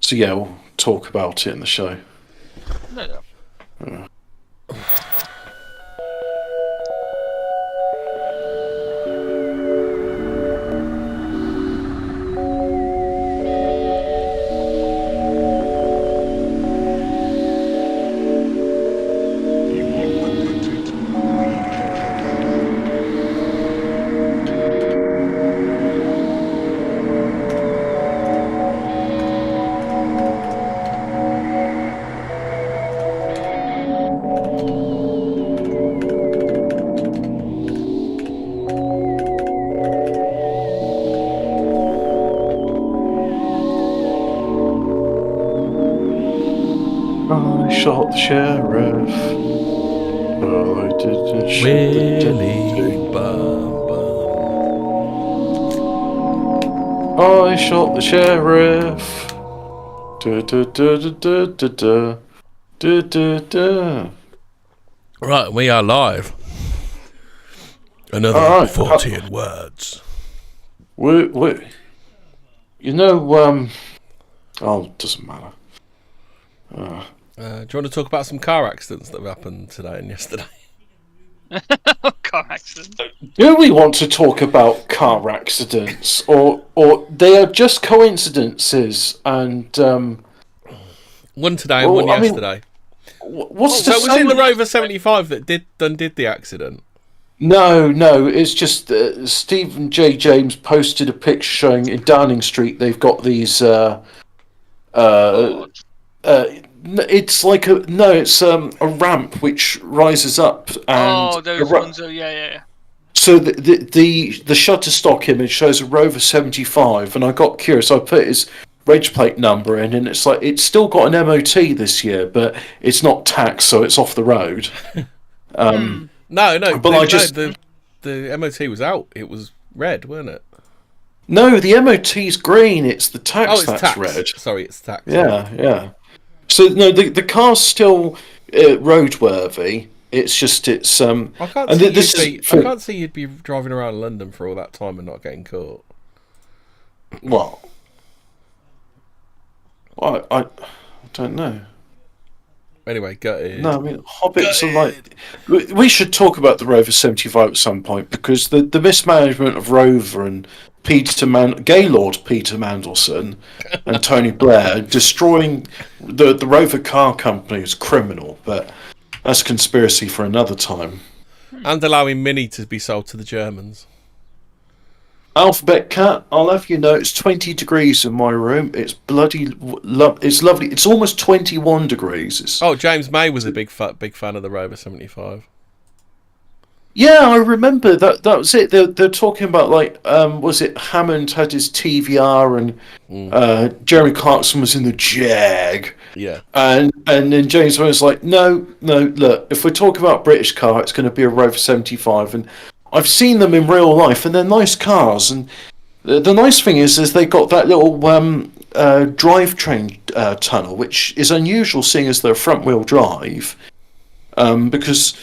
So yeah, we'll talk about it in the show. No. I shot the sheriff. Oh, I didn't shoot the deputy. I shot the sheriff. Da, da, da, da, da, da, da, da, da. Right, we are live. Another All right. Fortean words. We, you know, oh, doesn't matter. Do you want to talk about some car accidents that have happened today and yesterday? Car accident. Do we want to talk about car accidents, or they are just coincidences? And one today and one yesterday. What's so the was it the Rover 75 that did the accident? No, it's just Stephen J. James posted a picture showing in Downing Street they've got these. It's like it's a ramp which rises up. And those ones. Oh, yeah. So the Shutterstock image shows a Rover 75, and I got curious. I put his reg plate number in, and it's like it's still got an MOT this year, but it's not taxed, so it's off the road. No, but the MOT was out. It was red, wasn't it? No, the MOT's green. It's the tax that's tax. red. Sorry, it's tax. Yeah. So no, the car's still roadworthy. It's just I can't see you'd be driving around London for all that time and not getting caught. Well, I don't know. Anyway, gutted. No, I mean hobbits are like. We should talk about the Rover 75 at some point, because the mismanagement of Rover and Gaylord Peter Mandelson and Tony Blair destroying the Rover car company is criminal, but that's conspiracy for another time. And allowing Mini to be sold to the Germans. Alphabet Cat, I'll have you know, it's 20 degrees in my room. It's bloody it's lovely. It's almost 21 degrees. James May was a big fan of the Rover 75. Yeah, I remember that. That was it. They're talking about was it Hammond had his TVR and Jeremy Clarkson was in the Jag. Yeah. And then James was like, no, look, if we're talking about British car, it's going to be a Rover 75, and I've seen them in real life, and they're nice cars. And the nice thing is they got that little drivetrain tunnel, which is unusual, seeing as they're front-wheel drive, because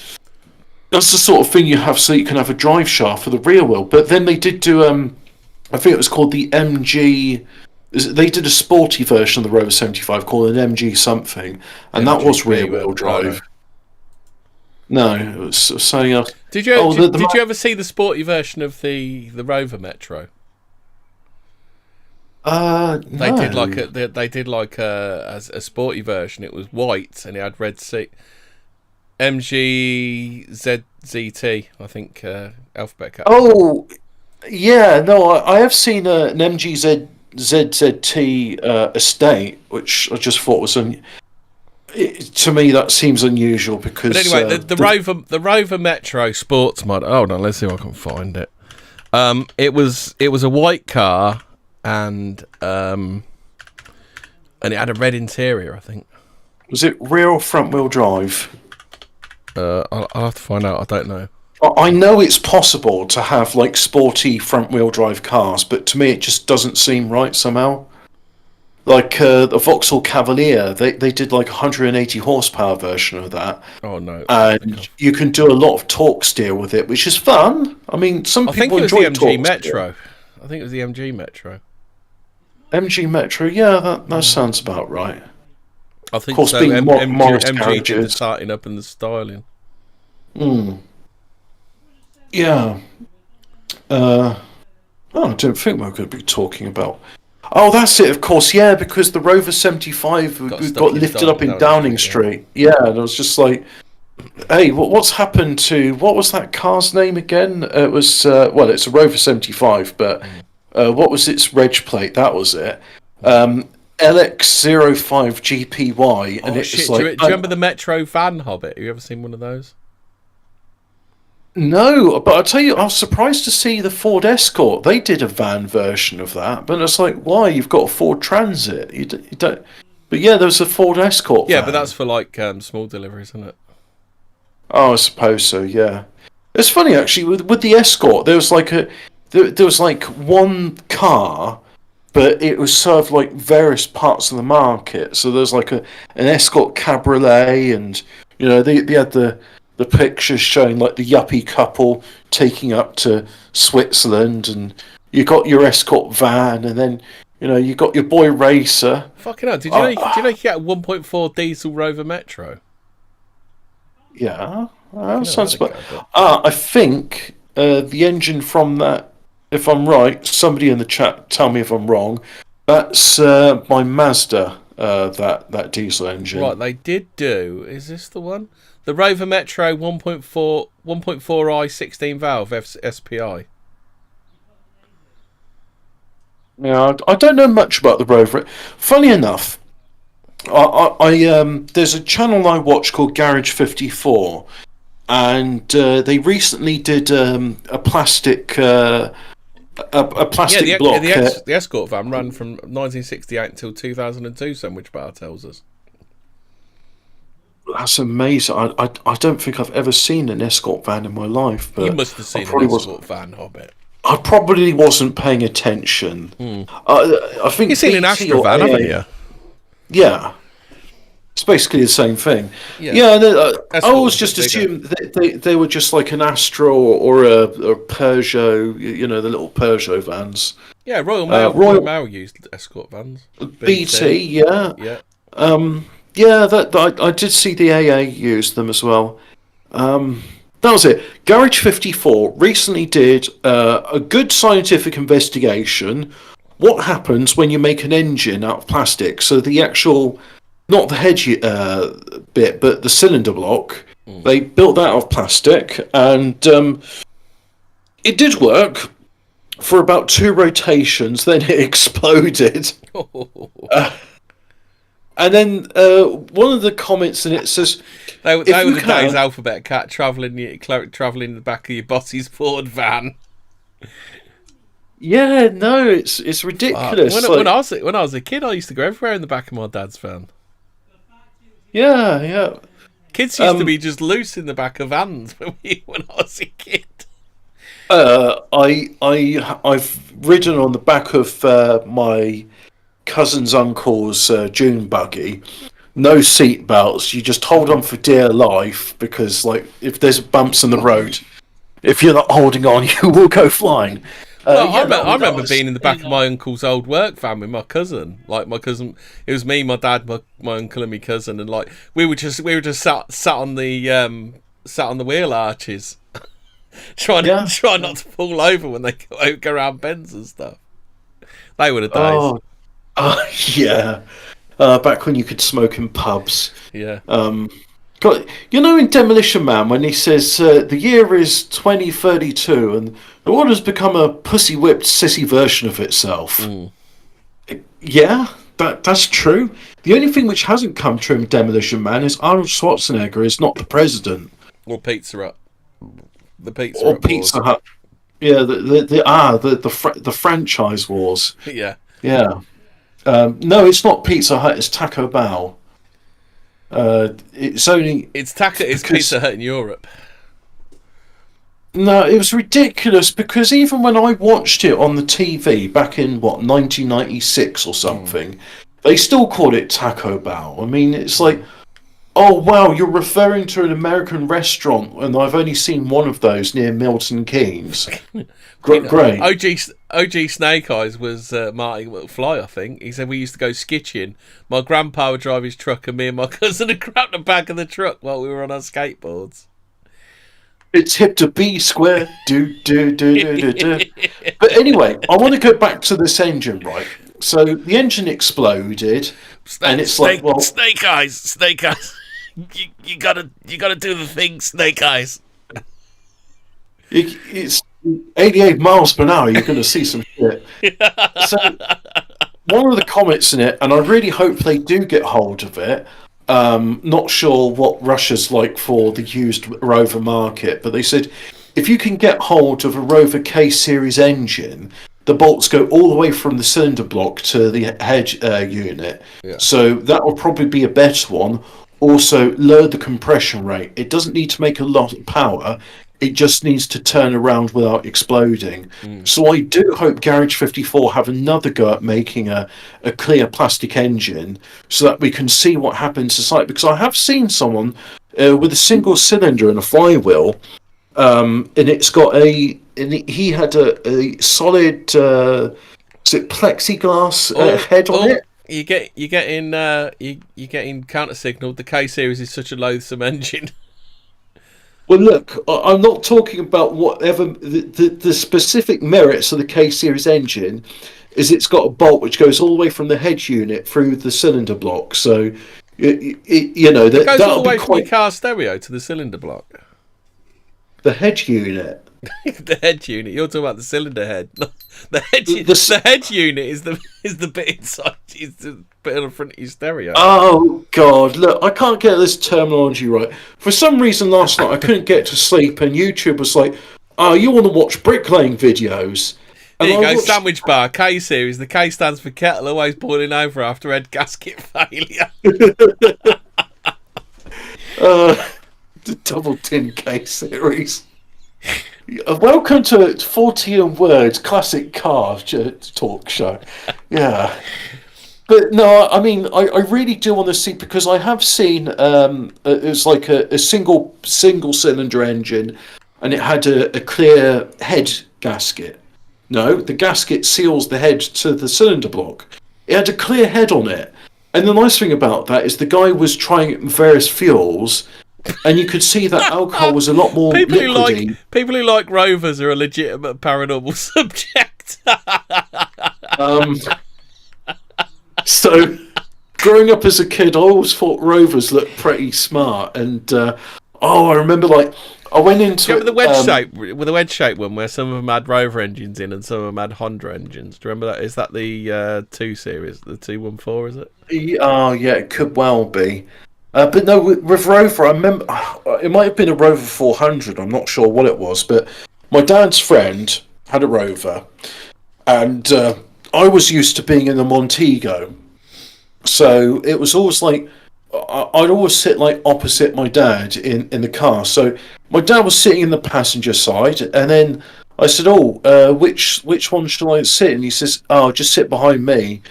that's the sort of thing you have so you can have a drive shaft for the rear wheel. But then they did do, I think it was called the MG. They did a sporty version of the Rover 75 called an MG something, and that was rear wheel drive. No, it was something else. Did you ever see the sporty version of the Rover Metro? No. They did like a sporty version. It was white and it had red seat. MG ZZT, I think, alphabet cat. Oh, yeah. No, I have seen an MG ZZT estate, which I just thought was to me that seems unusual because. But anyway, the Rover Metro sports mod. Hold on, let's see if I can find it. It was a white car and it had a red interior, I think. Was it rear or front wheel drive? I'll have to find out. I don't know. I know it's possible to have like sporty front wheel drive cars, but to me it just doesn't seem right somehow. Like the Vauxhall Cavalier, they did like 180 horsepower version of that. Oh no! And you can do a lot of torque steer with it, which is fun. I mean, some people enjoy torque steer. I think it was the MG Metro. MG Metro, yeah, that sounds about right. I think Of course, so. being Morris MG did the carriages. starting up and the styling. Yeah. I don't think we're going to be talking about. Oh, that's it, of course, yeah, because the Rover 75 got lifted up in Downing Street. Yeah, and I was just like, hey, what's happened to... What was that car's name again? It was... well, it's a Rover 75, but what was its reg plate? That was it. LX05GPY, and it's shit, like... do you remember the Metro van Hobbit? Have you ever seen one of those? No, but I'll tell you, I was surprised to see the Ford Escort. They did a van version of that, but it's like, why? You've got a Ford Transit. You don't... But yeah, there was a Ford Escort Yeah, van. but that's for like small deliveries, isn't it? Oh, I suppose so. Yeah, it's funny actually. With the Escort, there was like there was like one car, but it was served like various parts of the market. So there's like an Escort Cabriolet, and you know they had the pictures showing like the yuppie couple taking up to Switzerland, and you got your Escort van, and then you know you got your boy Racer. Fucking hell! Did you know you could get a 1.4 diesel Rover Metro? Yeah, Sounds about. I think the engine from that, if I'm right, somebody in the chat tell me if I'm wrong. That's my Mazda. That diesel engine. Right, they did do. Is this the one? The Rover Metro 1.4i 16 valve SPI. Yeah, I don't know much about the Rover. Funny enough, I there's a channel I watch called Garage 54, and they recently did a plastic a plastic block. The Escort van ran from 1968 until 2002. Sandwich Bar tells us. That's amazing. I don't think I've ever seen an Escort van in my life. But You must have seen an Escort van, Hobbit. I probably wasn't paying attention. I think You've seen an Astra van, haven't you? Yeah. It's basically the same thing. Yeah, I always just assumed they were just like an Astra or a Peugeot, you know, the little Peugeot vans. Yeah, Royal Mail used Escort vans. BT, yeah. Yeah. That I did see the AA use them as well. That was it. Garage 54 recently did a good scientific investigation. What happens when you make an engine out of plastic? So the actual, not the head bit, but the cylinder block, they built that out of plastic, and it did work for about 2 rotations. Then it exploded. And then one of the comments in it says, They were the days Alphabet Cat travelling in the back of your boss's Ford van. Yeah, no, it's ridiculous. When I was a kid, I used to go everywhere in the back of my dad's van. Yeah. Kids used to be just loose in the back of vans when I was a kid. I've ridden on the back of my cousin's uncle's dune buggy. No seat belts. You just hold on for dear life, because like if there's bumps in the road, if you're not holding on, you will go flying. I remember being in the back of my uncle's old work van with my cousin. Like my cousin, it was me, my dad, my uncle, and my cousin, and like we were just sat on the wheel arches, trying not to fall over when they go around bends and stuff. They were the days. Yeah. Back when you could smoke in pubs. Yeah. God, you know, in Demolition Man, when he says the year is 2032 and the world has become a pussy-whipped, sissy version of itself. Yeah, that's true. The only thing which hasn't come true in Demolition Man is Arnold Schwarzenegger is not the president. Or Pizza Hut. The Pizza Or Hut Pizza wars. Hut. Yeah, the franchise wars. Yeah. Yeah. No, it's not Pizza Hut. It's Taco Bell. It's Pizza Hut in Europe. No, it was ridiculous, because even when I watched it on the TV back in 1996 or something, they still called it Taco Bell. I mean, it's like, Oh wow, you're referring to an American restaurant, and I've only seen one of those near Milton Keynes. Great. OG Snake Eyes was Marty McFly, I think. He said we used to go skitching. My grandpa would drive his truck, and me and my cousin would grab the back of the truck while we were on our skateboards. It's hip to B square. Do. But anyway, I want to go back to this engine, right? So the engine exploded, and it's Snake Eyes. Snake Eyes. You gotta do the thing, Snake Eyes. It's 88 miles per hour. You're going to see some shit. So one of the comments in it, and I really hope they do get hold of it. Not sure what Russia's like for the used Rover market, but they said if you can get hold of a Rover K series engine, the bolts go all the way from the cylinder block to the head unit. Yeah. So that will probably be a better one. Also, lower the compression rate. It doesn't need to make a lot of power. It just needs to turn around without exploding. So I do hope Garage 54 have another go at making a clear plastic engine so that we can see what happens to site. Because I have seen someone with a single cylinder and a flywheel, and it's got he had a solid is it plexiglass head on it. You're getting counter signaled. The K series is such a loathsome engine. Well, look, I'm not talking about whatever the specific merits of the K series engine. Is it's got a bolt which goes all the way from the head unit through the cylinder block. So you know that goes all the way be from the car stereo to the cylinder block. The head unit. The head unit. You're talking about the cylinder head. The head unit is the bit inside. Is the bit on the front of your stereo. Oh God! Look, I can't get this terminology right. For some reason, last night I couldn't get to sleep, and YouTube was like, "Oh, you want to watch bricklaying videos?" There you go, sandwich bar, K series. The K stands for kettle, always boiling over after head gasket failure. The double tin K series. Welcome to Fortean Words Classic Car Talk Show. Yeah. But no, I mean, I really do want to see, because I have seen it's like a single cylinder engine, and it had a clear head gasket. No, the gasket seals the head to the cylinder block. It had a clear head on it, and the nice thing about that is the guy was trying it in various fuels, and you could see that alcohol was a lot more liquidy. People who like Rovers are a legitimate paranormal subject. So, growing up as a kid, I always thought Rovers looked pretty smart, and I remember I went into with the wedge shape one where some of them had Rover engines in and some of them had Honda engines. Do you remember that? Is that the 2 series, the 214? Is it? Oh yeah, it could well be. But no, with Rover, I remember it might have been a Rover 400. I'm not sure what it was, but my dad's friend had a Rover, and I was used to being in the Montego, so it was always like I'd always sit opposite my dad in the car. So my dad was sitting in the passenger side, and then I said, which one should I sit? And he says, just sit behind me.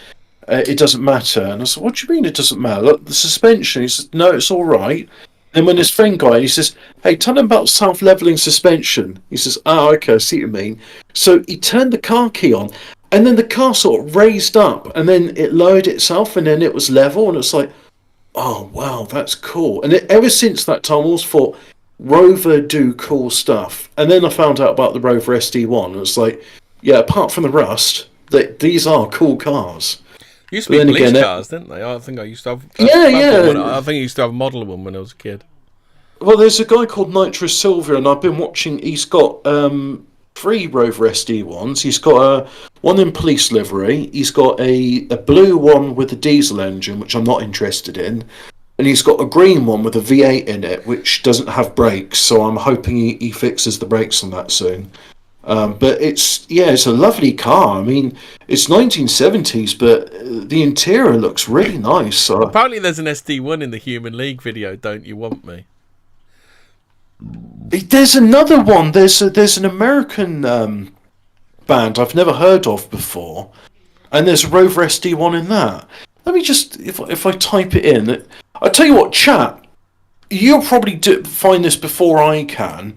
It doesn't matter. And I said, what do you mean it doesn't matter? Look, the suspension. He says, no, it's all right. Then when his friend got in, he says, hey, tell him about self-leveling suspension. He says, okay, I see what you mean. So he turned the car key on, and then the car sort of raised up, and then it lowered itself, and then it was level, and it's like, oh, wow, that's cool. And ever since that time, I always thought, Rover do cool stuff. And then I found out about the Rover SD1, and it's like, yeah, apart from the rust, these are cool cars. Used to be police cars, didn't they? I think I used to have. I think I used to have a model of one when I was a kid. Well, there's a guy called Nitro Silver, and I've been watching. He's got 3 Rover SD1s. He's got one in police livery. He's got a blue one with a diesel engine, which I'm not interested in, and he's got a green one with a V8 in it, which doesn't have brakes. So I'm hoping he fixes the brakes on that soon. But it's a lovely car. I mean, it's 1970s, but the interior looks really nice. So. Apparently there's an SD1 in the Human League video, Don't You Want Me? There's another one. There's an American band I've never heard of before, and there's a Rover SD1 in that. Let me just, if I type it in, I'll tell you what, chat, you'll probably find this before I can.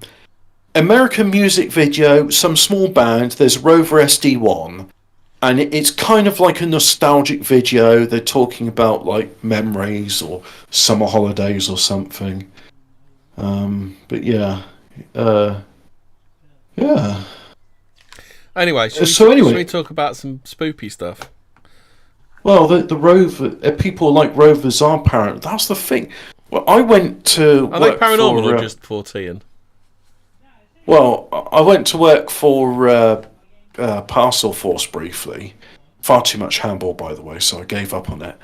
American music video, some small band, there's Rover SD1, and it's kind of like a nostalgic video. They're talking about like memories or summer holidays or something. But yeah. Yeah. Anyway, should we talk about some spoopy stuff? Well, the Rover, people like Rovers are paranoid. That's the thing. Well, I went to Are they paranormal or just Fortean? Well, I went to work for Parcel Force briefly. Far too much handball, by the way, so I gave up on it.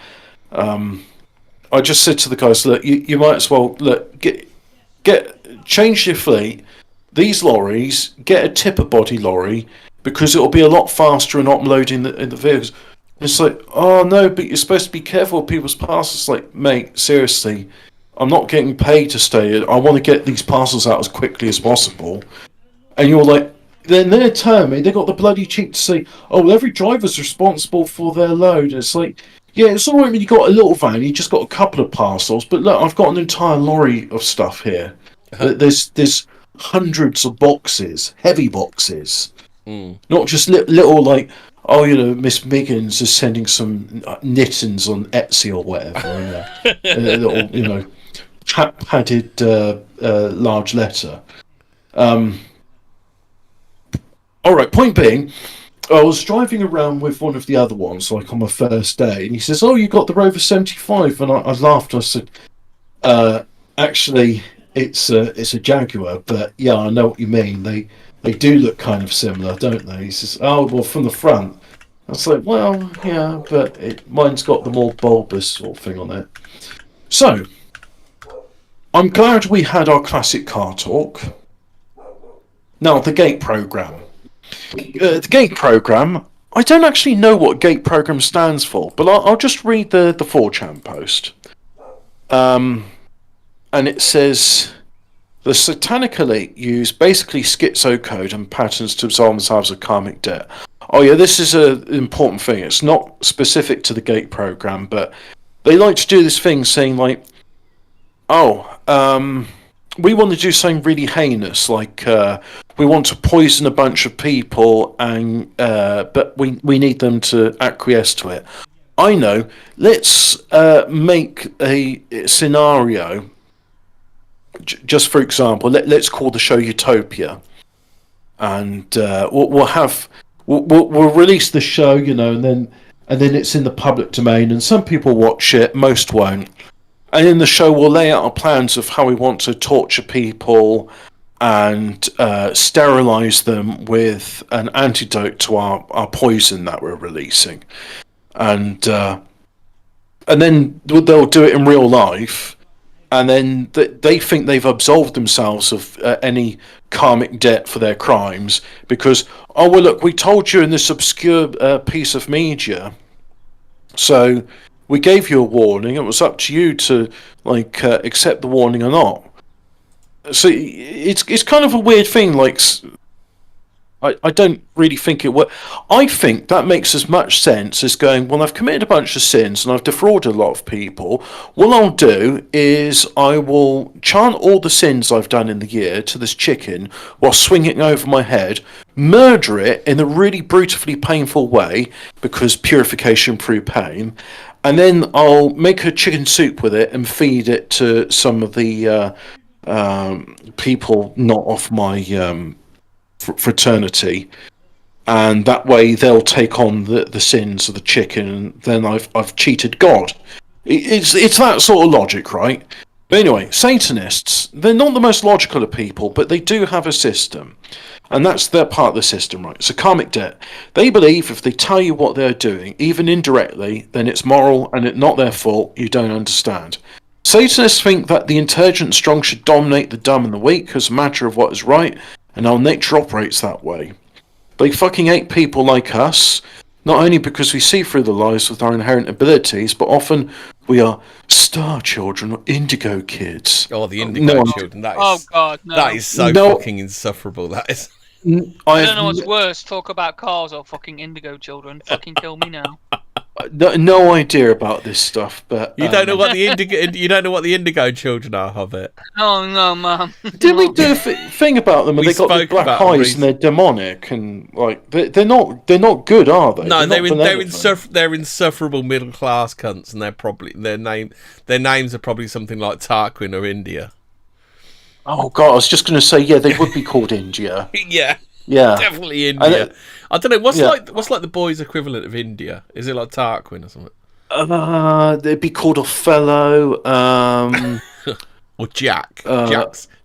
I just said to the guys, look, you might as well change your fleet. These lorries, get a tipper body lorry, because it'll be a lot faster in uploading in the vehicles. It's like, oh no, but you're supposed to be careful with people's parcels. It's like, mate, seriously, I'm not getting paid to stay. I want to get these parcels out as quickly as possible. And you're like, then they're telling me they got the bloody cheek to say, oh, well, every driver's responsible for their load. And it's like, yeah, it's all right when you got a little van, you just got a couple of parcels, but look, I've got an entire lorry of stuff here. There's hundreds of boxes, heavy boxes, not just little like, oh, Miss Miggins is sending some knittings on Etsy or whatever, a little, padded large letter. All right, point being, I was driving around with one of the other ones, like on my first day, and he says, oh, you got the Rover 75, and I laughed. I said, actually, it's a Jaguar, but yeah, I know what you mean. They do look kind of similar, don't they? He says, oh, well, from the front. I was like, well, yeah, but mine's got the more bulbous sort of thing on it. So, I'm glad we had our classic car talk. Now, the gate program. The gate program, I don't actually know what gate program stands for, but I'll just read the 4chan post. And it says, the Satanic Elite use basically schizo code and patterns to absolve themselves of karmic debt. Oh yeah, this is an important thing. It's not specific to the gate program, but they like to do this thing saying like, we want to do something really heinous, like we want to poison a bunch of people, and but we need them to acquiesce to it. I know. Let's make a scenario. Just for example, let's call the show Utopia, and we'll release the show, and then it's in the public domain, and some people watch it, most won't. And in the show, we'll lay out our plans of how we want to torture people and sterilize them with an antidote to our poison that we're releasing. And then they'll do it in real life. And then they think they've absolved themselves of any karmic debt for their crimes because, oh, well, look, we told you in this obscure piece of media, so we gave you a warning. It was up to you to accept the warning or not. So it's kind of a weird thing. Like, I don't really think it would. I think that makes as much sense as going, well, I've committed a bunch of sins and I've defrauded a lot of people. What I'll do is I will chant all the sins I've done in the year to this chicken while swinging it over my head, murder it in a really brutally painful way because purification through pain, and then I'll make a chicken soup with it and feed it to some of the people not off my fraternity, and that way they'll take on the sins of the chicken, and then I've cheated God. It's that sort of logic, right? But anyway, Satanists, they're not the most logical of people, but they do have a system, and that's their part of the system, right? So karmic debt. They believe if they tell you what they're doing, even indirectly, then it's moral and it's not their fault. You don't understand. Satanists think that the intelligent and strong should dominate the dumb and the weak as a matter of what is right, and our nature operates that way. They fucking hate people like us, not only because we see through the lies with our inherent abilities, but often we are star children or indigo kids. Oh, the indigo children. That is, oh, God, no. That is so fucking insufferable, that is. I don't know what's worse, talk about cars or fucking indigo children. Fucking kill me now. No idea about this stuff, but You don't know what the Indigo Children are, Hobbit. Oh no, Mum. did we do a thing about them? And We they got the spoke black about them eyes and they're demonic and like they're not good, are they? No, they're benevolent. insufferable middle class cunts, and they're probably their names are probably something like Tarquin or India. Oh god, I was just going to say, yeah, they would be called India. Yeah, Yeah, definitely India. And I don't know what's yeah. like the boys' equivalent of India. Is it like Tarquin or something? They'd be called Othello. Or Jack.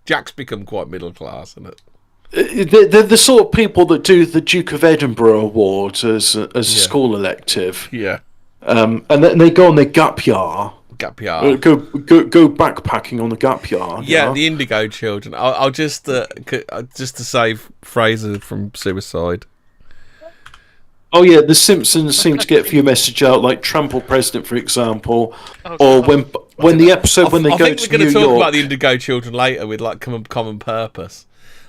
Jack's become quite middle class, isn't it? They're the sort of people that do the Duke of Edinburgh Award as a school elective. Yeah. And then they go on their gap year. Gap year. Go backpacking on the gap year. Yeah, the Indigo Children. I'll just to save Fraser from suicide. Oh yeah, The Simpsons seem to get a few messages out, like Trump President, for example, or when the episode when they go to New York. I think we're going to talk about the Indigo Children later with like common purpose.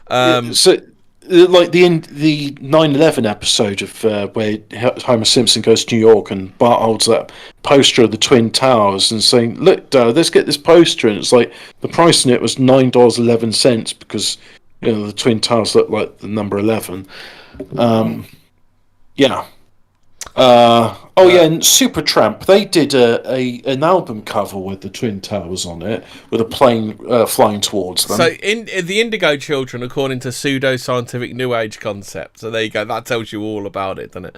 So, like the 9/11 episode of where Homer Simpson goes to New York and Bart holds that poster of the Twin Towers and saying, "Look, Dad, let's get this poster." And it's like the price on it was $9.11 because the Twin Towers look like the number 11. Yeah. And Supertramp, they did an album cover with the Twin Towers on it, with a plane flying towards them. So, in the Indigo Children, according to pseudo-scientific New Age concept, so there you go, that tells you all about it, doesn't it?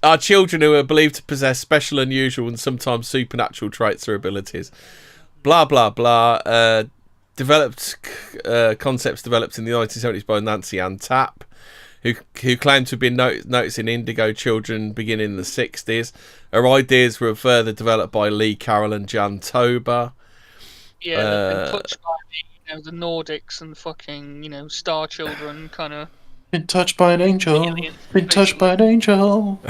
Our children who are believed to possess special, unusual, and sometimes supernatural traits or abilities. Blah, blah, blah. Concepts developed in the 1970s by Nancy Ann Tapp, who claimed to have been noticing Indigo Children beginning in the 60s. Her ideas were further developed by Lee Carroll and Jan Tober. Yeah, they've been touched by the Nordics and fucking, Star Children kind of. Been touched by an angel. Aliens, been touched by an angel.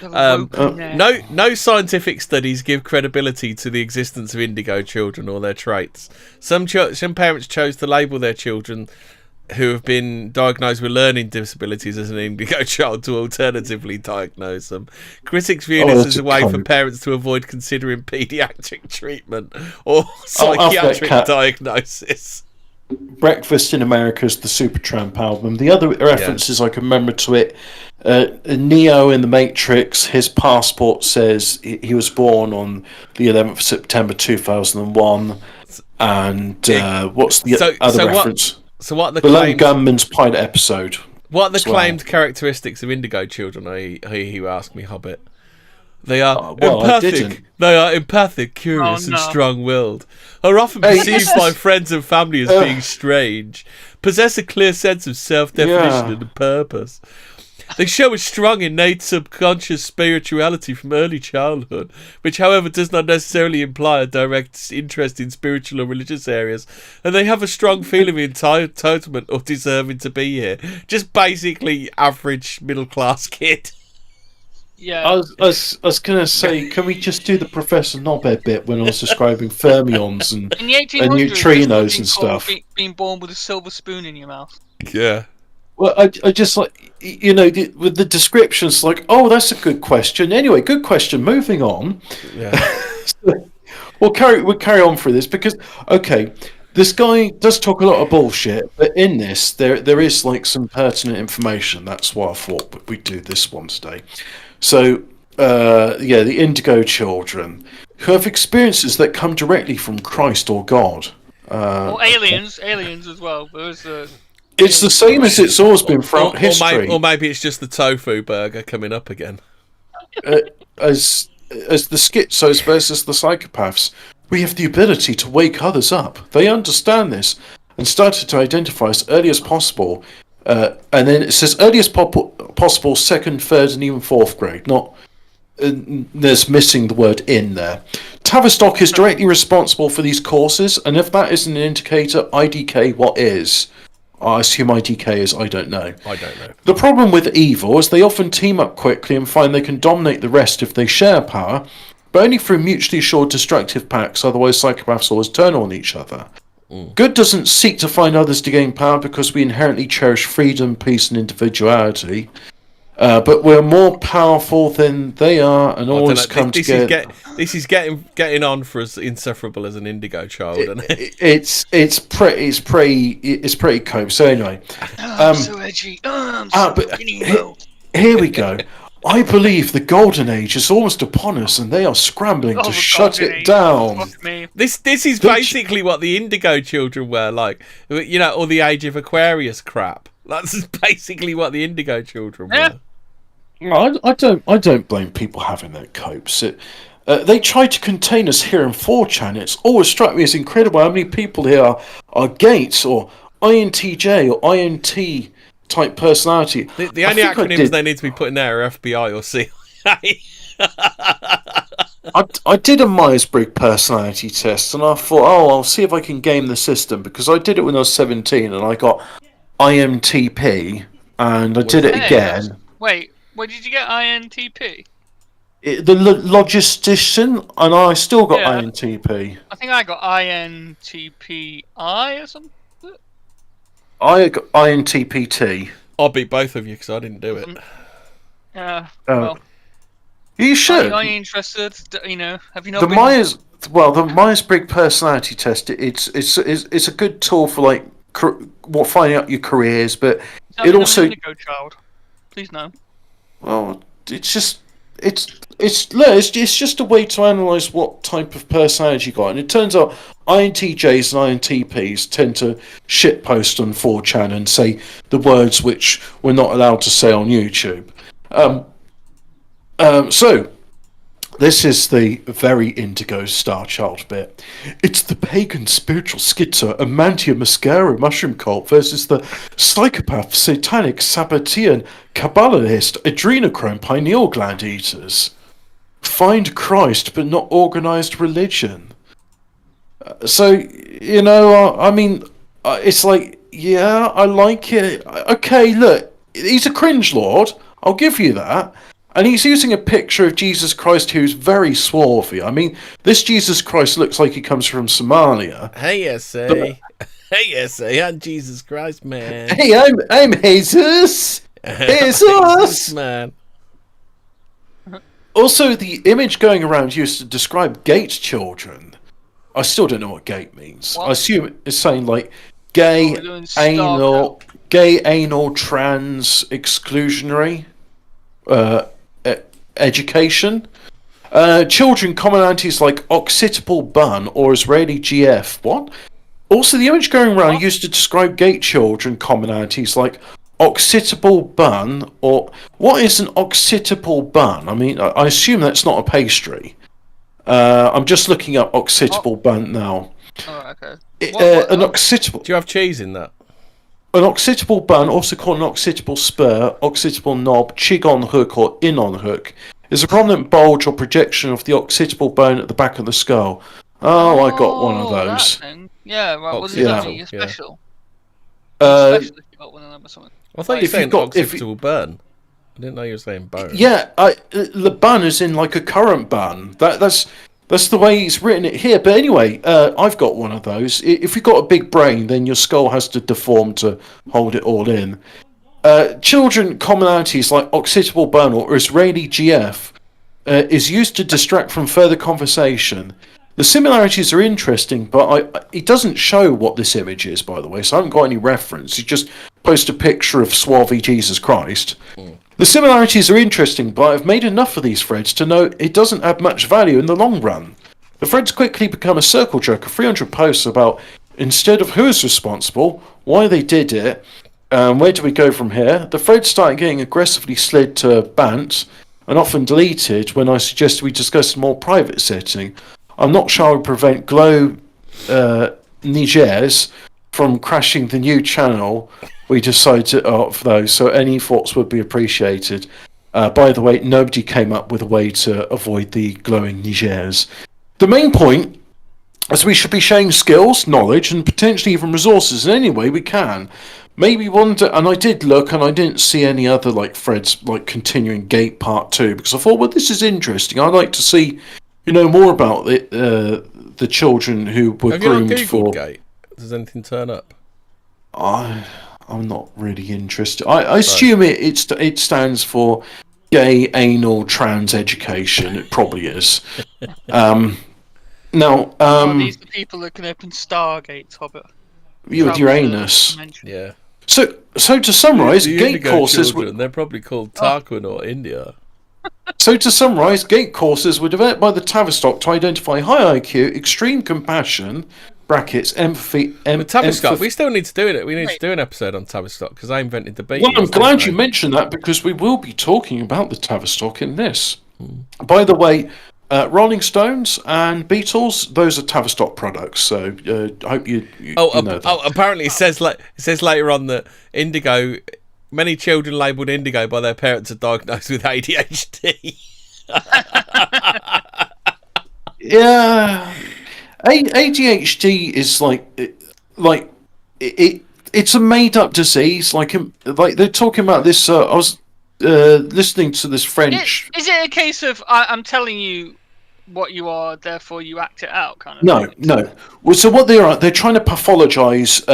No scientific studies give credibility to the existence of Indigo Children or their traits. Some parents chose to label their children who have been diagnosed with learning disabilities as an Indigo child to alternatively diagnose them. Critics view this as a way for parents to avoid considering paediatric treatment or psychiatric diagnosis. Breakfast in America is the Supertramp album. The other references I can remember to it, Neo in The Matrix, his passport says he was born on the 11th of September 2001. And what's the other reference? So what the Lone Gunman's Pilot episode. What are the claimed characteristics of Indigo Children? You ask me, Hobbit. They are empathic. They are empathic, curious, and strong-willed. Are often perceived by friends and family as being strange. Possess a clear sense of self-definition and purpose. They show a strong innate subconscious spirituality from early childhood, which however does not necessarily imply a direct interest in spiritual or religious areas, and they have a strong feeling of entitlement or deserving to be here. Just basically average middle class kid. Yeah. I was gonna say, can we just do the Professor Knobhead bit when I was describing fermions and neutrinos and stuff? Being born with a silver spoon in your mouth. Yeah. Well, I just like, with the descriptions, like, oh, that's a good question. Anyway, good question. Moving on. Yeah. We'll carry on through this because, okay, this guy does talk a lot of bullshit, but in this, there is like some pertinent information. That's why I thought we'd do this one today. So, the Indigo Children, who have experiences that come directly from Christ or God. Or aliens as well. It's the same as it's always been throughout history. Or maybe it's just the tofu burger coming up again. As the schizos versus the psychopaths, we have the ability to wake others up. They understand this and started to identify as early as possible. And then it says early as possible, second, third, and even fourth grade. Not there's missing the word in there. Tavistock is directly responsible for these courses, and if that isn't an indicator, IDK, what is? I assume IDK is I don't know. The problem with evil is they often team up quickly and find they can dominate the rest if they share power, but only through mutually assured destructive pacts, otherwise psychopaths always turn on each other. Good doesn't seek to find others to gain power because we inherently cherish freedom, peace, and individuality. But we're more powerful than they are, and I don't always know. come together. This is getting on for as insufferable as an indigo child, isn't it? It's pretty cope. So anyway, I'm so edgy. I'm so but fucking emo. here we go. I believe the golden age is almost upon us, and they are scrambling to the shut golden it age. down. Fuck me. This is basically what the indigo children were like, you know, or the Age of Aquarius crap. That's basically what the indigo children were. I don't blame people having their copes. They tried to contain us here in 4chan. It's always struck me as incredible how many people here are Gates or INTJ or INT type personality. The only acronyms they need to be put in there are FBI or CIA. I did a Myers-Briggs personality test, and I thought, I'll see if I can game the system, because I did it when I was 17, and I got IMTP, and I did it again. Wait, where did you get INTP? The logistician, and I still got INTP. I think I got INTPI or something. I got INTPT. I'll beat both of you because I didn't do it. Well, you should. Are you interested? You know, have you not? The Myers-Briggs personality test. It's a good tool for like finding out your careers, but it also. Indigo child. Please no. Well, it's just a way to analyse what type of personality you got, and it turns out INTJs and INTPs tend to shitpost on 4chan and say the words which we're not allowed to say on YouTube. So this is the very indigo star child bit. It's the pagan spiritual schizo Amantia Mascara mushroom cult versus the psychopath satanic Sabbatean Kabbalist adrenochrome pineal gland eaters. Find Christ but not organised religion. So, you know, I mean, it's like, yeah, I like it. Okay, look, he's a cringe lord. I'll give you that. And he's using a picture of Jesus Christ who's very swarthy. I mean, this Jesus Christ looks like he comes from Somalia. Hey, SA. Hey, SA. I'm Jesus Christ, man. Hey, I'm Jesus. Jesus, man. Also, the image going around used to describe gate children. I still don't know what gate means. What? I assume it's saying like gay, anal, trans, exclusionary. Education. Children commonalities like occipital bun or Israeli GF. What? Also, the image going around used to describe gate children commonalities like occipital bun or... What is an occipital bun? I mean, I assume that's not a pastry. I'm just looking up occipital bun now. Oh, okay. An occipital... Do you have cheese in that? An occipital bun, also called an occipital spur, occipital knob, chig-on hook or in-on hook, is a prominent bulge or projection of the occipital bone at the back of the skull. Oh, I got one of those. Yeah, right. Was it only special? Special if you got one of them or something. I thought you were saying occipital burn. I didn't know you were saying bone. Yeah, the bun is in like a current bun. That's the way he's written it here. But anyway, I've got one of those. If you've got a big brain, then your skull has to deform to hold it all in. Children commonalities like occipital bun or Israeli GF is used to distract from further conversation. The similarities are interesting, but it doesn't show what this image is, by the way, so I haven't got any reference. He just posted a picture of swarthy Jesus Christ. The similarities are interesting, but I've made enough of these threads to know it doesn't have much value in the long run. The threads quickly become a circle jerk of 300 posts about, instead of who is responsible, why they did it, where do we go from here. The threads started getting aggressively slid to banned, and often deleted when I suggested we discuss a more private setting. I'm not sure I would prevent Glow Nigers from crashing the new channel we decided for those, so any thoughts would be appreciated. By the way, nobody came up with a way to avoid the glowing Nigers. The main point is we should be sharing skills, knowledge, and potentially even resources in any way we can. Maybe one day, and I did look, and I didn't see any other like threads like continuing Gate Part 2, because I thought, well, this is interesting. I'd like to see, more about the children who were groomed for. Gate? Does anything turn up? I I'm not really interested. I assume it stands for gay, anal, trans education. It probably is. Now, these are the people that can open stargates, Hobbit. you with Travel to Uranus. dimension. Yeah. So to summarise, The gate Indigo courses. children, they're probably called Tarquin or India. So to summarise, gate courses were developed by the Tavistock to identify high IQ, extreme compassion (brackets empathy). But Tavistock, we still need to do it. We need to do an episode on Tavistock because I invented the beat. Well, I'm glad you mentioned that because we will be talking about the Tavistock in this. By the way, Rolling Stones and Beatles, those are Tavistock products. So I hope you know that. Apparently it says later on that indigo. Many children labelled indigo by their parents are diagnosed with ADHD. Yeah, ADHD is it's a made-up disease. Like they're talking about this. I was listening to this French. Is it a case of I'm telling you what you are, therefore you act it out, kind of? No. Well, so what they're trying to pathologise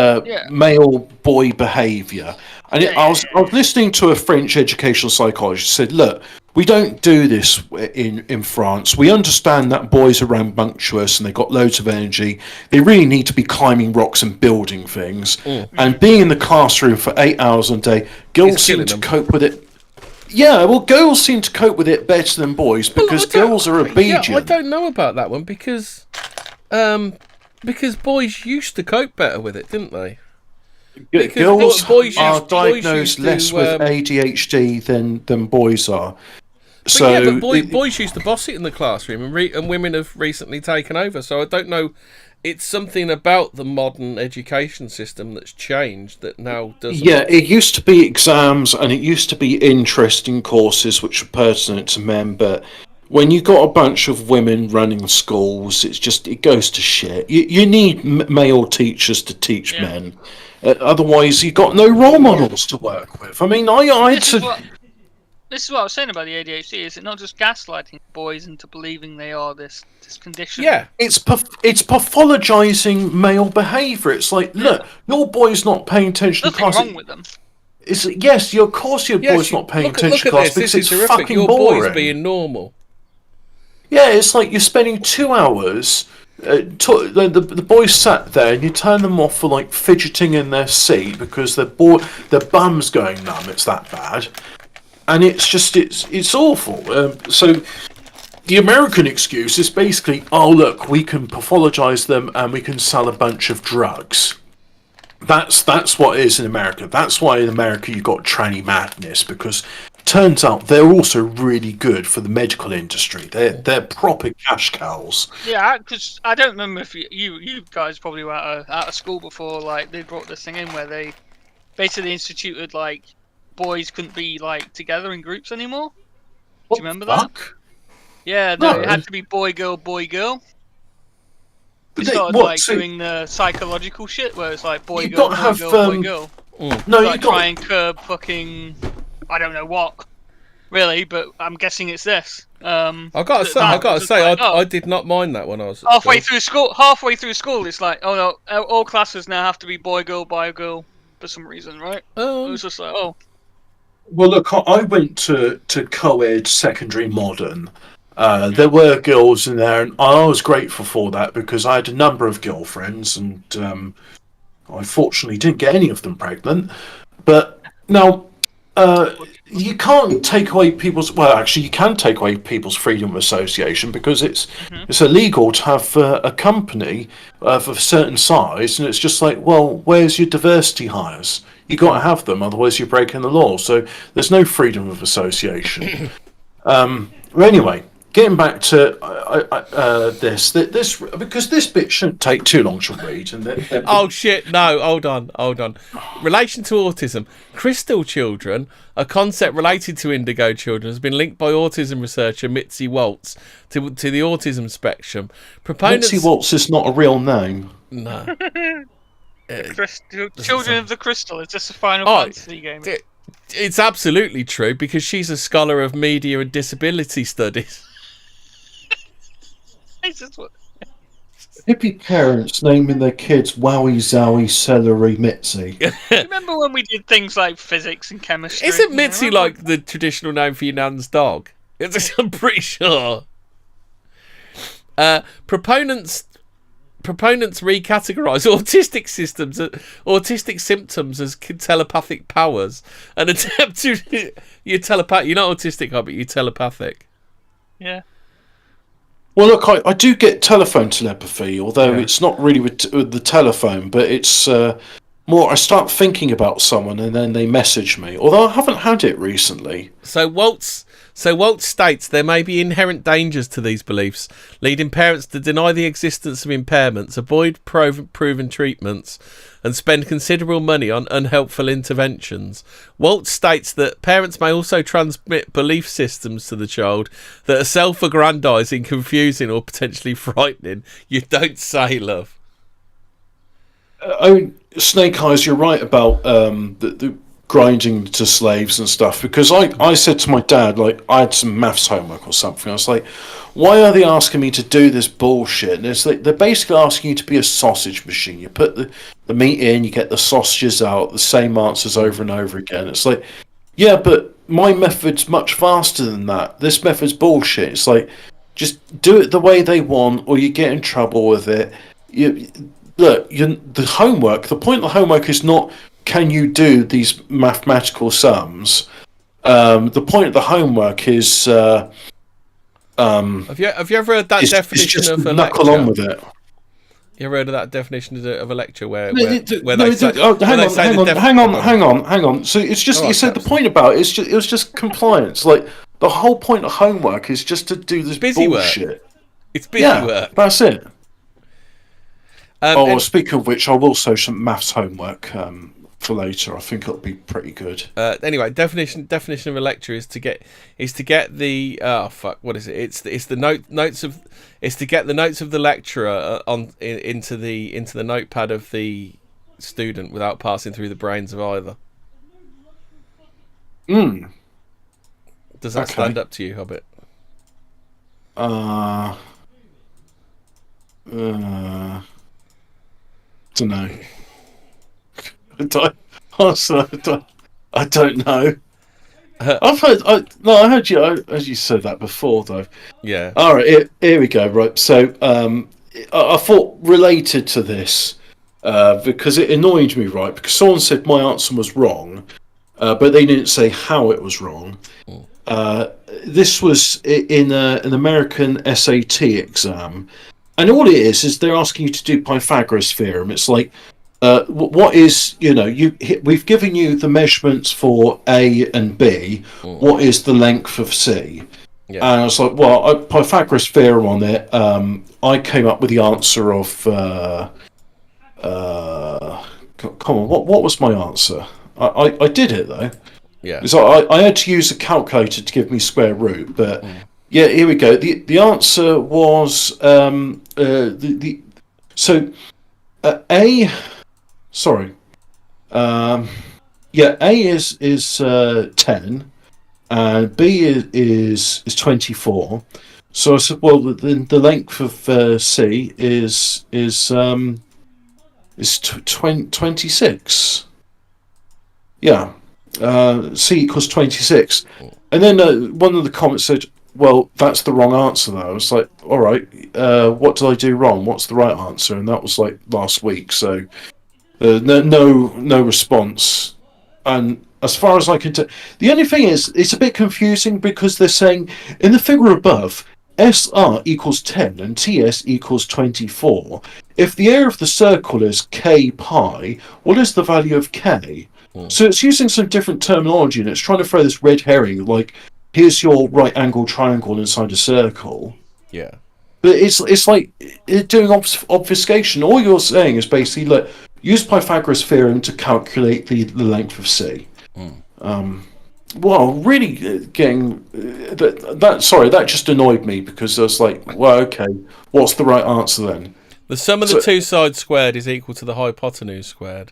male boy behaviour. And I was listening to a French educational psychologist who said, look, we don't do this in France. We understand that boys are rambunctious and they've got loads of energy. They really need to be climbing rocks and building things. And being in the classroom for 8 hours a day, girls seem to cope with it. Yeah, well, girls seem to cope with it better than boys because girls are obedient. Yeah, I don't know about that one because boys used to cope better with it, didn't they? Girls are diagnosed less with ADHD than boys are. But boys used to boss it in the classroom, and women have recently taken over. So I don't know. It's something about the modern education system that's changed that now doesn't. Yeah, it used to be exams and it used to be interesting courses which were pertinent to men, but when you got a bunch of women running schools, it goes to shit. You need male teachers to teach men. Otherwise, you got no role models to work with. I mean, This is what I was saying about the ADHD. Is it not just gaslighting boys into believing they are this condition? Yeah, it's pathologizing male behaviour. It's like, look, your boy's not paying attention to class. Nothing wrong with them. Of course your boy's not paying attention to class because it's fucking your boring. Boy's being normal. Yeah, it's like you're spending 2 hours. The boys sat there, and you turn them off for like fidgeting in their seat because their bum's going numb. It's that bad. And it's awful. So the American excuse is basically, oh look, we can pathologise them and we can sell a bunch of drugs. That's what it is in America. That's why in America you got tranny madness, because it turns out they're also really good for the medical industry. They're proper cash cows. Yeah, because I don't remember if you guys probably were out of school before. Like they brought this thing in where they basically instituted like boys couldn't be like together in groups anymore. Do you remember that? Yeah, no, it had to be boy girl. They started doing the psychological shit where it's like boy girl. No, like try and curb fucking I don't know what, really, but I'm guessing it's this. I gotta say, I did not mind that when I was halfway through school. It's like, oh no, all classes now have to be boy girl for some reason, right? It was just like, oh. Well, look, I went to co-ed secondary modern. There were girls in there, and I was grateful for that because I had a number of girlfriends, and I fortunately didn't get any of them pregnant. But now, you can't take away people's... Well, actually, you can take away people's freedom of association because it's illegal to have a company of a certain size, and it's just like, well, where's your diversity hires? You got to have them, otherwise you're breaking the law. So there's no freedom of association. Anyway, getting back to this because this bit shouldn't take too long to read. Oh shit! No, hold on. Relation to autism, crystal children, a concept related to indigo children, has been linked by autism researcher Mitzi Waltz to the autism spectrum. Proponents... Mitzi Waltz is not a real name. No. Children of the Crystal. Is this a Final Fantasy game? It's absolutely true because she's a scholar of media and disability studies. Hippie parents naming their kids Wowie Zowie Celery Mitzi. Remember when we did things like physics and chemistry? Isn't Mitzi like the traditional name for your nan's dog? I'm pretty sure. Proponents recategorise autistic symptoms as telepathic powers and attempt to you're telepathic. You're not autistic, but you're telepathic. Yeah. Well, look, I do get telephone telepathy, although it's not really with the telephone, but it's more I start thinking about someone and then they message me, although I haven't had it recently. So Waltz states there may be inherent dangers to these beliefs, leading parents to deny the existence of impairments, avoid proven treatments, and spend considerable money on unhelpful interventions. Waltz states that parents may also transmit belief systems to the child that are self-aggrandizing, confusing, or potentially frightening. You don't say, love. Snake Eyes, you're right about the grinding to slaves and stuff, because I said to my dad, like, I had some maths homework or something, I was like, why are they asking me to do this bullshit? And it's like, they're basically asking you to be a sausage machine. You put the meat in, you get the sausages out, the same answers over and over again. It's like, yeah, but my method's much faster than that. This method's bullshit. It's like, just do it the way they want, or you get in trouble with it. The homework, the point of the homework is not, can you do these mathematical sums? The point of the homework is... have you ever heard that definition of a lecture? Knuckle on with it. You ever heard of that definition of a lecture where hang on. So it's just, you said the point about it, it was just compliance. Like, the whole point of homework is just to do this busy bullshit. Work. It's busy work. That's it. Speaking of which, I will show some maths homework for later. I think it'll be pretty good. Anyway, definition of a lecture is to get the what is it? It's the notes of to get the notes of the lecturer into the notepad of the student without passing through the brains of either. Does that stand up to you, Hobbit? Don't know. I don't know. I heard you, as you said that before, though. Yeah. All right, here we go. Right, so I thought related to this because it annoyed me, right? Because someone said my answer was wrong, but they didn't say how it was wrong. This was in an American SAT exam, and all it is they're asking you to do Pythagoras theorem. It's like, what is, we've given you the measurements for A and B. What is the length of C? Yeah. And I was like, well, Pythagoras theorem on it. I came up with the answer of. Come on, what was my answer? I did it though. Yeah. So I had to use a calculator to give me square root, but yeah, here we go. The answer was A. Sorry. A is 10, and B is 24. So I said, well, the length of C is 26. Yeah. C equals 26. And then one of the comments said, well, that's the wrong answer, though. I was like, all right, what did I do wrong? What's the right answer? And that was like last week, so no response. And as far as I can tell, the only thing is, it's a bit confusing because they're saying in the figure above, SR equals 10 and TS equals 24. If the area of the circle is K pi, what is the value of K? So it's using some different terminology, and it's trying to throw this red herring, like, here's your right angle triangle inside a circle. Yeah. But it's like doing obfuscation. All you're saying is basically, like, use Pythagoras theorem to calculate the length of C. Well, really getting that just annoyed me because I was like, well, okay, what's the right answer then? The sum of the two sides squared is equal to the hypotenuse squared.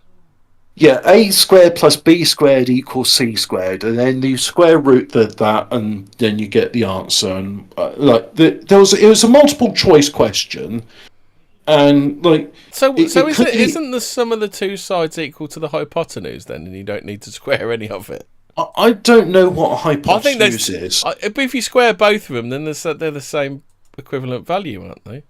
Yeah, A squared plus B squared equals C squared, and then you square root that, and then you get the answer. And it was a multiple choice question, And like, isn't the sum of the two sides equal to the hypotenuse then, and you don't need to square any of it? I don't know what a hypotenuse is. But if you square both of them, then they're the same equivalent value, aren't they?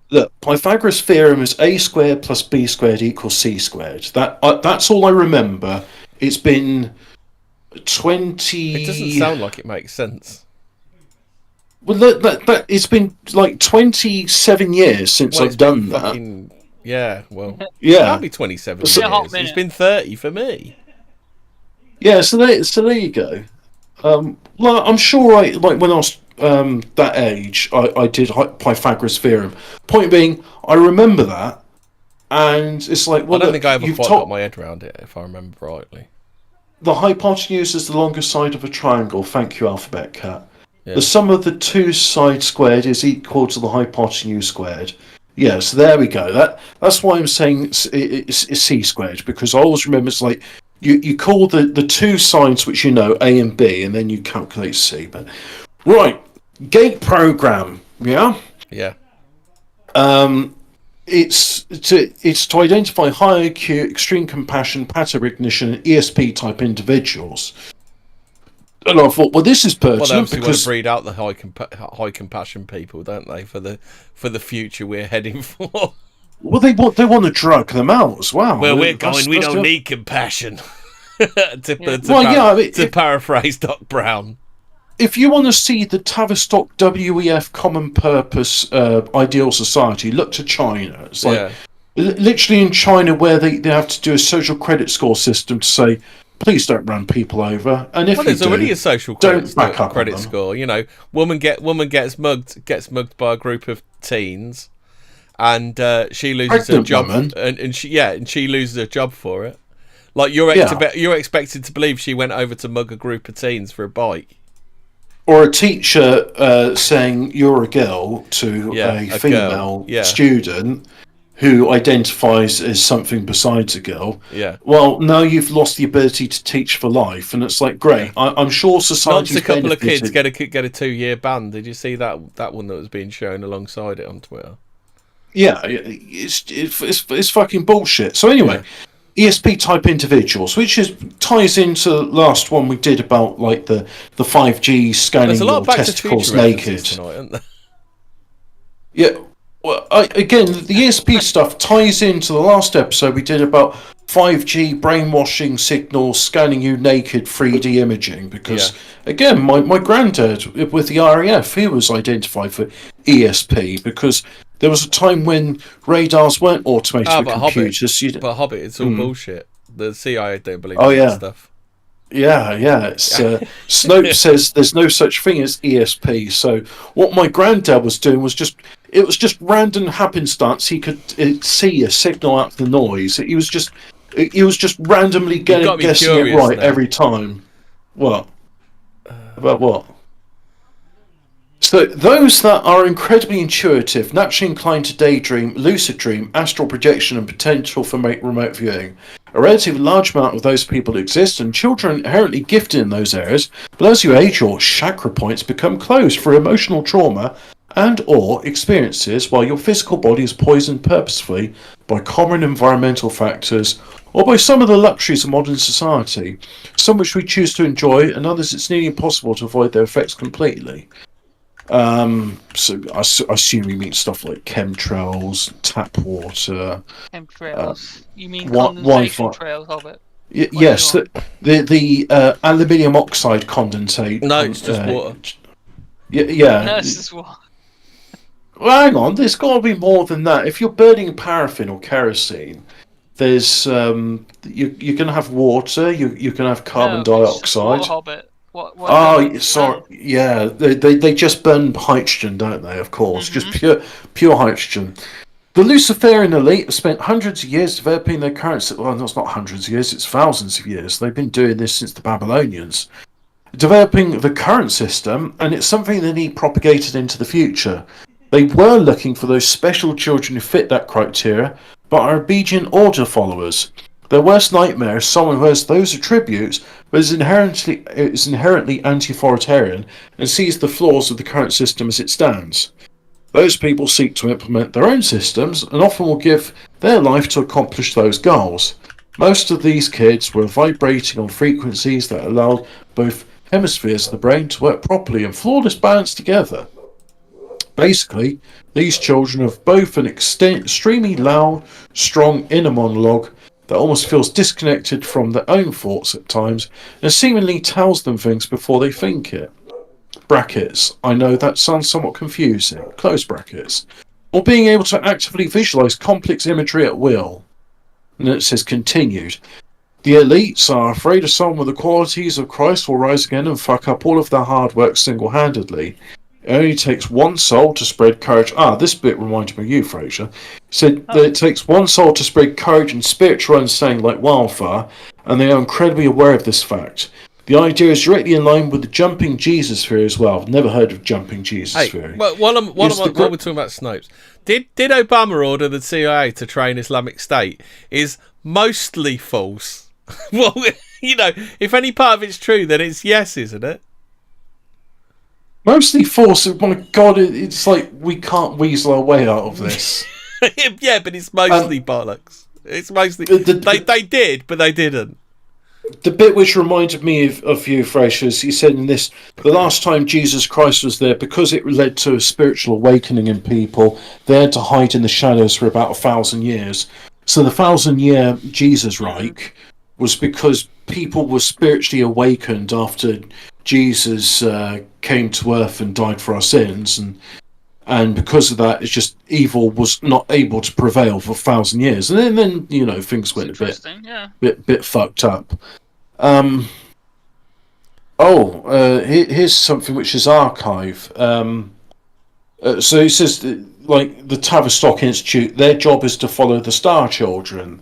Look, Pythagoras' theorem is a squared plus b squared equals c squared. That's all I remember. It's been 20... It doesn't sound like it makes sense. Well, that it's been like 27 years since I've done that. Yeah, well... Yeah. It can't be 27 years. It's been 30 for me. Yeah, so there you go. Well, I'm sure when I was that age, I did Pythagoras' theorem. Point being, I remember that, and it's like, well, I don't think I ever quite got my head around it, if I remember rightly. The hypotenuse is the longest side of a triangle. Thank you, Alphabet Cat. Yeah. The sum of the two sides squared is equal to the hypotenuse squared. Yeah, so there we go. That's why I'm saying it's c squared, because I always remember it's like you call the two sides which you know A and B, and then you calculate C. But right, gate program. Yeah. Yeah. It's to identify high IQ, extreme compassion, pattern recognition, and ESP type individuals. And I thought, well, this is pertinent they obviously because want to breed out the high compassion people, don't they? For the future we're heading for. Well, they want to drug them out as well. Well, we don't need compassion. to paraphrase Doc Brown. If you want to see the Tavistock WEF common purpose ideal society, look to China. It's like literally in China where they have to do a social credit score system to say, please don't run people over. And if there's already a social credit score. You know, woman gets mugged by a group of teens, and she loses her job, and she loses her job for it. Like you're expected to believe she went over to mug a group of teens for a bike. Or a teacher saying you're a girl to a female student who identifies as something besides a girl. Yeah. Well, now you've lost the ability to teach for life, and it's like, great. I'm sure society's a couple of kids get a 2-year ban. Did you see that one that was being shown alongside it on Twitter? Yeah, it's fucking bullshit. So anyway. ESP type individuals, which ties into the last one we did about like the 5G scanning your testicles naked. Tonight, isn't there? Yeah, well, again, the ESP stuff ties into the last episode we did about 5G brainwashing signals scanning you naked 3D imaging. Because again, my granddad with the RAF, he was identified for ESP because there was a time when radars weren't automated with computers. But Hobbit, it's all bullshit. The CIA don't believe that stuff. Yeah. It's, Snope says there's no such thing as ESP. So what my granddad was doing was just random happenstance. He could see a signal out of the noise. He was just randomly guessing it right every time. What? About what? So those that are incredibly intuitive, naturally inclined to daydream, lucid dream, astral projection and potential for remote viewing. A relatively large amount of those people exist, and children are inherently gifted in those areas, but as you age, your chakra points become closed for emotional trauma and or experiences while your physical body is poisoned purposefully by common environmental factors or by some of the luxuries of modern society, some which we choose to enjoy and others it's nearly impossible to avoid their effects completely. So I assume you mean stuff like chemtrails, tap water. Chemtrails? You mean condensation trails of it? Yes, the aluminium oxide condensate. No, it's just water. Yeah. No, it's just water. Well, hang on, there's got to be more than that. If you're burning paraffin or kerosene, there's you're going to have water. You're going to have carbon dioxide. Hobbit. Sorry. Yeah, they just burn hydrogen, don't they? Of course, just pure hydrogen. The Luciferian elite have spent hundreds of years developing their current. Well, it's not hundreds of years; it's thousands of years. They've been doing this since the Babylonians, developing the current system, and it's something they need propagated into the future. They were looking for those special children who fit that criteria, but are obedient order followers. Their worst nightmare is someone who has those attributes, but is inherently anti-Fortean and sees the flaws of the current system as it stands. Those people seek to implement their own systems and often will give their life to accomplish those goals. Most of these kids were vibrating on frequencies that allowed both hemispheres of the brain to work properly in flawless balance together. Basically, these children have both an extremely loud, strong inner monologue that almost feels disconnected from their own thoughts at times and seemingly tells them things before they think it. Brackets. I know that sounds somewhat confusing. Close brackets. Or being able to actively visualize complex imagery at will. And then it says continued. The elites are afraid of someone with the qualities of Christ will rise again and fuck up all of their hard work single-handedly. It only takes one soul to spread courage. This bit reminded me of you, Fraser. Said that it takes one soul to spread courage and spiritual understanding like wildfire, and they are incredibly aware of this fact. The idea is directly in line with the jumping Jesus theory as well. I've never heard of jumping Jesus theory. Well, while we're talking about Snopes, did Obama order the CIA to train Islamic State? Is mostly false. Well, if any part of it's true, then it's yes, isn't it? Mostly false. My God, it's like we can't weasel our way out of this. Yeah, but it's mostly bollocks. It's mostly they did, but they didn't. The bit which reminded me of you, Fraser, is he said in this, the last time Jesus Christ was there, because it led to a spiritual awakening in people, they had to hide in the shadows for about 1,000 years. So the 1,000-year Jesus Reich was because people were spiritually awakened after Jesus came to earth and died for our sins, and because of that, it's just evil was not able to prevail for 1,000 years, and then things went a bit fucked up. Here's something which is archive. So he says, like the Tavistock Institute, their job is to follow the star children.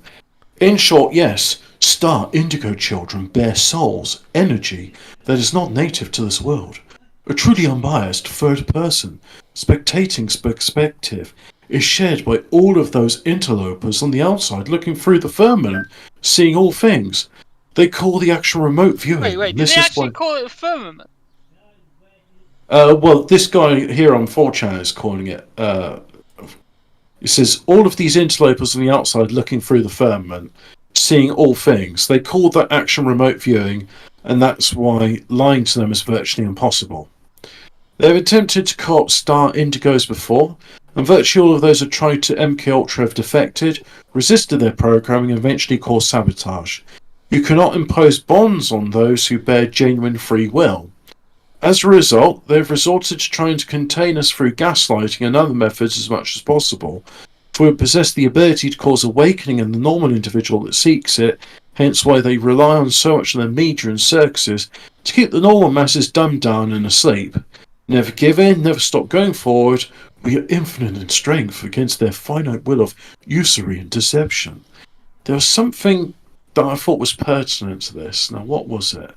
In short, yes, star indigo children bear souls, energy that is not native to this world. A truly unbiased third person, spectating perspective is shared by all of those interlopers on the outside looking through the firmament, seeing all things. They call the actual remote viewing. Wait, did they actually call it a firmament? Well, this guy here on 4chan is calling it. It says, all of these interlopers on the outside looking through the firmament, seeing all things. They call that action remote viewing, and that's why lying to them is virtually impossible. They've attempted to co-opt star indigos before, and virtually all of those who tried to MK Ultra have defected, resisted their programming, and eventually caused sabotage. You cannot impose bonds on those who bear genuine free will. As a result, they've resorted to trying to contain us through gaslighting and other methods as much as possible, for we possess the ability to cause awakening in the normal individual that seeks it, hence why they rely on so much of their media and circuses to keep the normal masses dumbed down and asleep. Never give in, never stop going forward, we are infinite in strength against their finite will of usury and deception. There was something that I thought was pertinent to this. Now, what was it?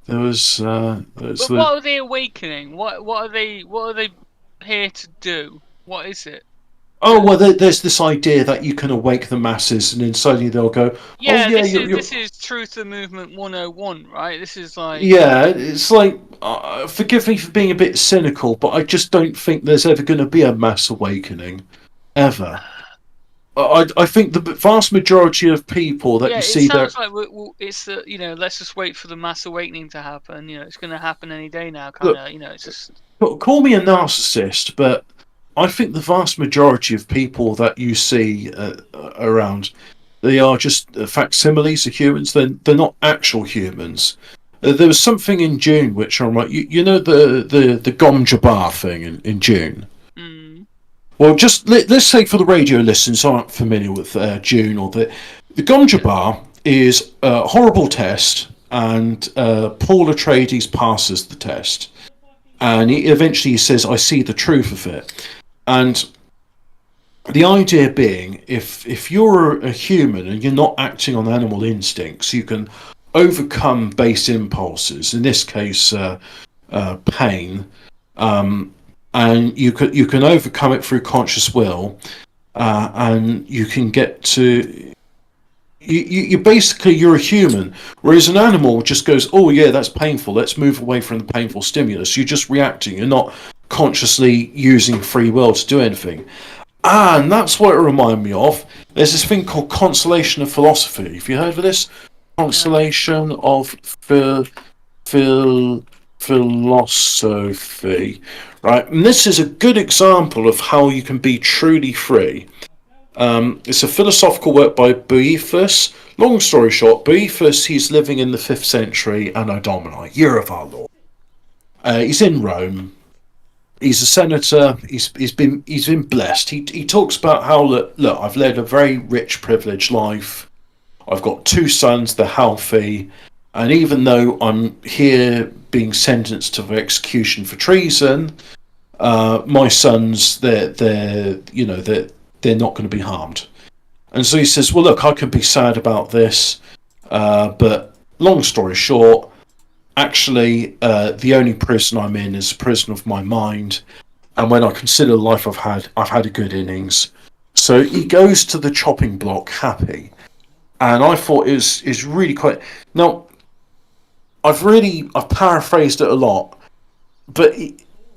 There was. What are they awakening? What are they here to do? What is it? Oh well, there's this idea that you can awake the masses, and then suddenly they'll go. This is Truth of Movement 101, right? This is like. Yeah, it's like. Forgive me for being a bit cynical, but I just don't think there's ever going to be a mass awakening, ever. I think the vast majority of people that you see there. It sounds like it's let's just wait for the mass awakening to happen. It's going to happen any day now. It's just. Call me a narcissist, but I think the vast majority of people that you see around, they are just facsimiles of humans. They're not actual humans. There was something in June which I'm like, you know the Gom Jabbar thing in June. Well, just let's say for the radio listeners who aren't familiar with June or the Gom Jabbar is a horrible test, and Paul Atreides passes the test, and he eventually says, "I see the truth of it." And the idea being, if you're a human and you're not acting on animal instincts, you can overcome base impulses. In this case, pain. And you can overcome it through conscious will, and you can get to. You basically you're a human, whereas an animal just goes, oh yeah, that's painful. Let's move away from the painful stimulus. You're just reacting. You're not consciously using free will to do anything. And that's what it reminded me of. There's this thing called consolation of philosophy. Have you heard of this? Consolation of philosophy. Right? And this is a good example of how you can be truly free. It's a philosophical work by Boethius. Long story short, Boethius, he's living in the 5th century, Anno Domini, year of our Lord. He's in Rome. He's a senator. He's been blessed. He talks about how look, I've led a very rich, privileged life. I've got 2 sons. They're healthy, and even though I'm here being sentenced to execution for treason, my sons they're not going to be harmed. And so he says, well, look, I can be sad about this, but long story short, actually, the only prison I'm in is a prison of my mind. And when I consider the life I've had a good innings. So he goes to the chopping block happy. And I thought is really quite... Now, I've paraphrased it a lot, but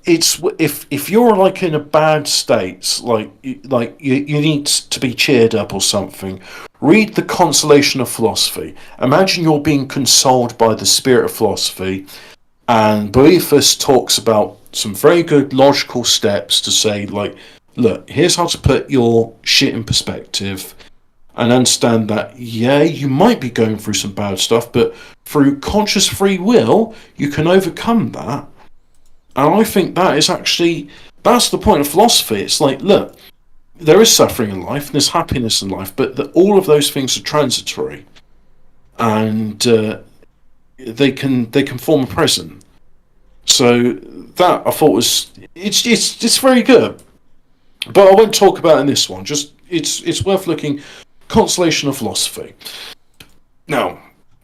it's if you're like in a bad state, like you need to be cheered up or something, read The Consolation of Philosophy. Imagine you're being consoled by the spirit of philosophy, and Boethius talks about some very good logical steps to say, like, look, here's how to put your shit in perspective and understand that, yeah, you might be going through some bad stuff, but through conscious free will, you can overcome that. And I think that's the point of philosophy. It's like, look, there is suffering in life, and there's happiness in life, but all of those things are transitory, and they can form a present. So that I thought it's very good, but I won't talk about it in this one. Just it's worth looking. Consolation of Philosophy. Now,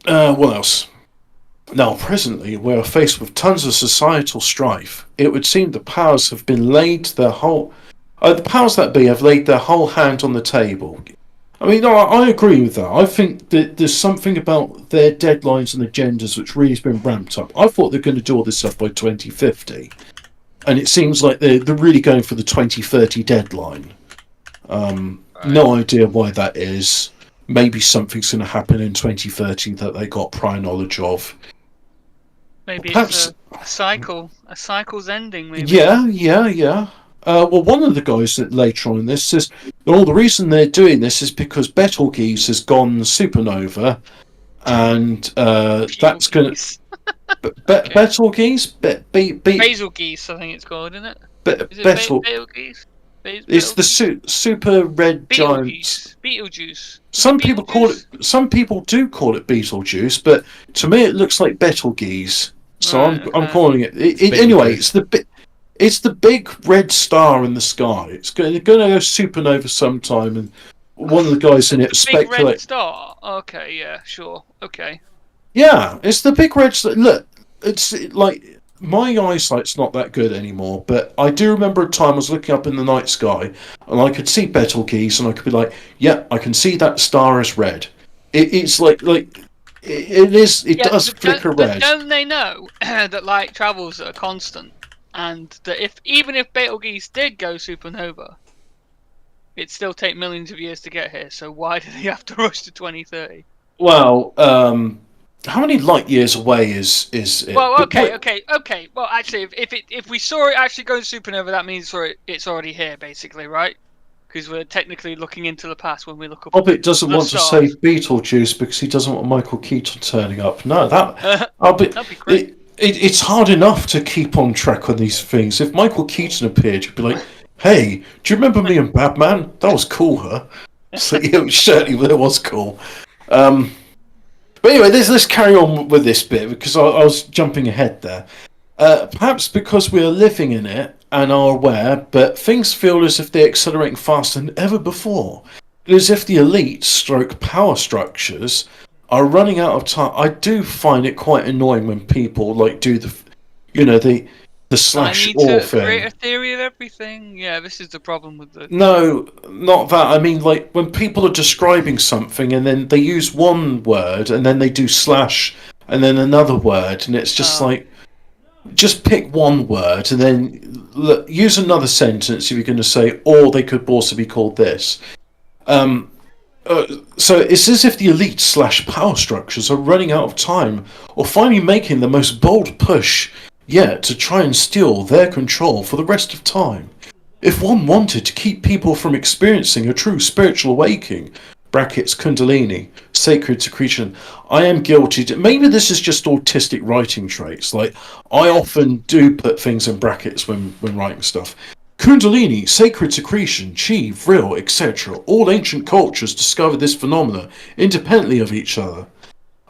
what else? Now, presently, we are faced with tons of societal strife. It would seem the powers have been laid the powers that be have laid their whole hand on the table. I mean, I agree with that. I think that there's something about their deadlines and agendas which really has been ramped up. I thought they're going to do all this stuff by 2050, and it seems like they're really going for the 2030 deadline. No idea why that is. Maybe something's going to happen in 2030 that they got prior knowledge of. Maybe perhaps it's a cycle. A cycle's ending, maybe. Yeah. Well, one of the guys that later on in this says, well, the reason they're doing this is because Betelgeuse has gone supernova, and that's going to... Betelgeuse? Basilgeuse, I think it's called, isn't it? Betelgeuse? It's the super red giant. Beetlejuice. Some people do call it Beetlejuice, but to me it looks like Betelgeuse. So I'm calling it. Anyway, it's the big red star in the sky. It's going to go supernova sometime, and one of the guys in it speculates. Big red star. Okay, yeah, sure. Okay. Yeah, it's the big red star. Look, it's like. My eyesight's not that good anymore, but I do remember a time I was looking up in the night sky and I could see Betelgeuse, and I could be like, yeah, I can see that star is red. It's like it is. It does flicker red. But don't they know that light travels at a constant, and that even if Betelgeuse did go supernova, it'd still take millions of years to get here. So why do they have to rush to 2030? Well, how many light years away is it? Well, okay. Well, actually, if we saw it actually going supernova, that means it's already here, basically, right? Because we're technically looking into the past when we look up. Hobbit doesn't want to save Beetlejuice because he doesn't want Michael Keaton turning up. No, that'd be great. It's hard enough to keep on track on these things. If Michael Keaton appeared, you'd be like, "Hey, do you remember me and Batman? That was cool, huh?" So yeah, certainly it was cool. But anyway, let's carry on with this bit, because I was jumping ahead there. Perhaps because we are living in it and are aware, but things feel as if they're accelerating faster than ever before. As if the elite power structures are running out of time. I do find it quite annoying when people do the slash or thing. Create a theory of everything. Yeah, this is the problem with the... No, not that. I mean, when people are describing something and then they use one word and then they do slash and then another word, and it's just just pick one word and then use another sentence if you're going to say, or they could also be called this. So it's as if the elite / power structures are running out of time, or finally making the most bold push yet to try and steal their control for the rest of time. If one wanted to keep people from experiencing a true spiritual awakening, brackets Kundalini, sacred secretion, I am guilty. Maybe this is just autistic writing traits. Like, I often do put things in brackets when writing stuff. Kundalini, sacred secretion, chi, vril, etc. All ancient cultures discovered this phenomena independently of each other.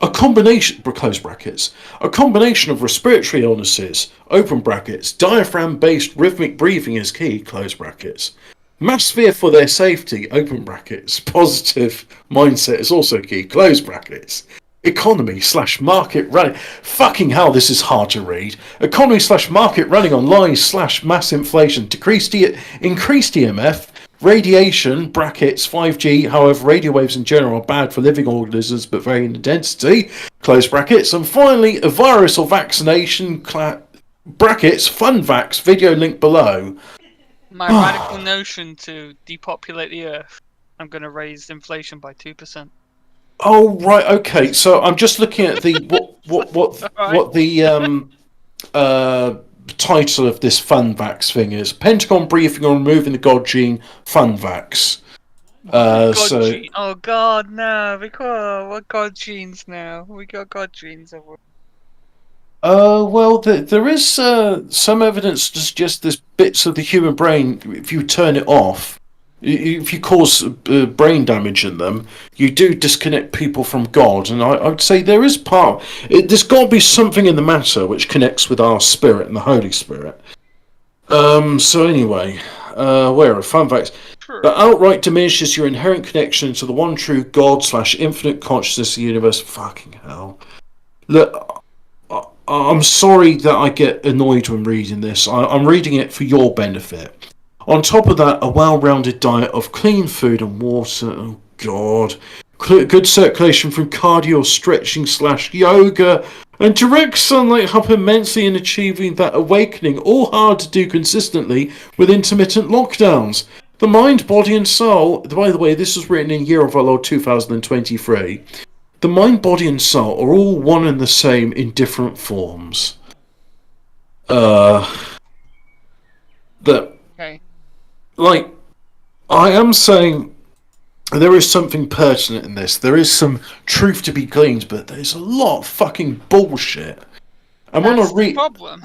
A combination, close brackets, a combination of respiratory illnesses, open brackets, diaphragm-based rhythmic breathing is key, close brackets. Mass fear for their safety, open brackets, positive mindset is also key, close brackets. Economy / market running. Fucking hell, this is hard to read. Economy / market running on lies / mass inflation. Increased EMF. Radiation, brackets, 5G, however, radio waves in general are bad for living organisms but vary in intensity, close brackets. And finally, a virus or vaccination, brackets, fun vax, video link below. My radical notion to depopulate the Earth. I'm going to raise inflation by 2%. Oh, right, okay. So I'm just looking at the what the title of this Funvax thing is. Pentagon briefing on removing the God gene, Funvax. Gene. Oh God, no! What God genes now? We got God genes. Well, there is some evidence to suggest there's bits of the human brain, if you turn it off, if you cause brain damage in them, you do disconnect people from God. And I would say there is there's got to be something in the matter which connects with our spirit and the Holy Spirit. So anyway, where are fun facts? That outright diminishes your inherent connection to the one true God / infinite consciousness of the universe. Fucking hell. Look, I'm sorry that I get annoyed when reading this. I'm reading it for your benefit. On top of that, a well-rounded diet of clean food and water. Oh, God. Good circulation from cardio, stretching / yoga, and direct sunlight help immensely in achieving that awakening, all hard to do consistently with intermittent lockdowns. The mind, body, and soul, by the way, this was written in year of our Lord 2023. The mind, body, and soul are all one and the same in different forms. Okay. Like, I am saying there is something pertinent in this. There is some truth to be gleaned, but there's a lot of fucking bullshit. And That's the problem.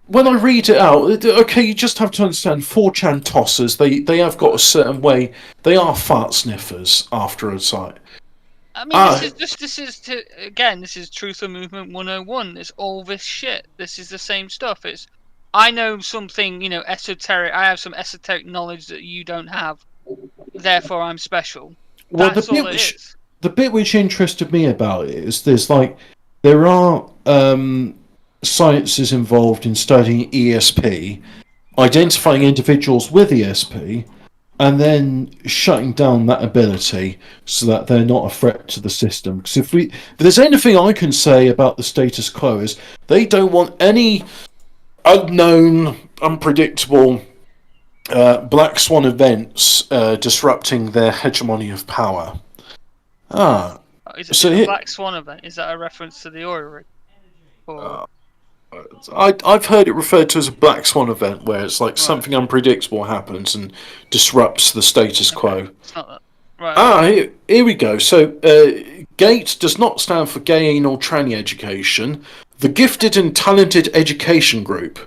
When I read it out, okay, you just have to understand 4chan tossers, they have got a certain way. They are fart sniffers after a sight. I mean, this is Truth of Movement 101. It's all this shit. This is the same stuff. I know something, esoteric. I have some esoteric knowledge that you don't have. Therefore, I'm special. That's all it is. The bit which interested me about it is there are sciences involved in studying ESP, identifying individuals with ESP, and then shutting down that ability so that they're not a threat to the system. Because if there's anything I can say about the status quo is they don't want any unknown, unpredictable black swan events disrupting their hegemony of power. Is it a black swan event? Is that a reference to the oil rig? I've heard it referred to as a black swan event, where it's like something unpredictable happens and disrupts the status quo. It's not that. Right. Here we go. So, GATE does not stand for Gay Anal Tranny Education, the Gifted and Talented Education Group.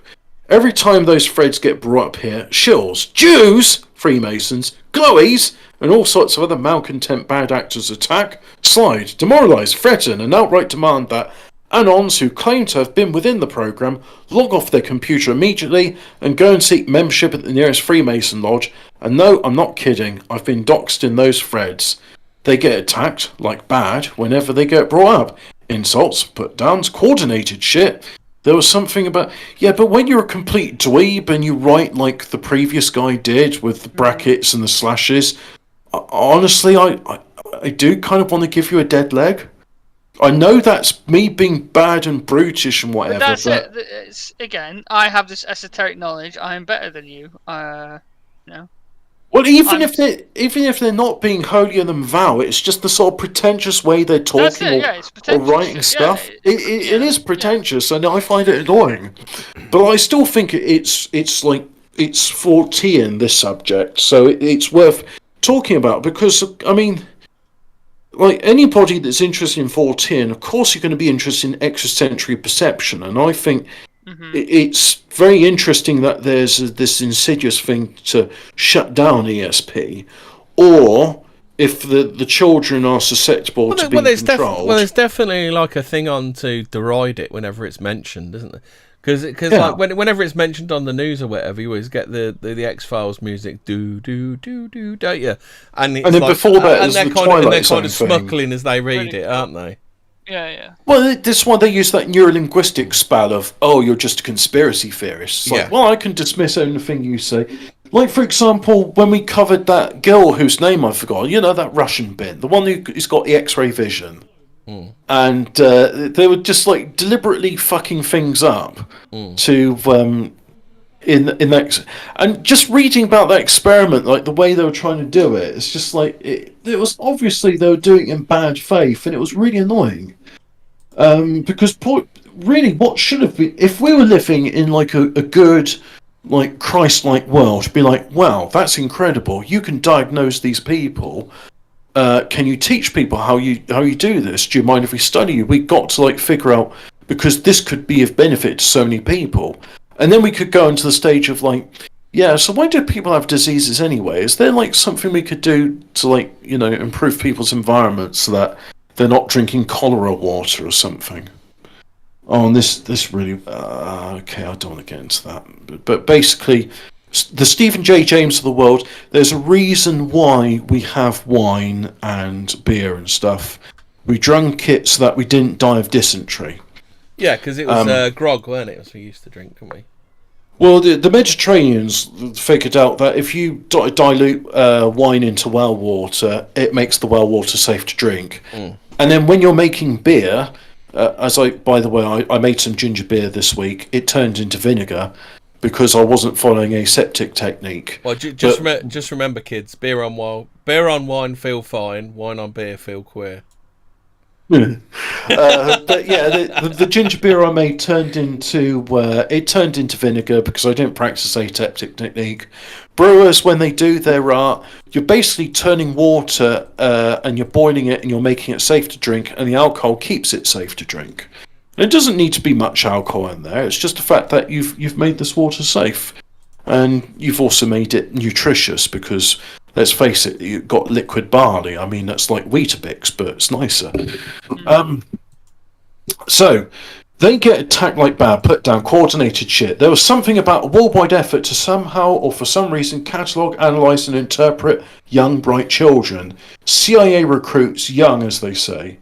Every time those threads get brought up here, shills, Jews, Freemasons, Glowies, and all sorts of other malcontent bad actors attack, slide, demoralise, threaten, and outright demand that Anons who claim to have been within the program log off their computer immediately and go and seek membership at the nearest Freemason lodge. And no, I'm not kidding, I've been doxed in those threads. They get attacked, like bad, whenever they get brought up. Insults, put-downs, coordinated shit. There was something about, but when you're a complete dweeb and you write like the previous guy did with the brackets and the slashes, honestly, I do kind of want to give you a dead leg. I know that's me being bad and brutish and whatever. But that's it. It's, again, I have this esoteric knowledge. I am better than you. Well, even if they're not being holier than thou, it's just the sort of pretentious way they're talking or writing stuff. It is pretentious, and I find it annoying. But I still think it's Fortean, this subject, so it's worth talking about, because I mean, like anybody that's interested in Fortean, of course you're going to be interested in extrasensory perception, and I think it's very interesting that there's this insidious thing to shut down ESP, or if the children are susceptible to being controlled. There's definitely like a thing on to deride it whenever it's mentioned, isn't there? Because like whenever it's mentioned on the news or whatever, you always get the X-Files music, do, don't you? And then like, before that, and they're kind of smuggling as they read it, aren't they? Yeah. Well, this is why they use that neurolinguistic spell of, you're just a conspiracy theorist. It's like, well, I can dismiss anything you say. Like, for example, when we covered that girl whose name I forgot, that Russian bit, the one who's got the X-ray vision. And they were just like deliberately fucking things up to in that, and just reading about that experiment, like the way they were trying to do it, it's just like it was obviously they were doing it in bad faith, and it was really annoying. Because really, what should have been, if we were living in like a good, like Christ-like world, be like, wow, that's incredible. You can diagnose these people. Can you teach people how you do this? Do you mind if we study you? We got to like figure out, because this could be of benefit to so many people, and then we could go into the stage of like, so why do people have diseases anyway? Is there like something we could do to like improve people's environment so that they're not drinking cholera water or something? Oh, and this really okay. I don't want to get into that, but basically, the Stephen J. James of the world, there's a reason why we have wine and beer and stuff. We drank it so that we didn't die of dysentery. Yeah, because it was grog, weren't it? As we used to drink, didn't we? Well, the Mediterraneans figured out that if you dilute wine into well water, it makes the well water safe to drink. And then when you're making beer, by the way, I made some ginger beer this week. It turned into vinegar, because I wasn't following a aseptic technique. Well, just remember, kids, beer on wine feel fine, wine on beer feel queer. But yeah, the ginger beer I made turned into vinegar because I didn't practice aseptic technique. Brewers, when they do their art, you're basically turning water and you're boiling it and you're making it safe to drink, and the alcohol keeps it safe to drink. It doesn't need to be much alcohol in there. It's just the fact that you've made this water safe, and you've also made it nutritious because, let's face it, you've got liquid barley. I mean, that's like Weetabix, but it's nicer. So they get attacked like bad, put down, coordinated shit. There was something about a worldwide effort to somehow or for some reason catalogue, analyse and interpret young, bright children. CIA recruits young, as they say.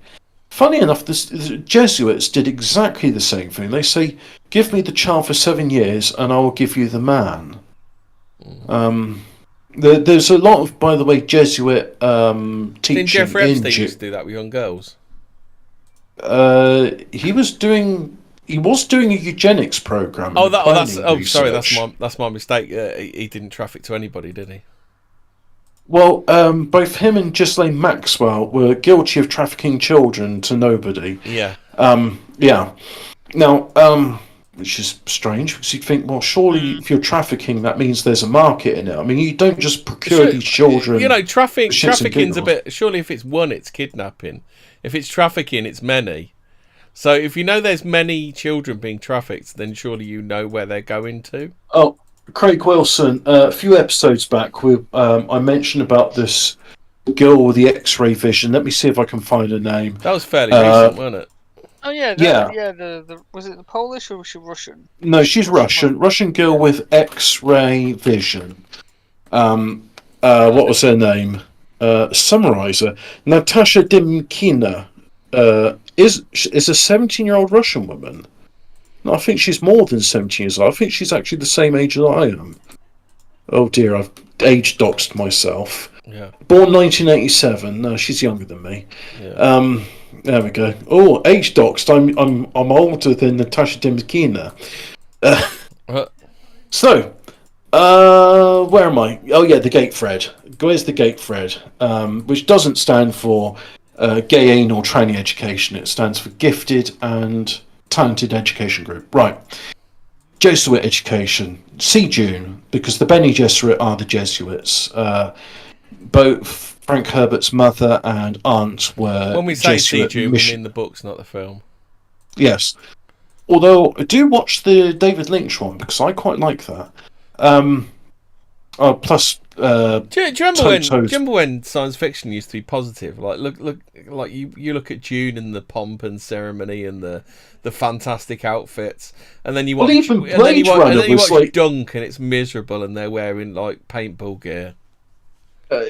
Funny enough, the Jesuits did exactly the same thing. They say, give me the child for 7 years and I will give you the man. There's a lot of, by the way, Jesuit teaching. Didn't Jeffrey Epstein used to do that with young girls? He was doing a eugenics program. That's my mistake. He didn't traffic to anybody, did he? Well, both him and Ghislaine Maxwell were guilty of trafficking children to nobody. Yeah. Yeah. Now, which is strange, because you'd think, well, surely if you're trafficking, that means there's a market in it. I mean, you don't just procure these children. Trafficking's a bit. Surely, if it's one, it's kidnapping. If it's trafficking, it's many. So, if you know there's many children being trafficked, then surely you know where they're going to. Oh. Craig Wilson, a few episodes back, I mentioned about this girl with the X-ray vision. Let me see if I can find her name. That was fairly recent, wasn't it? Oh yeah, The was it the Polish or was she Russian? No, she's Russian. Russian girl with X-ray vision. What was her name? Summarizer. Natasha Dimkina is a 17-year-old Russian woman. No, I think she's more than 17 years old. I think she's actually the same age as I am. Oh dear, I've age doxed myself. Yeah. Born 1987. No, she's younger than me. Yeah. There we go. Oh, age doxed. I'm older than Natasha Dembskina. So, where am I? Oh yeah, the Gate Fred. Where's the Gate Fred? Which doesn't stand for gay anal tranny education. It stands for Gifted and Talented Education Group. Right. Jesuit education. See June, because the Bene Gesserit are the Jesuits. Both Frank Herbert's mother and aunt were When we say Jesuit see June, we mean the books, not the film. Yes. Although, I do watch the David Lynch one, because I quite like that. Plus, do you remember when science fiction used to be positive? Like like you look at June and the pomp and ceremony and the fantastic outfits, and then you watch Dunk and it's miserable and they're wearing like paintball gear. I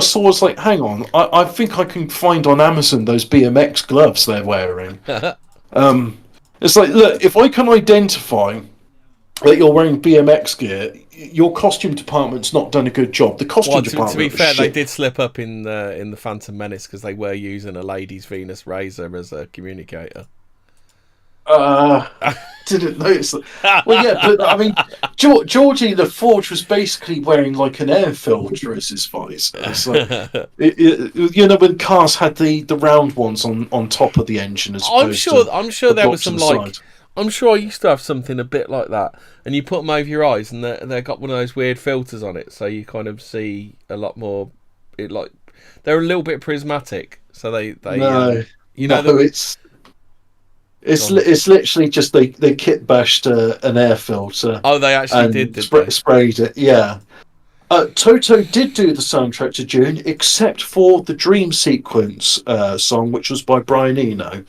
saw, was like, hang on, I think I can find on Amazon those BMX gloves they're wearing. It's like, look, if I can identify that you're wearing BMX gear, your costume department's not done a good job. The costume department. To be fair, they did slip up in the Phantom Menace because they were using a lady's Venus razor as a communicator. Didn't notice that. Well, yeah, but I mean, Georgie the Forge was basically wearing like an air filter as his visor. So, when cars had the round ones on top of the engine. I'm sure there was some like. Side. I'm sure I used to have something a bit like that, and you put them over your eyes, and they got one of those weird filters on it, so you kind of see a lot more. They're a little bit prismatic, so it's literally just they kit bashed an air filter. Oh, they actually did sprayed it, yeah. Toto did do the soundtrack to June, except for the Dream Sequence song, which was by Brian Eno.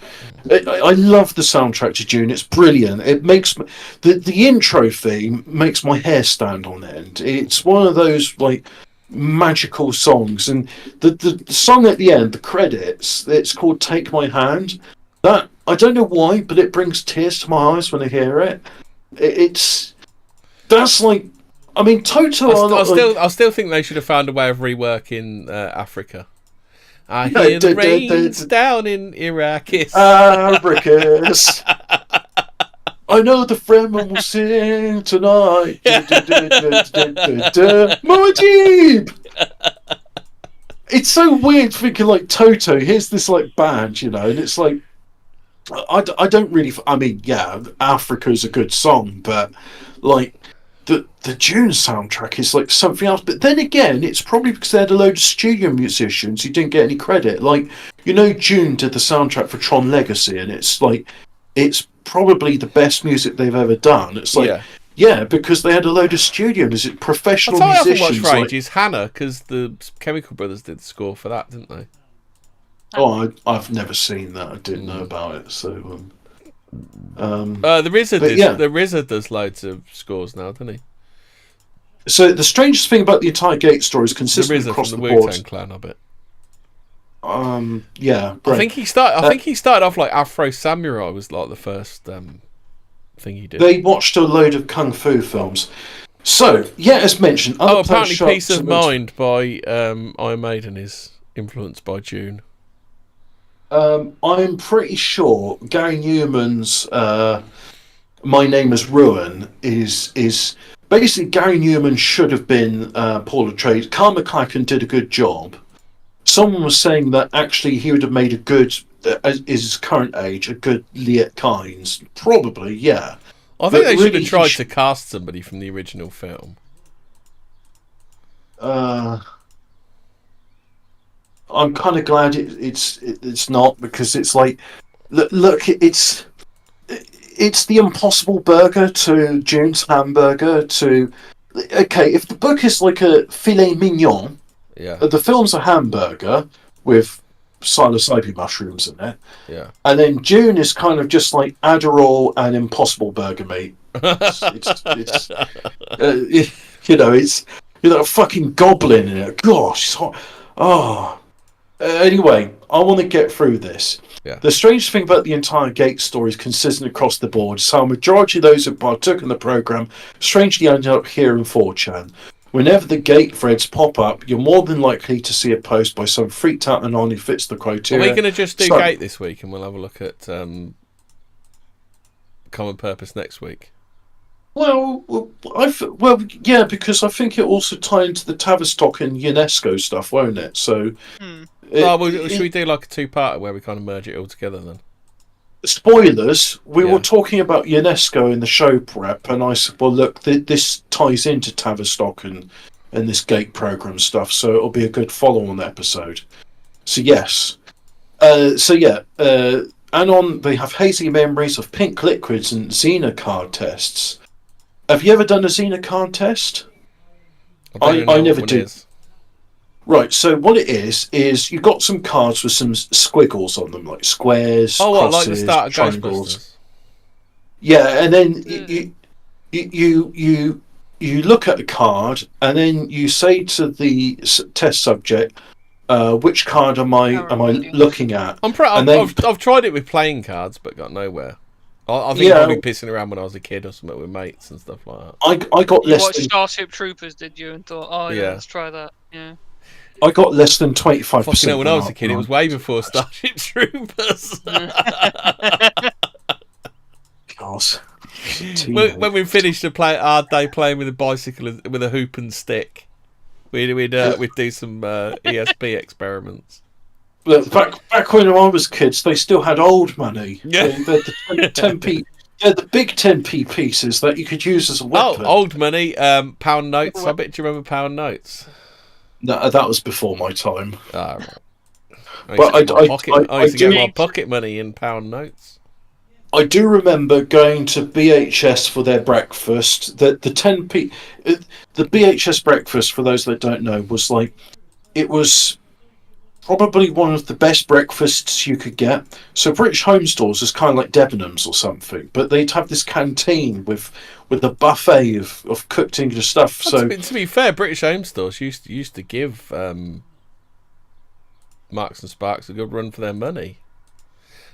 I love the soundtrack to June. It's brilliant. It makes the intro theme makes my hair stand on end. It's one of those like magical songs, and the song at the end, the credits, it's called "Take My Hand." That, I don't know why, but it brings tears to my eyes when I hear it. That's like. I mean, Toto. I still think they should have found a way of reworking Africa. I hear the rains down in Iraqis. Arrakis. I know the Fremen will sing tonight. Mujib. It's so weird thinking like Toto. Here's this like band, and it's like I don't really. I mean, yeah, Africa's a good song, but like. The June soundtrack is like something else, but then again, it's probably because they had a load of studio musicians who didn't get any credit. Like, June did the soundtrack for Tron Legacy, and it's like, it's probably the best music they've ever done. It's like, yeah, because they had a load of studio music, professional musicians. I often watch Rage is Hannah, because the Chemical Brothers did the score for that, didn't they? Oh, I've never seen that. I didn't know about it, so. The RZA does loads of scores now, doesn't he? So the strangest thing about the entire Gate story is consistent across the board. Wu-Tang Clan, I bet. Yeah, great. I think he started off like Afro Samurai was like the first thing he did. They watched a load of kung fu films. So yeah, as mentioned, apparently Peace of Mind by Iron Maiden is influenced by June. I'm pretty sure Gary Newman's My Name is Ruin is basically Gary Newman should have been Paul Atreides. Carl McCracken did a good job. Someone was saying that actually he would have made a good, at his current age, a good Liet Kynes. Probably, yeah. I think they should have tried to cast somebody from the original film. I'm kind of glad it's not, because it's like, look, it's the Impossible Burger to June's Hamburger to. Okay, if the book is like a filet mignon, the film's a hamburger with psilocybin mushrooms in it, and then June is kind of just like Adderall and Impossible Burger meat. It's a fucking goblin in it. Gosh, it's hot. Oh. Anyway, I want to get through this. Yeah. The strange thing about the entire Gate story is consistent across the board. So a majority of those who partook in the programme strangely ended up here in 4chan, whenever the gate threads pop up, you're more than likely to see a post by some freaked out anon who fits the Are criteria. we going to just do gate this week, and we'll have a look at common purpose next week? Well, yeah, because I think it also ties into the Tavistock and UNESCO stuff, won't it? So, should we do like a two-parter where we kind of merge it all together then? Spoilers. We were talking about UNESCO in the show prep, and I said, "Well, look, this ties into Tavistock and this gate program stuff, so it'll be a good follow-on episode." So yes, Anon, they have hazy memories of pink liquids and Xena card tests. Have you ever done a Xena card test? I never did. Right, so what it is you've got some cards with some squiggles on them, like squares, crosses, like the start of triangles. Ghostbusters? Yeah, and then you look at the card, and then you say to the test subject, which card am I looking at? I've tried it with playing cards, but got nowhere. I think I've been pissing around when I was a kid or something with mates and stuff like that. I got less. You watched Starship Troopers, did you? And thought, oh yeah, let's try that. Yeah. I got less than 25%. Fucking hell, when I was a kid, it was way before Starship Troopers. Gosh. When we finished a hard day playing with a bicycle with a hoop and stick, we'd do some ESP experiments. Look, back when I was kids, they still had old money. Yeah. They're the 10p. They're the big 10p pieces that you could use as a weapon. Oh, old money, pound notes. I bet you remember pound notes. No, that was before my time. Right. I used to get my pocket money in pound notes. I do remember going to BHS for their breakfast. The 10p, the BHS breakfast, for those that don't know, was probably one of the best breakfasts you could get. So British Home Stores is kind of like Debenhams or something, but they'd have this canteen with a buffet of cooked English stuff. So to be fair, British Home Stores used to give Marks and Sparks a good run for their money.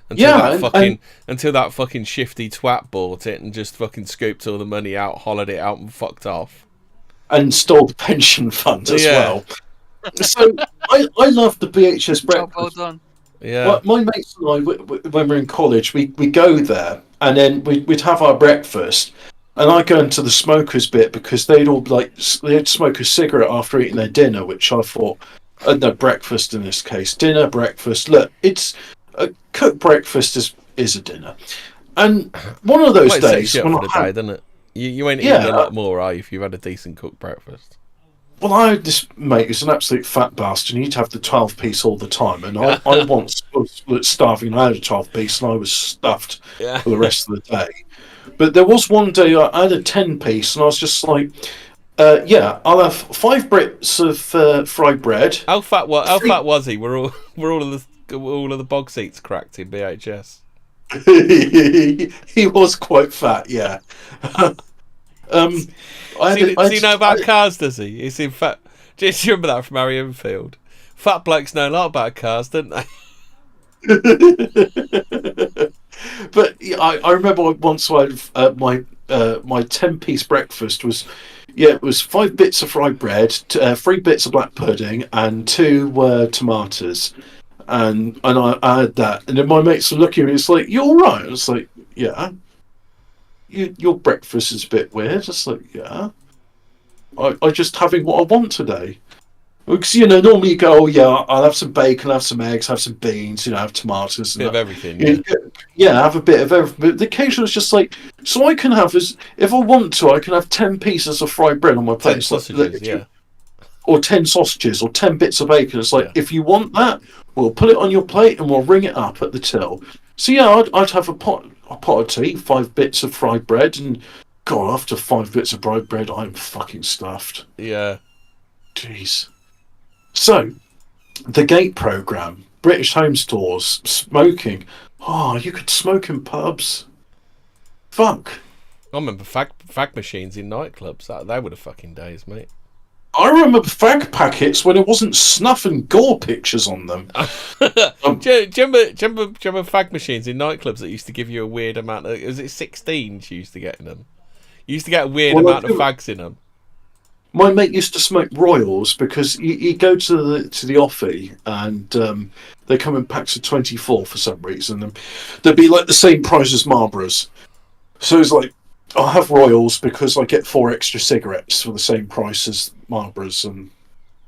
Until that fucking shifty twat bought it and just fucking scooped all the money out, hollowed it out, and fucked off. And stole the pension fund as well. So I love the BHS breakfast. Well done. Yeah. My mates and I, when we're in college, we go there, and then we'd have our breakfast, and I go into the smokers bit because they'd smoke a cigarette after eating their dinner, which I thought, no, breakfast in this case, dinner, breakfast. Look, it's a cooked breakfast is a dinner, and one of those days when for the day, doesn't it? You ain't eating a lot more, are you, if you've had a decent cooked breakfast? Well, I had this mate who's an absolute fat bastard, and he'd have the 12-piece all the time. And I once was starving, I had a 12-piece, and I was stuffed for the rest of the day. But there was one day I had a 10-piece, and I was just like, I'll have 5 bits of fried bread. How fat was he? Were all of the bog seats cracked in BHS? He was quite fat, yeah. Does he know about cars, does he? Is he fat? Do you remember that from Harry Enfield? Fat blokes know a lot about cars, don't they? But I remember once my 10-piece breakfast was, it was 5 bits of fried bread, 3 bits of black pudding, and 2 tomatoes. And I had that. And then my mates were looking at me, it's like, "You all right?" I was like, "Yeah." Your breakfast is a bit weird. It's like, yeah, I just having what I want today. Because normally you go, I'll have some bacon, have some eggs, have some beans, have tomatoes, bit of everything. Have a bit of everything. But the occasion is just like, so I can have if I want to, I can have 10 pieces of fried bread on my plate. 10 sausages, or 10 sausages, or 10 bits of bacon. It's like, if you want that, we'll put it on your plate and we'll ring it up at the till. So I'd have a pot of tea, 5 bits of fried bread, and God, after 5 bits of fried bread, I'm fucking stuffed. Yeah. Jeez. So, the gate program, British Home Stores, smoking. Oh, you could smoke in pubs. Fuck. I remember fag machines in nightclubs. They were the fucking days, mate. I remember fag packets when it wasn't snuff and gore pictures on them. Do you remember fag machines in nightclubs that used to give you a weird amount of... Was it 16s you used to get in them? You used to get a weird amount of fags in them. My mate used to smoke Royals because you go to the offie and they come in packs of 24 for some reason, and they'd be like the same price as Marlboros. So it's like, I'll have Royals because I get 4 extra cigarettes for the same price as Marlboros. And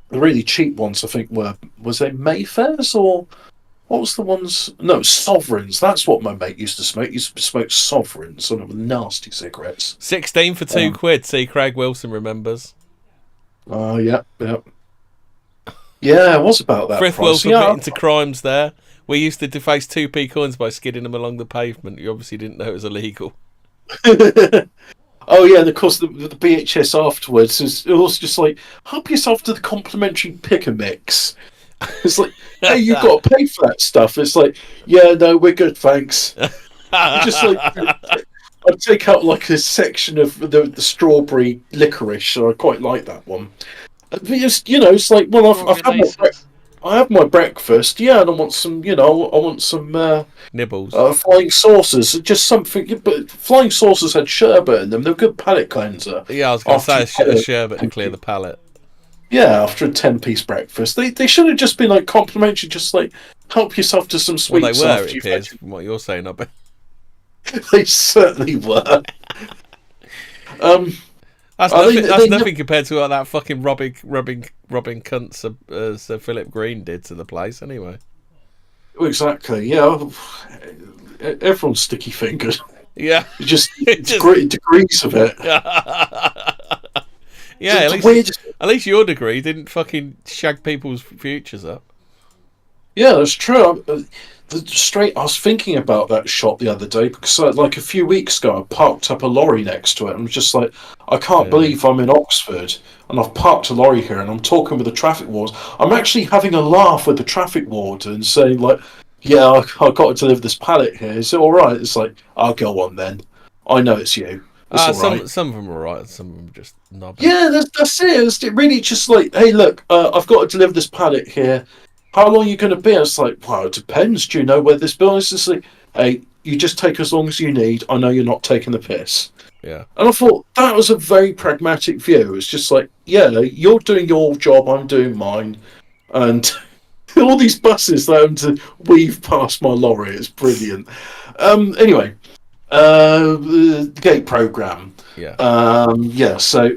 the really cheap ones, I think, was they Mayfairs or what was the ones? No, Sovereigns. That's what my mate used to smoke. He used to smoke Sovereigns, sort of nasty cigarettes. 16 for £2. See, Craig Wilson remembers. Oh, yeah. Yeah, it was about that Frith price. Wilson admitting to crimes there. We used to deface 2p coins by skidding them along the pavement. You obviously didn't know it was illegal. Oh, yeah, and of course the BHS afterwards it was just like, help yourself to the complimentary pick a mix. It's like, hey, you've got to pay for that stuff. It's like, yeah, no, we're good, thanks. Just like, I'd take out like a section of the strawberry licorice, so I quite like that one. But it's like, well, I have my breakfast, yeah, and I want some, Nibbles. Flying saucers, just something. But flying saucers had sherbet in them. They're a good palate cleanser. Yeah, I was going to say a sherbet to clear the palate. Yeah, after a 10-piece breakfast, they should have just been like complimentary, just like help yourself to some sweets. Well, they were, it appears, from what you're saying, I bet. They certainly were. That's nothing compared to what that fucking rubbing cunt Sir Philip Green did to the place, anyway. Exactly. Yeah, everyone's sticky fingered. Yeah, just degrees of it. Yeah, at least your degree didn't fucking shag people's futures up. Yeah, that's true. I was thinking about that shop the other day because, like, a few weeks ago, I parked up a lorry next to it, and I'm just like, I can't believe I'm in Oxford and I've parked a lorry here, and I'm talking with the traffic wardens. I'm actually having a laugh with the traffic warden, saying like, "Yeah, I got to deliver this pallet here. Is it all right?" It's like, "I'll go on then. I know it's you." Some of them are right, some of them are just knobby. Yeah, that's it. It's really just like, hey, look, I've got to deliver this pallet here. How long are you going to be? I was like, well, it depends. Do you know where this building is? It's like, hey, you just take as long as you need. I know you're not taking the piss. Yeah. And I thought that was a very pragmatic view. It's just like, yeah, you're doing your job, I'm doing mine. And all these buses that have to weave past my lorry, it's brilliant. Anyway, the gate program. Yeah. So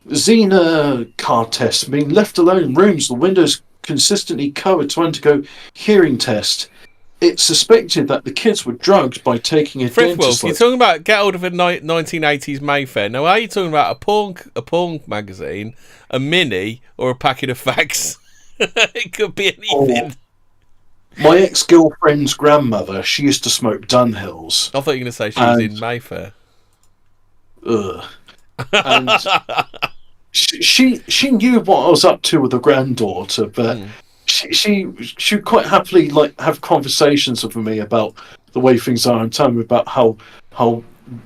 Xena car test being left alone in rooms, the windows consistently covered to undergo hearing test. It's suspected that the kids were drugged by taking a Frith dentist. Wolf, you're talking about get hold of a 1980s Mayfair. Now, are you talking about a porn magazine, a mini, or a packet of fags? It could be anything. My ex-girlfriend's grandmother, she used to smoke Dunhills. I thought you were going to say she was in Mayfair. Ugh. And she knew what I was up to with her granddaughter, but she would quite happily like have conversations with me about the way things are and tell me about how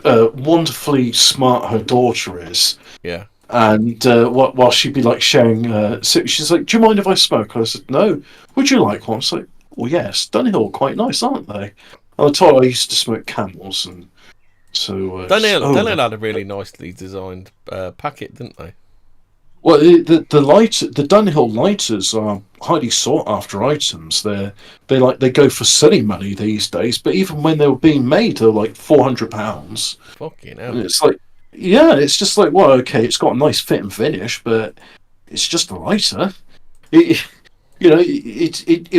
wonderfully smart her daughter is. Yeah. And while she'd be like sharing, she's like, "Do you mind if I smoke?" I said, "No. Would you like one?" I was like, "Well, yes. Dunhill are quite nice, aren't they?" And I told her I used to smoke Camels, and so Dunhill had a really nicely designed packet, didn't they? Well, the Dunhill lighters are highly sought after items. They go for silly money these days. But even when they were being made, they were like £400. Fucking hell! And it's like, yeah, it's just like, well, okay, it's got a nice fit and finish, but it's just a lighter. It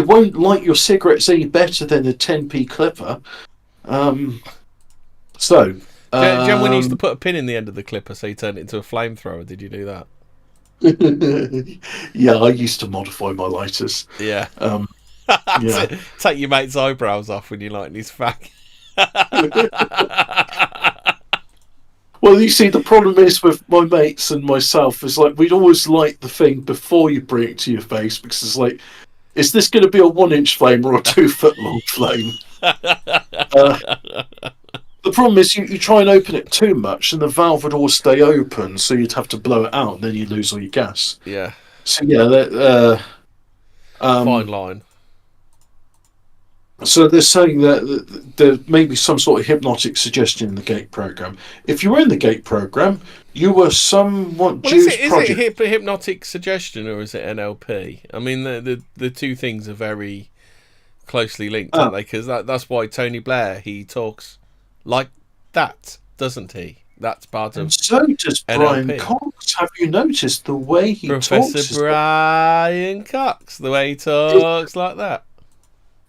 won't light your cigarettes any better than a 10p clipper. So, Jen, when you used to put a pin in the end of the clipper so you turned it into a flamethrower, did you do that? Yeah, I used to modify my lighters. Yeah. Yeah. Take your mate's eyebrows off when you light his fag. Well, you see, the problem is with my mates and myself is like we'd always light the thing before you bring it to your face because it's like, is this going to be a 1-inch flame or a 2-foot long flame? The problem is you try and open it too much and the valve would always stay open, so you'd have to blow it out and then you lose all your gas. Yeah. So yeah, fine line. So they're saying that there may be some sort of hypnotic suggestion in the GATE program. If you were in the GATE program, you were somewhat Well, Jews is project. it hypnotic suggestion or is it NLP? I mean, the two things are very closely linked, aren't they? Because that's why Tony Blair, he talks like that, doesn't he? That's part of. And so does Brian NLP. Cox. Have you noticed the way he Professor talks? Brian Cox, the way he talks like that.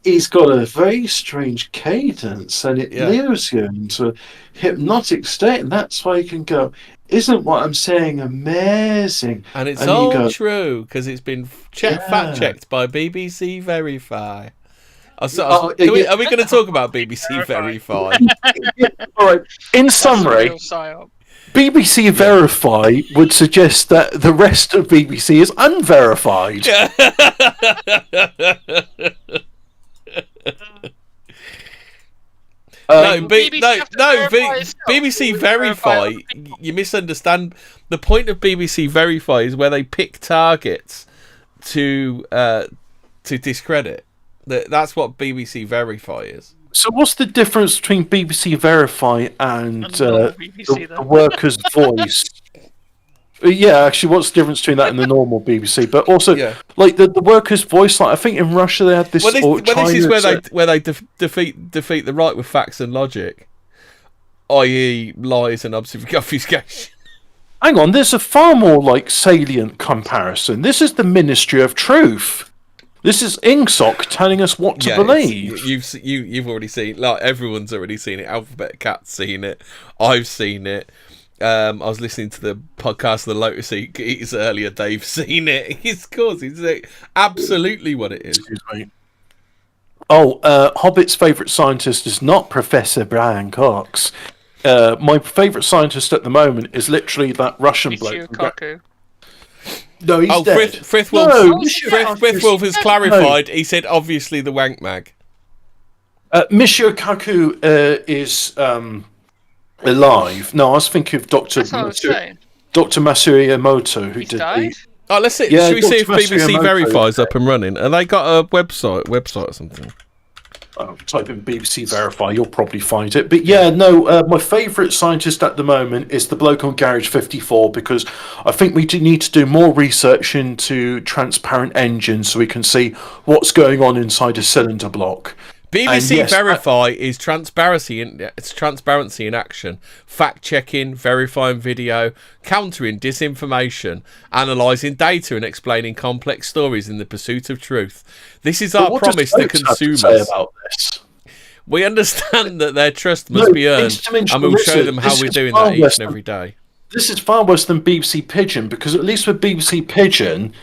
He's got a very strange cadence, and it Yeah. lures you into a hypnotic state, and that's why you can go, isn't what I'm saying amazing? And it's And you all go, true because it's been Yeah. fact checked by BBC Verify. Are we going to talk about BBC Verify? All right. In That's a summary, real psyop. BBC Verify would suggest that the rest of BBC is unverified. BBC Verify. You misunderstand. The point of BBC Verify is where they pick targets to discredit. That's what BBC Verify is. So what's the difference between BBC Verify and BBC, the Workers' Voice? Yeah, actually, what's the difference between that and the normal BBC? But also, like the Workers' Voice, like I think in Russia they had this. This is where they defeat the right with facts and logic, i.e., lies and obfuscation. Hang on, there's a far more salient comparison. This is the Ministry of Truth. This is Ingsoc telling us what to believe. You've already seen, everyone's already seen it. Alphabet Cat's seen it. I've seen it. I was listening to the podcast of the Lotus Eaters earlier. Dave's seen it. It's absolutely what it is. Excuse me. Oh, Hobbit's favourite scientist is not Professor Brian Cox. My favourite scientist at the moment is literally that Russian bloke. No, he's dead. Frithwolf has clarified. He said, obviously, the wank mag. Michio Kaku is alive. No, I was thinking of Dr. Masaru Emoto, who did died? Oh, let's see. Yeah, should we see if Dr. BBC Masaru Verify's up and running? And they got a website or something? Type in BBC Verify, you'll probably find it. But my favourite scientist at the moment is the bloke on Garage 54, because I think we need to do more research into transparent engines so we can see what's going on inside a cylinder block. BBC Verify is transparency in action, fact-checking, verifying video, countering disinformation, analysing data and explaining complex stories in the pursuit of truth. This is our promise to consumers. We understand that their trust must be earned, and we'll show them how we're doing that each and every day. This is far worse than BBC Pigeon, because at least with BBC Pigeon,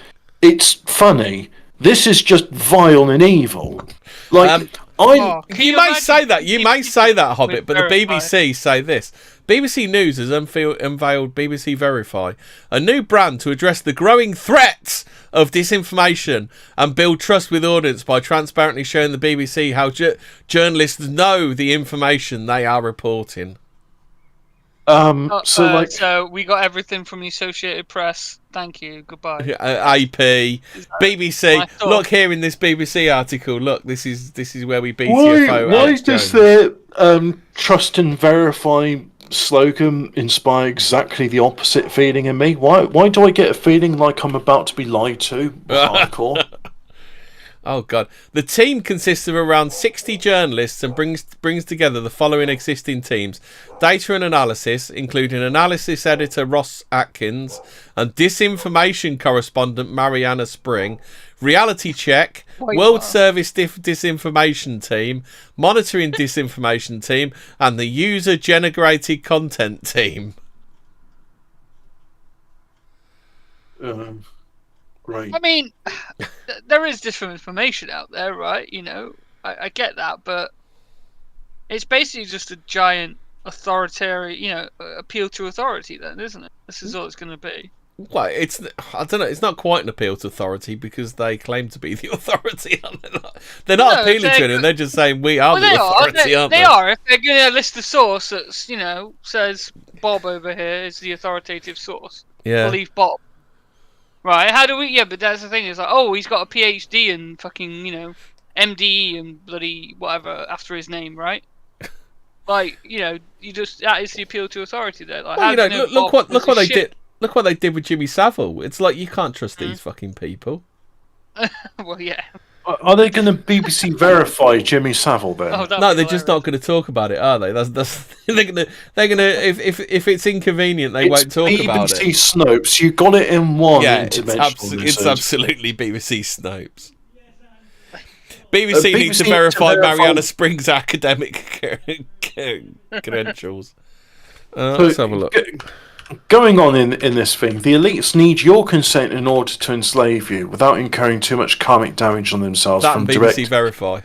it's funny. This is just vile and evil. You may say that, Hobbit, but the BBC say this. BBC News has unveiled BBC Verify, a new brand to address the growing threats of disinformation and build trust with audience by transparently showing the BBC how journalists know the information they are reporting. So we got everything from the Associated Press. Thank you. Goodbye. AP, BBC. Look here in this BBC article. Look, this is where we BTFO. Why does the trust and verify slogan inspire exactly the opposite feeling in me? Why do I get a feeling like I'm about to be lied to? Hardcore. Oh God! The team consists of around 60 journalists and brings together the following existing teams: data and analysis, including analysis editor Ross Atkins and disinformation correspondent Mariana Spring, reality check, World Service disinformation team, monitoring disinformation team, and the user generated content team. Right. I mean, there is disinformation out there, right? I get that, but it's basically just a giant authoritarian, appeal to authority then, isn't it? This is all it's going to be. Well, I don't know. It's not quite an appeal to authority because they claim to be the authority. They're not appealing to anyone. They're just saying we are the authority, aren't they? They are. If they're going to list a source that's, says Bob over here is the authoritative source. Yeah. Believe Bob. Right, how do we... Yeah, but that's the thing. It's like, he's got a PhD in fucking, MD and bloody whatever after his name, right? Like, that is the appeal to authority there. Like, Well, look what they did. Look what they did with Jimmy Savile. It's like you can't trust these fucking people. Well, yeah. Are they going to BBC verify Jimmy Savile then? Oh, No, they're just not going to talk about it, are they? That's they're gonna if it's inconvenient, they won't talk about it. BBC Snopes, you got it in one. Yeah, interdimensional it's lizard. absolutely BBC Snopes. BBC needs to verify Mariana Springs' academic credentials. Let's have a look. Going on in this thing, the elites need your consent in order to enslave you without incurring too much karmic damage on themselves from BBC direct verify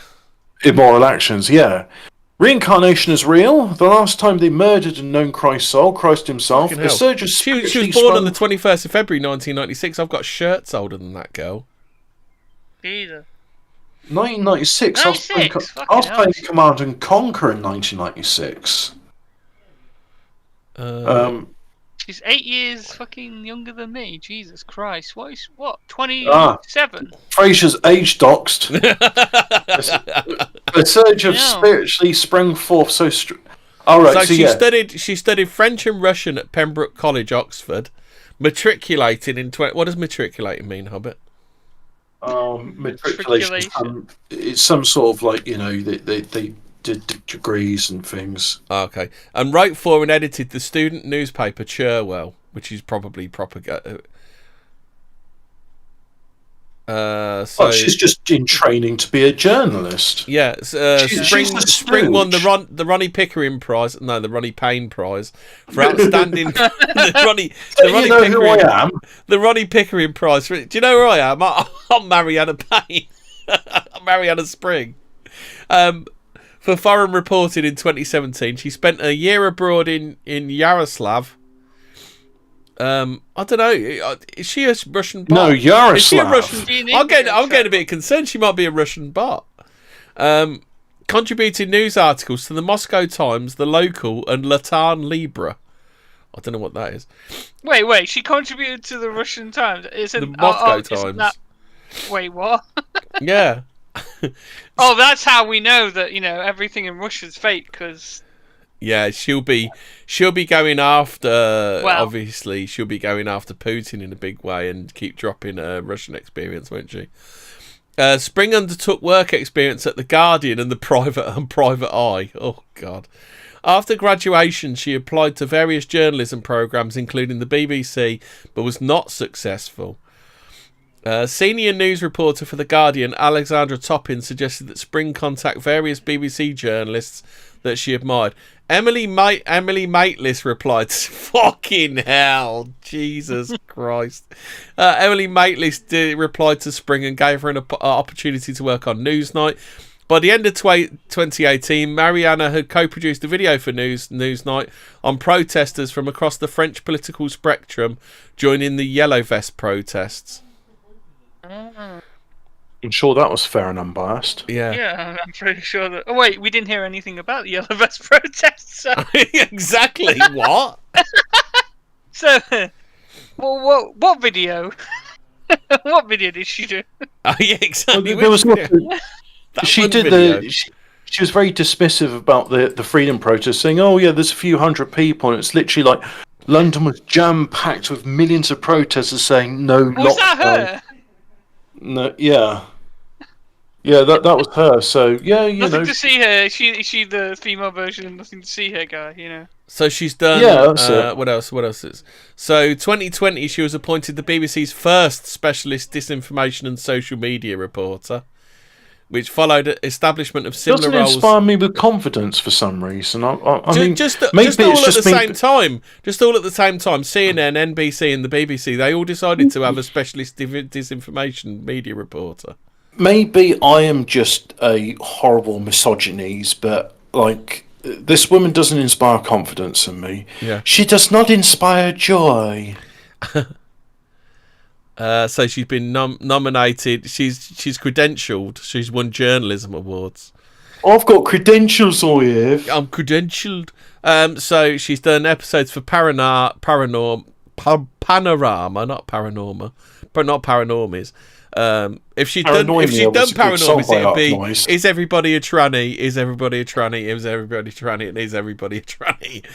immoral actions. Yeah. Reincarnation is real. The last time they murdered a known Christ soul, Christ himself, a surge of she was born on the 21st of February 1996. I've got shirts older than that girl. Jesus. 1996. I was playing Command and Conquer in 1996. She's 8 years fucking younger than me. Jesus Christ. What? 27? Frasier's age doxed. A surge of spiritually sprung forth so... Alright, she studied French and Russian at Pembroke College, Oxford. Matriculated in... What does matriculating mean, Hobbit? Matriculation. It's some sort of like, they did degrees and things. Okay. And wrote for and edited the student newspaper Cherwell, which is probably propaganda. She's just in training to be a journalist. Yeah. Spring won the Ronnie Pickering Prize. No, the Ronnie Payne Prize for outstanding. The Ronnie Pickering Prize. Do you know where I am? I'm Mariana Payne. I'm Mariana Spring. For foreign reporting in 2017, she spent a year abroad in Yaroslav. I don't know. Is she a Russian bot? No, Yaroslav. Is she a Russian? I'm getting a bit concerned. She might be a Russian bot. Contributed news articles to the Moscow Times, the Local, and Latan Libra. I don't know what that is. Wait. She contributed to the Russian Times. The Moscow Times. Wait, what? Yeah. Oh, that's how we know that everything in Russia's fake. Because she'll be going after. Well, obviously, she'll be going after Putin in a big way and keep dropping her Russian experience, won't she? Spring undertook work experience at The Guardian and the Private Eye. Oh God! After graduation, she applied to various journalism programs, including the BBC, but was not successful. Senior news reporter for The Guardian, Alexandra Toppin, suggested that Spring contact various BBC journalists that she admired. Emily Maitlis replied, fucking hell, Jesus Christ. Emily Maitlis replied to Spring and gave her an opportunity to work on Newsnight. By the end of 2018, Mariana had co-produced a video for Newsnight on protesters from across the French political spectrum joining the Yellow Vest protests. I'm sure that was fair and unbiased. Yeah, I'm pretty sure that... Oh, wait, we didn't hear anything about the Yellow Vest protests. So... Exactly, what? So, what video? What video did she do? Oh, yeah, exactly. There was she was very dismissive about the freedom protest, saying, oh, yeah, there's a few hundred people, and it's literally like London was jam-packed with millions of protesters saying no lockdown. Was that her? No, yeah, that was her. So yeah, nothing to see her. She the female version. Nothing to see her guy. So she's done. Yeah. That's it. What else is? So 2020, she was appointed the BBC's first specialist disinformation and social media reporter, which followed establishment of similar roles. Doesn't inspire me with confidence for some reason. I mean, just all at the same time. Just all at the same time. CNN, NBC, and the BBC, they all decided to have a specialist disinformation media reporter. Maybe I am just a horrible misogynist, but like this woman doesn't inspire confidence in me. Yeah. She does not inspire joy. So she's been nominated. She's credentialed. She's won journalism awards. I've got credentials, I have. I'm credentialed. So she's done episodes for Panorama, not Paranorma, but not Paranormies. If she'd Paranoia done was a good Paranormal, song by it'd be Noise. Is everybody a tranny? Is everybody a tranny? Is everybody a tranny? And is everybody a tranny?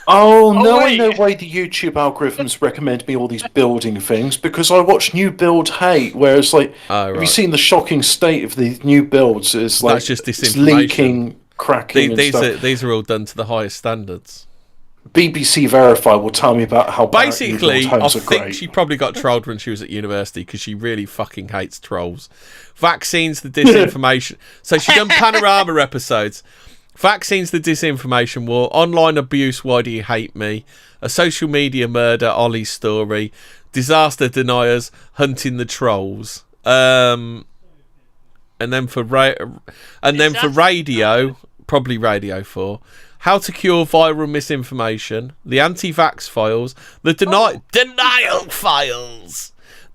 Oh, no, I wait. know why the YouTube algorithms recommend me all these building things, because I watch new build hate, where it's like, have you seen the shocking state of the new builds? It's like, that's just it's disinformation. leaking, cracking and stuff. These are all done to the highest standards. BBC Verify will tell me about how basically, I think great. she probably got trolled when she was at university because she really fucking hates trolls. Vaccines, the disinformation. So she done Panorama episodes. Vaccines, the disinformation war. Online abuse, why do you hate me? A social media murder, Ollie's story. Disaster deniers, hunting the trolls. And then for radio, probably Radio 4. How to cure viral misinformation, the anti-vax files, the denial files,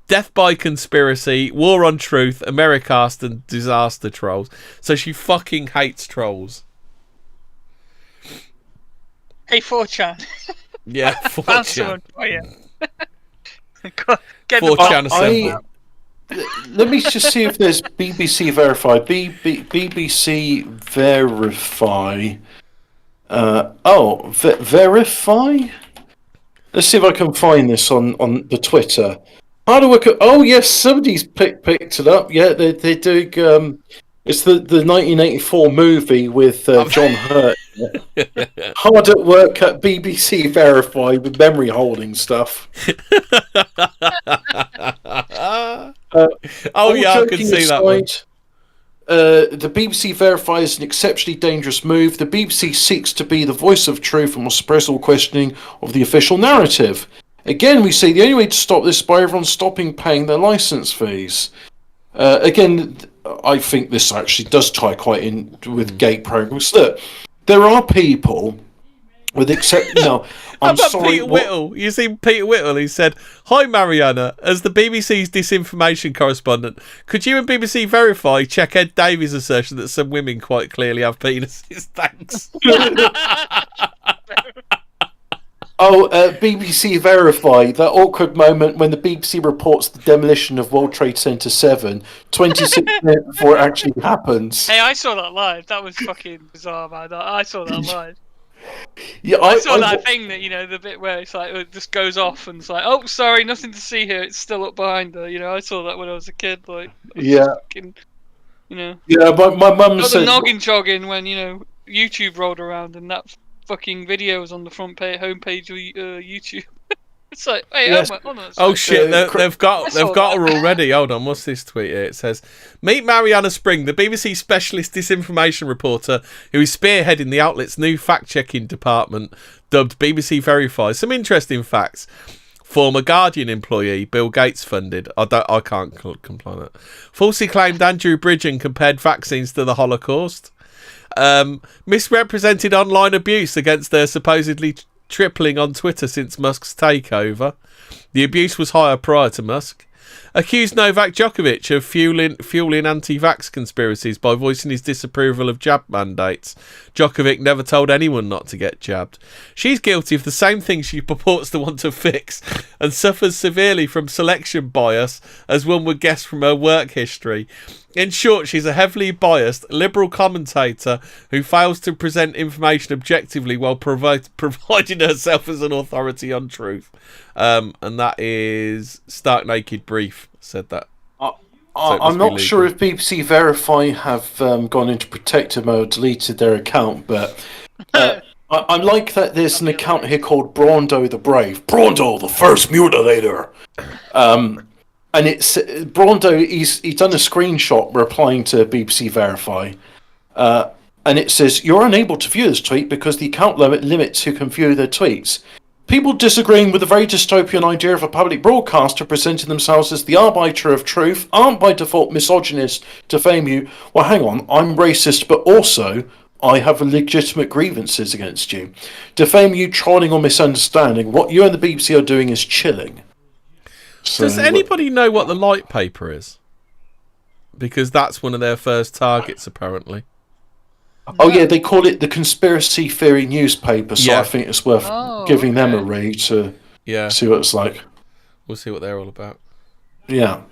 death by conspiracy, war on truth, Americast, and disaster trolls. So she fucking hates trolls. Hey, 4chan. Yeah, 4chan. Oh, yeah. Get 4chan assemble. Let me just see if there's BBC Verify. BBC Verify. Verify? Let's see if I can find this on the Twitter. How do I? Oh yes, somebody's picked it up. Yeah, they're doing. It's the 1984 movie with John Hurt. Hard at work at BBC Verify with memory holding stuff. I can see that one. The BBC verifies an exceptionally dangerous move. The BBC seeks to be the voice of truth and will suppress all questioning of the official narrative. Again, we say the only way to stop this is by everyone stopping paying their licence fees. Again, I think this actually does tie quite in with gate programs. Look, there are people with I'm sorry. Peter Whittle? You see Peter Whittle? He said, "Hi Mariana, as the BBC's disinformation correspondent, could you and BBC Verify check Ed Davies' assertion that some women quite clearly have penises? Thanks." BBC Verify, that awkward moment when the BBC reports the demolition of World Trade Center 7, 26 minutes before it actually happens. Hey, I saw that live. That was fucking bizarre, man. I saw that live. Yeah, I saw that thing that, the bit where it's like it just goes off and it's like, oh, sorry, nothing to see here. It's still up behind her. I saw that when I was a kid. Like, yeah, fucking, Yeah, my mum said the noggin jogging when YouTube rolled around and that fucking video was on the homepage of YouTube. It's like, hey, yes. Oh shit! They've got her already. Hold on, what's this tweet here? It says, "Meet Mariana Spring, the BBC specialist disinformation reporter who is spearheading the outlet's new fact-checking department, dubbed BBC Verify. Some interesting facts. Former Guardian employee, Bill Gates funded. I can't comply with that. Falsely claimed Andrew Bridgen compared vaccines to the Holocaust. Misrepresented online abuse against their supposedly tripling on Twitter since Musk's takeover. The abuse was higher prior to Musk. Accused Novak Djokovic of fueling anti-vax conspiracies by voicing his disapproval of jab mandates. Djokovic never told anyone not to get jabbed. She's guilty of the same thing she purports to want to fix and suffers severely from selection bias, as one would guess from her work history. In short, she's a heavily biased, liberal commentator who fails to present information objectively while providing herself as an authority on truth." And that is Stark Naked Brief said that. I'm not sure if BBC Verify have gone into protective mode, deleted their account, but I like that there's an account here called Brondo the Brave. Brondo, the first mutilator. And it's Brondo. He's done a screenshot replying to BBC Verify, and it says, "You're unable to view this tweet because the account limits who can view their tweets. People disagreeing with the very dystopian idea of a public broadcaster presenting themselves as the arbiter of truth aren't by default misogynist, defame you. Well, hang on, I'm racist, but also I have legitimate grievances against you. Defame you, trolling or misunderstanding. What you and the BBC are doing is chilling." So, does anybody know what the light paper is? Because that's one of their first targets, apparently. Oh yeah, they call it the conspiracy theory newspaper, so I think it's worth giving them a read to see what it's like. We'll see what they're all about. Yeah.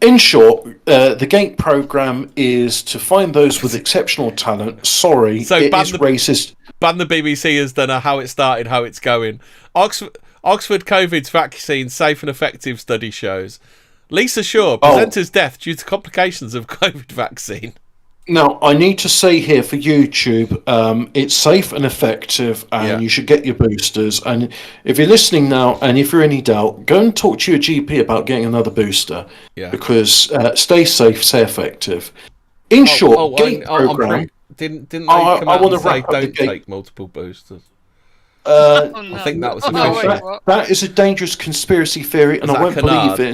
In short, the GATE program is to find those with exceptional talent. Sorry, So it is racist. Ban the BBC has done a how it started, how it's going. Oxford COVID's vaccine safe and effective study shows. Lisa Shaw, presenter's death due to complications of COVID vaccine. Now, I need to say here for YouTube, it's safe and effective, and you should get your boosters. And if you're listening now, and if you're in any doubt, go and talk to your GP about getting another booster. Yeah. Because stay safe, stay effective. In short, GATE program. Didn't they come out and say don't take multiple boosters? I think that was that is a dangerous conspiracy theory, and I won't believe it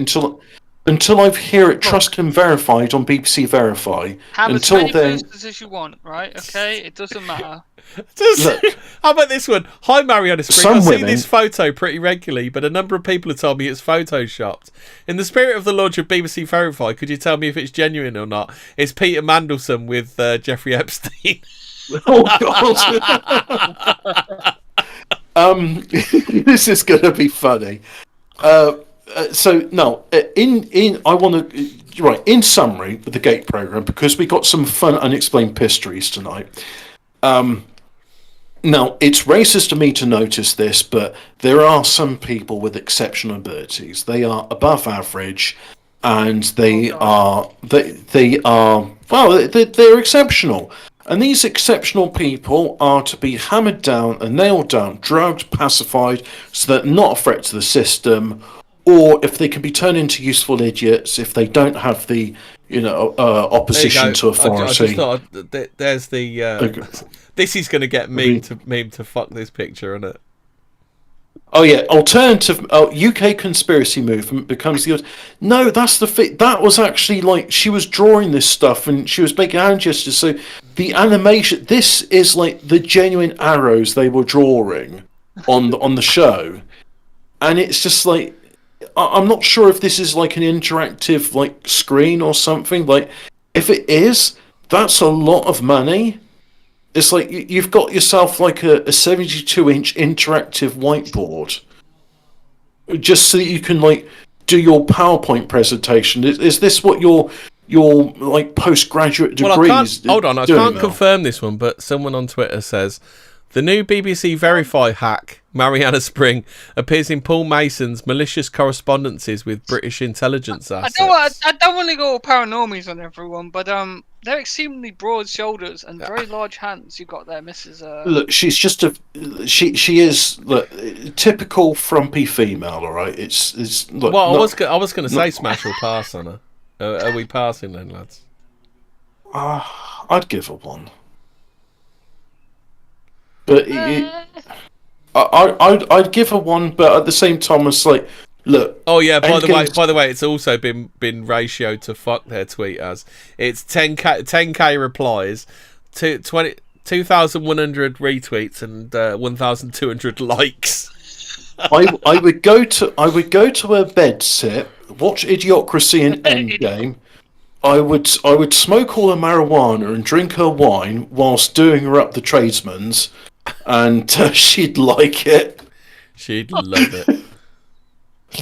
until I hear it trusted and verified on BBC Verify. Have as many boosters as you want, right? Okay, it doesn't matter. Look, how about this one? Hi, Mariana Spring. I see this photo pretty regularly, but a number of people have told me it's photoshopped. In the spirit of the launch of BBC Verify, could you tell me if it's genuine or not? It's Peter Mandelson with Jeffrey Epstein. Oh, God. This is going to be funny. So no, I want to in summary with the GATE program, because we got some fun unexplained histories tonight. Now, it's racist of me to notice this, but there are some people with exceptional abilities. They are above average, and they're exceptional. And these exceptional people are to be hammered down and nailed down, drugged, pacified, so that they're not a threat to the system. Or if they can be turned into useful idiots, if they don't have the, opposition to authority. I just thought there's the. This is going to get meme to fuck this picture, isn't it? Oh yeah, alternative UK conspiracy movement becomes the. No, that's the fit. That was actually like she was drawing this stuff and she was making hand gestures. So the animation. This is like the genuine arrows they were drawing on the show, and it's just like. I'm not sure if this is like an interactive like screen or something. Like, if it is, that's a lot of money. It's like you've got yourself like a 72-inch interactive whiteboard, just so that you can like do your PowerPoint presentation. Is this what your like postgraduate degree is? Hold on, I can't confirm this one, but someone on Twitter says. The new BBC Verify hack, Mariana Spring, appears in Paul Mason's malicious correspondences with British intelligence assets. I don't want to go paranormies on everyone, but they're extremely broad shoulders and very large hands you got there, Mrs. Look, she's just she is typical frumpy female, all right. It's look. Well, I was going to say smash or pass on her. Are we passing then, lads? I'd give her one. But I'd give her one, but at the same time, it's like, look. Oh yeah. By the way, it's also been ratioed to fuck their tweet as it's 10k replies, 2,100 retweets and 1,200 likes. I would go to her bed, sit, watch Idiocracy and Endgame. I would smoke all her marijuana and drink her wine whilst doing her up the tradesman's, and she'd like it. She'd love it.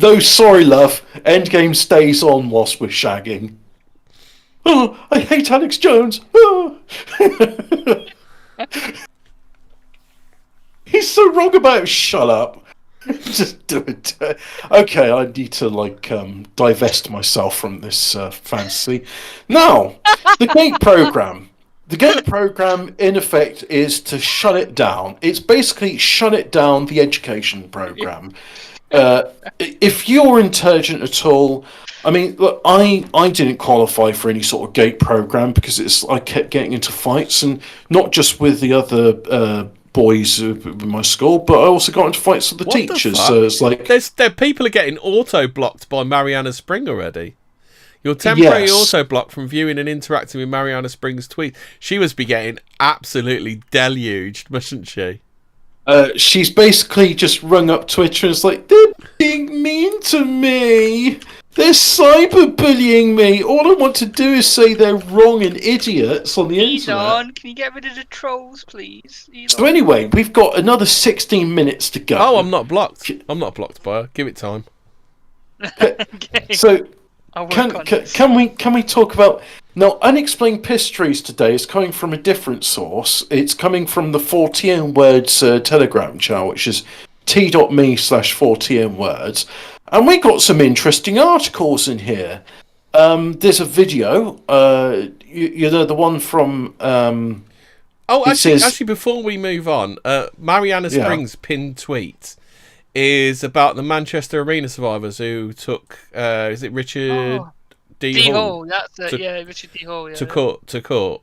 No, sorry, love. Endgame stays on whilst we're shagging. Oh, I hate Alex Jones. Oh. He's so wrong about it. Shut up. Just do it. Okay, I need to divest myself from this fantasy. Now, the GATE program. The GATE program, in effect, is to shut it down. It's basically shut it down, the education program. If you're intelligent at all, I mean, look, I didn't qualify for any sort of GATE program because I kept getting into fights, and not just with the other boys in my school, but I also got into fights with the teachers. So it's like people are getting auto-blocked by Mariana Spring already. You're temporarily auto-blocked from viewing and interacting with Mariana Spring's tweet. She must be getting absolutely deluged, mustn't she? She's basically just rung up Twitter and it's like, they're being mean to me. They're cyberbullying me. All I want to do is say they're wrong and idiots on the internet. Can you get rid of the trolls, please? So anyway, we've got another 16 minutes to go. Oh, I'm not blocked. I'm not blocked by her. Give it time. Okay. So I'll work on this. Can we talk about now? Unexplained Histories today is coming from a different source. It's coming from the Fortean Words Telegram channel, which is t.me/Fortean Words, and we got some interesting articles in here. There's a video. You know the one from. Actually, before we move on, Mariana Springs' pinned tweet is about the Manchester Arena survivors who took, is it Richard D. Hall? That's it, Richard D. Hall, to court.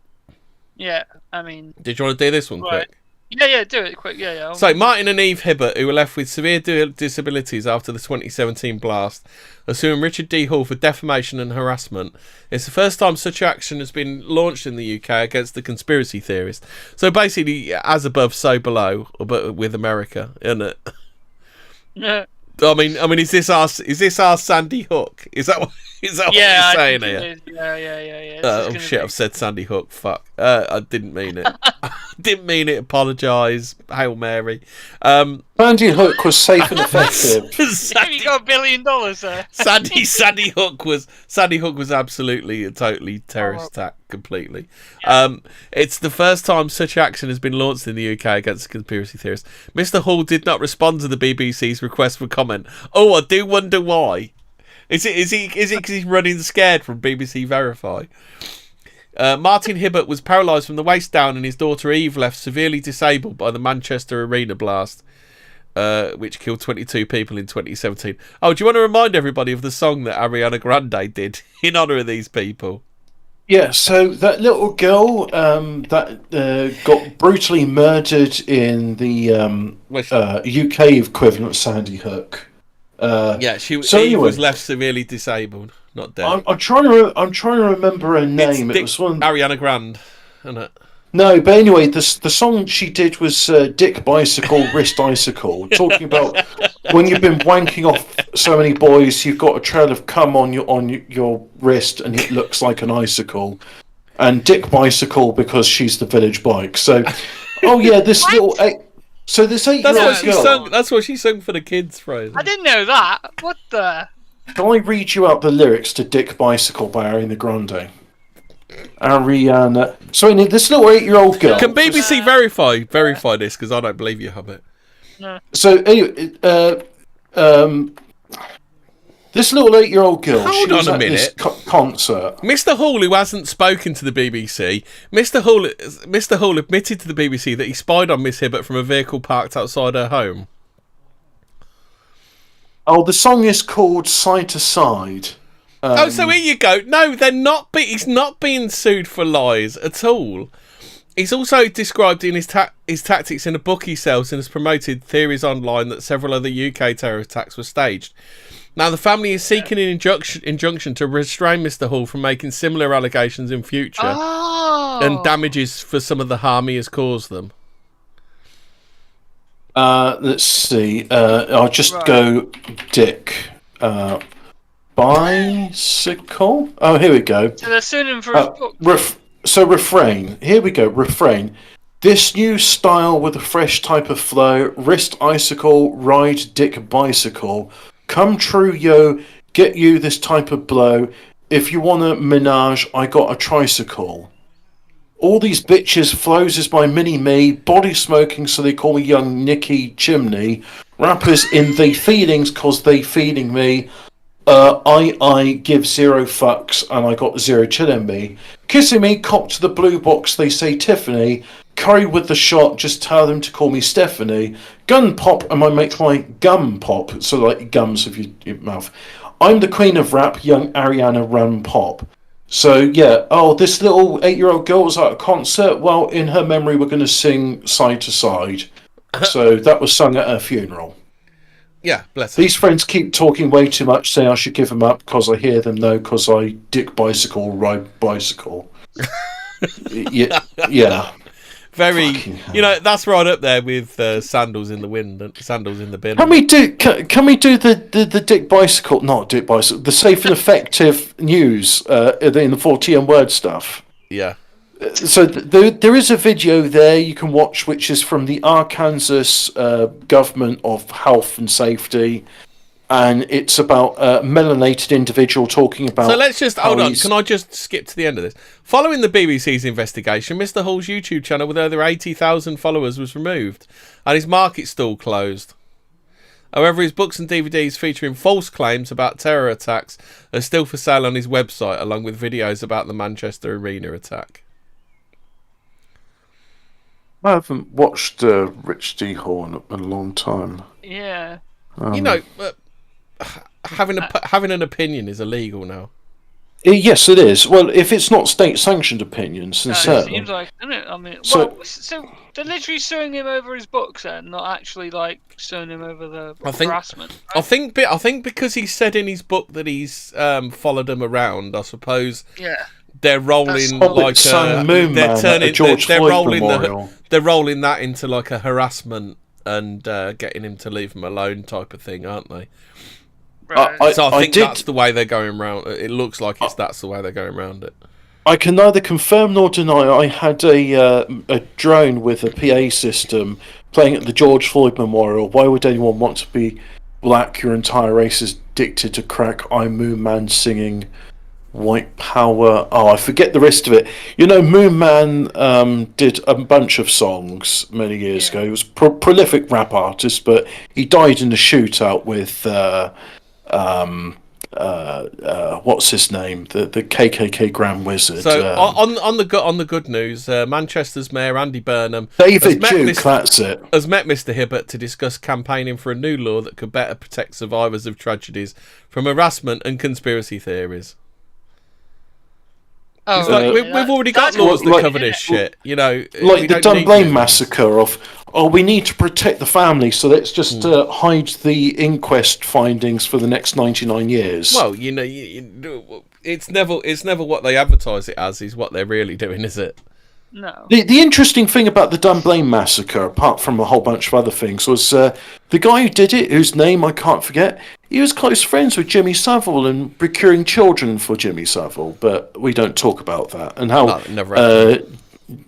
Yeah, I mean... Did you want to do this one quick? Yeah, do it quick, yeah. So, Martin and Eve Hibbert, who were left with severe disabilities after the 2017 blast, are suing Richard D. Hall for defamation and harassment. It's the first time such action has been launched in the UK against the conspiracy theorist. So, basically, as above, so below, but with America, isn't it? Yeah. I mean, is this our Sandy Hook? Is that what you're saying here? Yeah. Oh shit! I've said Sandy Hook. Fuck. I didn't mean it. Didn't mean it. Apologise. Hail Mary. Sandy Hook was safe and effective. You got $1 billion there. Sandy Hook was absolutely a totally terrorist attack. Completely. Yeah. It's the first time such action has been launched in the UK against a conspiracy theorist. Mr. Hall did not respond to the BBC's request for comment. Oh, I do wonder why. Is it because he's running scared from BBC Verify? Martin Hibbert was paralysed from the waist down, and his daughter Eve left severely disabled by the Manchester Arena blast, which killed 22 people in 2017. Oh, do you want to remind everybody of the song that Ariana Grande did in honour of these people? Yeah, so that little girl that got brutally murdered in the UK equivalent of Sandy Hook. Eve anyway, was left severely disabled, not dead. I'm trying to remember her name. It was one Ariana Grande, isn't it? No, but anyway, the song she did was Dick Bicycle, Wrist Icicle, talking about when you've been wanking off so many boys, you've got a trail of cum on your wrist and it looks like an icicle. And Dick Bicycle because she's the village bike. So, this little... So this 8-year-old girl... That's what she sung for the kids, Fraser. I didn't know that. What the... Can I read you out the lyrics to Dick Bicycle by Ariana Grande? Ariana. So this little 8-year-old girl. Can BBC verify this? Because I don't believe you, Hubbard. No. So anyway, this little 8-year-old girl. Hold on a minute. This concert. Mr. Hall, who hasn't spoken to the BBC, Mr. Hall admitted to the BBC that he spied on Miss Hibbert from a vehicle parked outside her home. Oh, the song is called Side to Side. So here you go. No, they're not. He's not being sued for lies at all. He's also described in his tactics in a book he sells and has promoted theories online that several other UK terror attacks were staged. Now, the family is seeking an injunction to restrain Mr. Hall from making similar allegations in future and damages for some of the harm he has caused them. Let's see. I'll just go Dick. Bicycle? Oh, here we go. So they're suing him for his book. Refrain. Here we go. Refrain. This new style with a fresh type of flow. Wrist icicle, ride Dick Bicycle. Come true, yo. Get you this type of blow. If you want a menage, I got a tricycle. All these bitches flows is my mini-me. Body smoking, so they call me Young Nicky Chimney. Rappers in the feelings, cause they feeding me. I give 0 fucks and I got 0 chill in me. Kissing me, cop to the blue box, they say Tiffany. Curry with the shot, just tell them to call me Stephanie. Gun pop and I make my gum pop, so like gums of your mouth. I'm the queen of rap, young Ariana Run Pop. So yeah, this little 8-year-old girl was at a concert. Well, in her memory, we're going to sing Side to Side. So that was sung at her funeral. Yeah, bless her. These friends keep talking way too much, saying I should give them up because I hear them no, because I Dick Bicycle, ride bicycle. yeah. Very, that's right up there with sandals in the wind and sandals in the bin. Can we do the Dick Bicycle? Not Dick Bicycle. The safe and effective news in the Fortean word stuff. Yeah. So there is a video there you can watch, which is from the Arkansas Government of Health and Safety. and it's about a melanated individual talking about... So let's just... Hold on, can I just skip to the end of this? Following the BBC's investigation, Mr. Hall's YouTube channel with over 80,000 followers was removed, and his market stall closed. However, his books and DVDs featuring false claims about terror attacks are still for sale on his website, along with videos about the Manchester Arena attack. I haven't watched Rich D. Hall in a long time. Yeah. You know, having an opinion is illegal now. Yes, it is. Well, if it's not state-sanctioned opinions, then It certainly. seems like, isn't it? I mean, So- so they're literally suing him over his books, then, not actually like suing him over the I think- harassment. I think because he said in his book that he's followed them around. I suppose Yeah. they're rolling Hobbit like sang Moon they're Man at turning a George they're Floyd rolling memorial. they're rolling that into like a harassment and getting him to leave him alone type of thing, aren't they? Right. So I think did- that's the way they're going around. It looks like that's the way they're going around it. I can neither confirm nor deny. I had a drone with a PA system playing at the George Floyd Memorial. Why would anyone want to be black? Your entire race is addicted to crack. I'm Moon Man singing White Power. Oh, I forget the rest of it. You know, Moon Man did a bunch of songs many years ago. He was a prolific rap artist, but he died in a shootout with... what's his name? The KKK Grand Wizard. So on the good news, Manchester's Mayor Andy Burnham David Duke, that's it. has met Mr. Hibbert to discuss campaigning for a new law that could better protect survivors of tragedies from harassment and conspiracy theories. Oh, It's like, right. we've already got That's laws that like- cover this shit, you know. Like we the don't need Dunblane new massacre of, we need to protect the family, so let's just hide the inquest findings for the next 99 years. Well, you know, it's never what they advertise it as is what they're really doing, is it? No. The interesting thing about the Dunblane massacre, apart from a whole bunch of other things, was the guy who did it, whose name I can't forget, he was close friends with Jimmy Savile and procuring children for Jimmy Savile, but we don't talk about that. And how... No, never happened.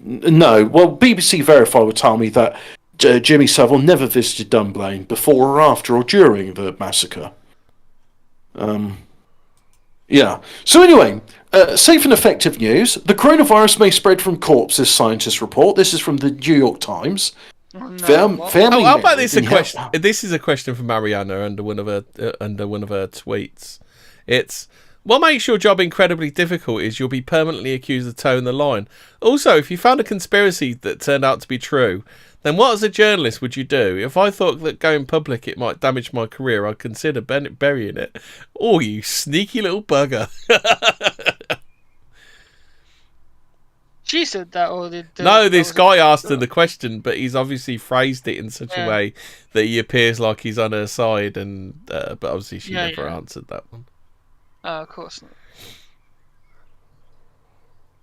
No, well, BBC Verify would tell me that Jimmy Savile never visited Dunblane before or after or during the massacre. Yeah. So anyway, safe and effective news. The coronavirus may spread from corpses, scientists report. This is from the New York Times. Oh, no. Family How about this? members- This is a question from Mariana under one of her tweets. It's, what makes your job incredibly difficult is you'll be permanently accused of towing the line. Also, if you found a conspiracy that turned out to be true, then what as a journalist would you do? If I thought that going public it might damage my career, I'd consider burying it. Oh, you sneaky little bugger. She said that, or did... No, this guy asked her the question, but he's obviously phrased it in such a way that he appears like he's on her side, and but obviously she never answered that one. Oh, of course not.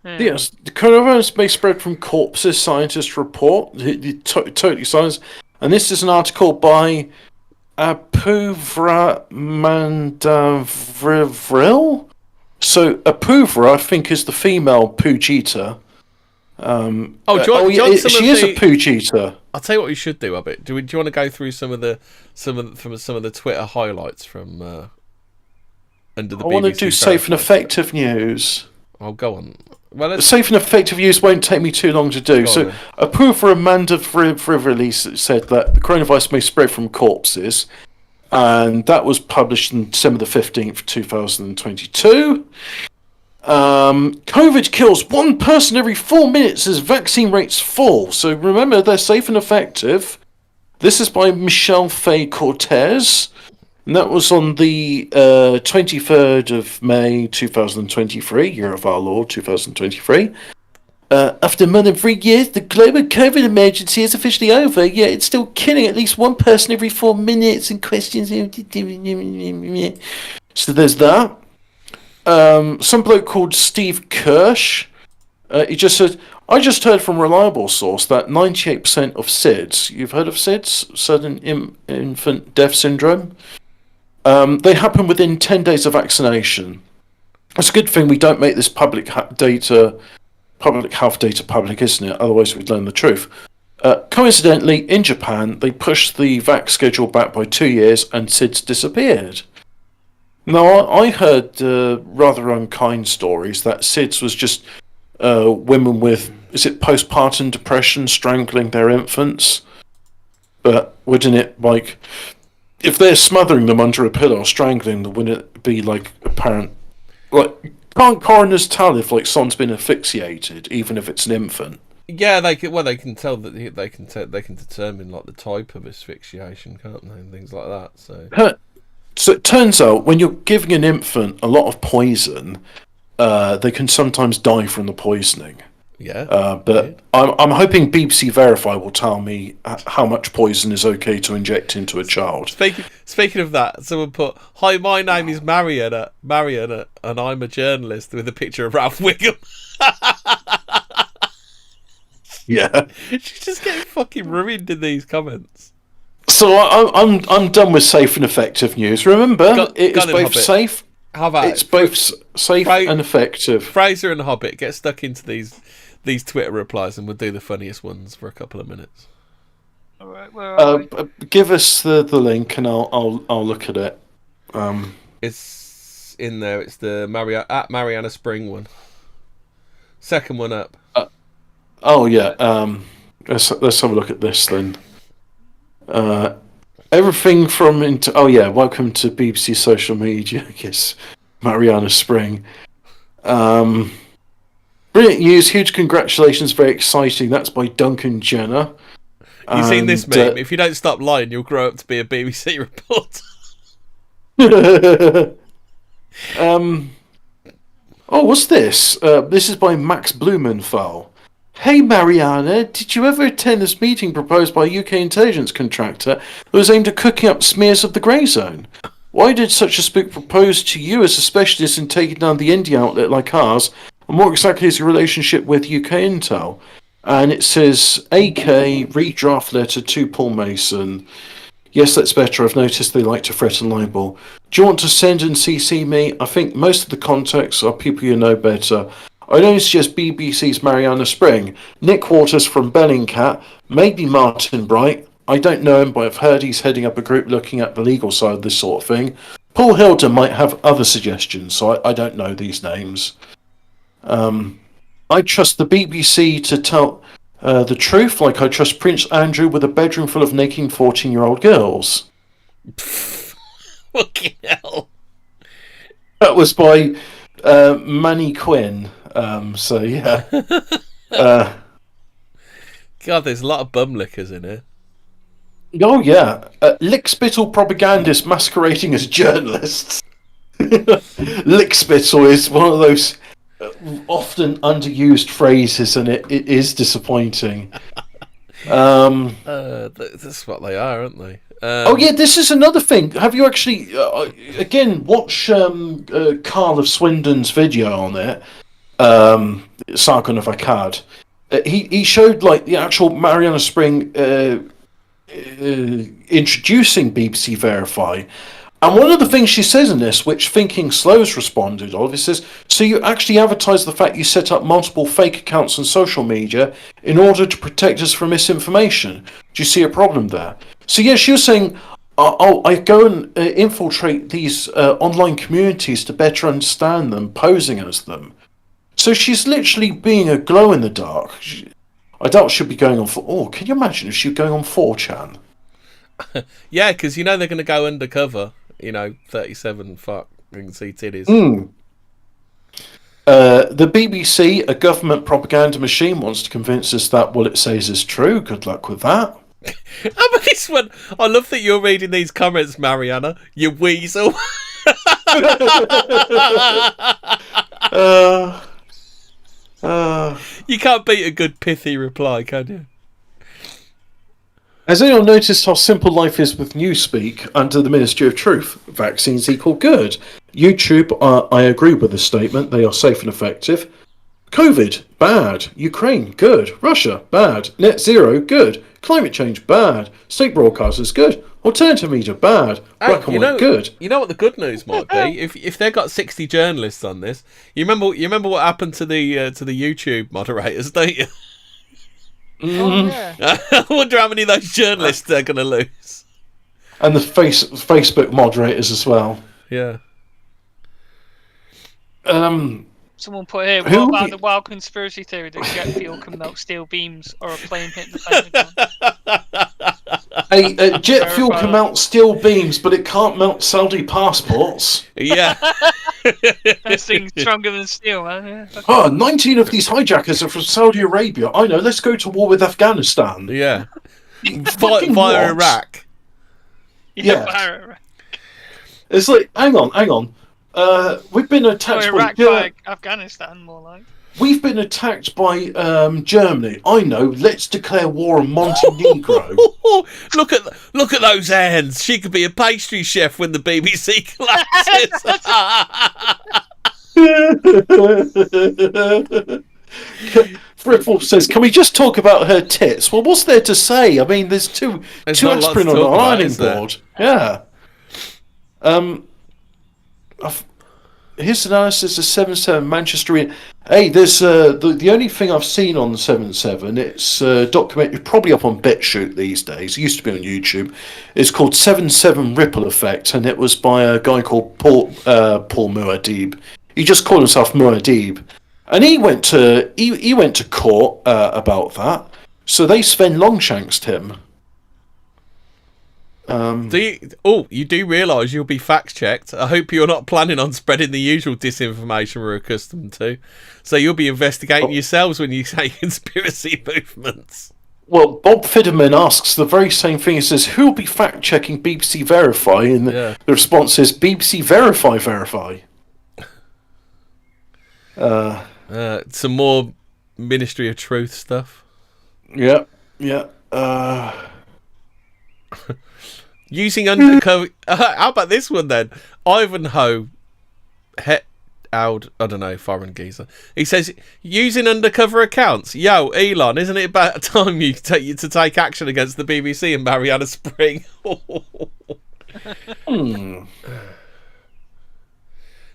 Yeah. Yes, the coronavirus may spread from corpses, scientists report. Totally silence. And this is an article by Apuvra Mandavril. So Apuvra, I think, is the female Pujita. Do you want some she of is the... a Pujita. I'll tell you what you should do, Abit. Do you want to go through some of the Twitter highlights from under the BBC? I want to do safe and effective news. Oh, go on. Well, Safe and effective use won't take me too long to do. So, Apuvra Amanda Frivolli said that the coronavirus may spread from corpses, and that was published on December the 15th, 2022. COVID kills one person every 4 minutes as vaccine rates fall. So remember, they're safe and effective. This is by Michelle Faye Cortez. And that was on the 23rd of May 2023, year of our Lord 2023. After more than 3 years, the global COVID emergency is officially over, yet it's still killing at least one person every 4 minutes and questions. So there's that. Some bloke called Steve Kirsch, he just said, I just heard from a reliable source that 98% of SIDS, you've heard of SIDS, sudden infant death syndrome? They happen within 10 days of vaccination. It's a good thing we don't make this public health data public, isn't it? Otherwise we'd learn the truth. Coincidentally, in Japan, they pushed the vax schedule back by 2 years and SIDS disappeared. Now, I heard rather unkind stories that SIDS was just women with, is it postpartum depression strangling their infants? But wouldn't it, like, if they're smothering them under a pillow or strangling them, wouldn't it be, like, apparent? Like, can't coroners tell if, like, someone's been asphyxiated, even if it's an infant? Yeah, they can. Well, they can tell that they can determine like the type of asphyxiation, can't they, and things like that. So it turns out when you're giving an infant a lot of poison, they can sometimes die from the poisoning. Yeah. But I'm hoping BBC Verify will tell me how much poison is okay to inject into a child. Speaking of that, someone put, "Hi, my name is Mariana, and I'm a journalist," with a picture of Ralph Wiggum. Yeah. She's just getting fucking ruined in these comments. So I'm done with safe and effective news. Remember, it is both safe. How about it's both safe and effective. Fraser and Hobbit, get stuck into these Twitter replies, and we'll do the funniest ones for a couple of minutes. All right, where are we? Give us the link, and I'll look at it. It's in there. It's the Mariana Spring one. Second one up. Oh yeah. Let's have a look at this then. Everything from welcome to BBC social media. Yes, Mariana Spring. Brilliant news! Huge congratulations! Very exciting. That's by Duncan Jenner. You've seen this meme? If you don't stop lying, you'll grow up to be a BBC reporter. What's this? This is by Max Blumenthal. Hey Mariana, did you ever attend this meeting proposed by a UK intelligence contractor that was aimed at cooking up smears of the grey zone? Why did such a spook propose to you as a specialist in taking down the indie outlet like ours? And what exactly is your relationship with UK Intel? And it says, AK, read draft letter to Paul Mason. Yes, that's better. I've noticed they like to fret and libel. Do you want to send and CC me? I think most of the contacts are people you know better. I'd only suggest BBC's Mariana Spring, Nick Waters from Bellingcat, maybe Martin Bright. I don't know him, but I've heard he's heading up a group looking at the legal side of this sort of thing. Paul Hilton might have other suggestions, so I don't know these names. I trust the BBC to tell the truth, like I trust Prince Andrew with a bedroom full of naked 14-year-old girls. Fucking hell. That was by Manny Quinn. So yeah. God, there's a lot of bum lickers in here. Oh yeah, lickspittle propagandists masquerading as journalists. Lickspittle is one of those often underused phrases, and it is disappointing. That's what they are, aren't they? Oh yeah, this is another thing. Have you actually again watch Carl of Swindon's video on it? Sargon of Akkad. He showed like the actual Mariana Spring introducing BBC Verify, and one of the things she says in this, which Thinking Slow's responded of, it says, so you actually advertise the fact you set up multiple fake accounts on social media in order to protect us from misinformation. Do you see a problem there? So yeah, she was saying, I go and infiltrate these online communities to better understand them, posing as them. So she's literally being a glow-in-the-dark. I doubt she'll be going on can you imagine if she was going on 4chan? Yeah, because you know they're going to go undercover. 37 fuck, you can see titties. The BBC, a government propaganda machine, wants to convince us that what it says is true. Good luck with that. How about this one? I love that you're reading these comments, Mariana. You weasel. You can't beat a good pithy reply, can you? Has anyone noticed how simple life is with Newspeak under the Ministry of Truth? Vaccines equal good. YouTube, I agree with the statement. They are safe and effective. COVID, bad. Ukraine, good. Russia, bad. Net zero, good. Climate change, bad. State broadcasters, good. Alternative media, bad. Black and white, good. You know what the good news might be? If they've got 60 journalists on this, you remember what happened to the YouTube moderators, don't you? Oh yeah. I wonder how many of those journalists they're going to lose. And the Facebook moderators as well. Yeah. Someone put here, Who what would about be- the wild conspiracy theory that jet fuel can melt steel beams or a plane hit the Pentagon? Jet fuel can melt steel beams, but it can't melt Saudi passports. Yeah. This thing's stronger than steel, man. Yeah. Oh, 19 of these hijackers are from Saudi Arabia. I know, let's go to war with Afghanistan. Yeah. Fucking Via what? Iraq. Yeah. Iraq. It's like, hang on. We've been attacked Iraq by Afghanistan, more like. We've been attacked by Germany. I know. Let's declare war on Montenegro. Look at those hands. She could be a pastry chef when the BBC collapses. Fripple says, "Can we just talk about her tits?" Well, what's there to say? I mean, there's two aspirin on an ironing board. Yeah. His analysis of 7/7 Manchester. Hey, there's the only thing I've seen on 7/7. It's documented, probably up on BitChute these days. It used to be on YouTube. It's called 7/7 Ripple Effect, and it was by a guy called Paul Muad'Dib. He just called himself Muad'Dib, and he went to court about that. So they Sven Longshanksed him. You do realise you'll be fact checked. I hope you're not planning on spreading the usual disinformation we're accustomed to. So you'll be investigating yourselves when you say conspiracy movements. Well, Bob Fidderman asks the very same thing. He says, "Who will be fact checking BBC Verify?" And the response is, "BBC Verify." Some more Ministry of Truth stuff. Yeah. Using undercover. How about this one then? Ivanhoe I don't know, foreign geezer. He says, using undercover accounts. Yo, Elon, isn't it about time you to take action against the BBC and Mariana Spring?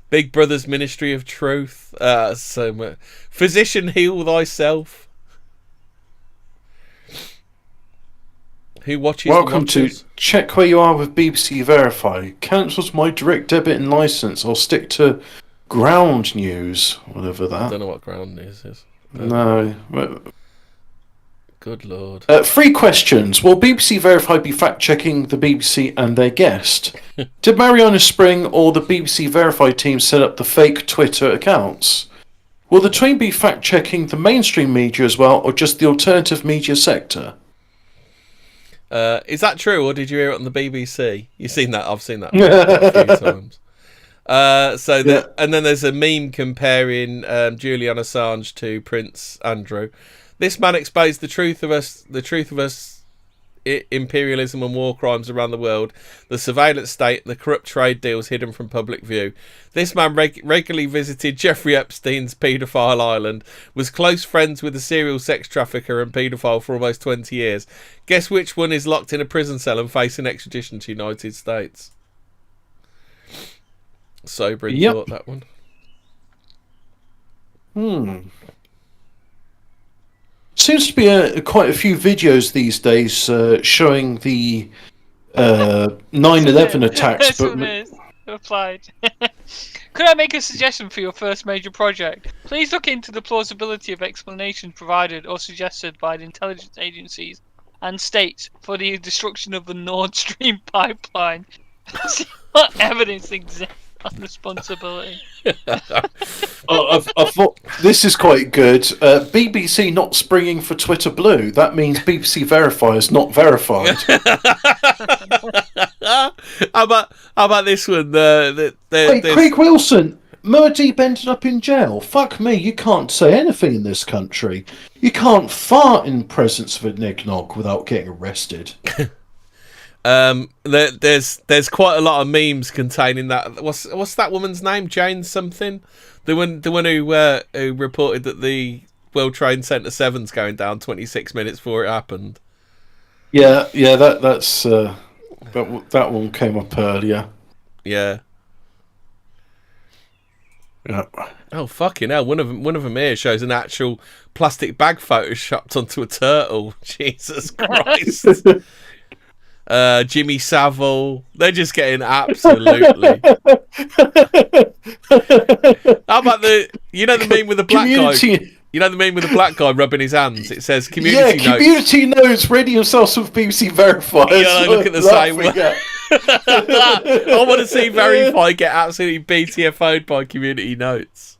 Big Brother's Ministry of Truth. So much. Physician, heal thyself. Who watches? Welcome to Check Where You Are with BBC Verify. Cancels my direct debit and license. I'll stick to ground news, whatever that. I don't know what ground news is. No. Good lord. 3 questions. Will BBC Verify be fact-checking the BBC and their guest? Did Mariana Spring or the BBC Verify team set up the fake Twitter accounts? Will the twain be fact-checking the mainstream media as well, or just the alternative media sector? Is that true, or did you hear it on the BBC? You've seen that? I've seen that a few times. And then there's a meme comparing Julian Assange to Prince Andrew. This man exposed the truth of us, imperialism and war crimes around the world, the surveillance state, and the corrupt trade deals hidden from public view. This man regularly visited Jeffrey Epstein's paedophile island, was close friends with a serial sex trafficker and paedophile for almost 20 years. Guess which one is locked in a prison cell and facing extradition to United States? Sobering thought, that one. Seems to be quite a few videos these days showing the 9/11 attacks. But replied. Could I make a suggestion for your first major project? Please look into the plausibility of explanations provided or suggested by the intelligence agencies and states for the destruction of the Nord Stream pipeline. See what evidence exists on responsibility. I thought this is quite good. BBC not springing for Twitter Blue. That means BBC Verify is not verified. How about this one? Hey, Craig Wilson, Muad'Dib ended up in jail. Fuck me, you can't say anything in this country. You can't fart in presence of a nignog without getting arrested. There's quite a lot of memes containing that. What's that woman's name? Jane something. The one who reported that the World Trade Center 7's going down 26 minutes before it happened. Yeah, that's that one came up earlier. Yeah. Oh fucking hell! One of them here shows an actual plastic bag photoshopped onto a turtle. Jesus Christ! Jimmy Savile, they're just getting absolutely. How about the meme with the black guy? You know the meme with the black guy rubbing his hands? It says community notes. Community notes, ready yourself with BBC Verify. Yeah, look at the same one. I want to see Verify get absolutely BTFO'd by community notes.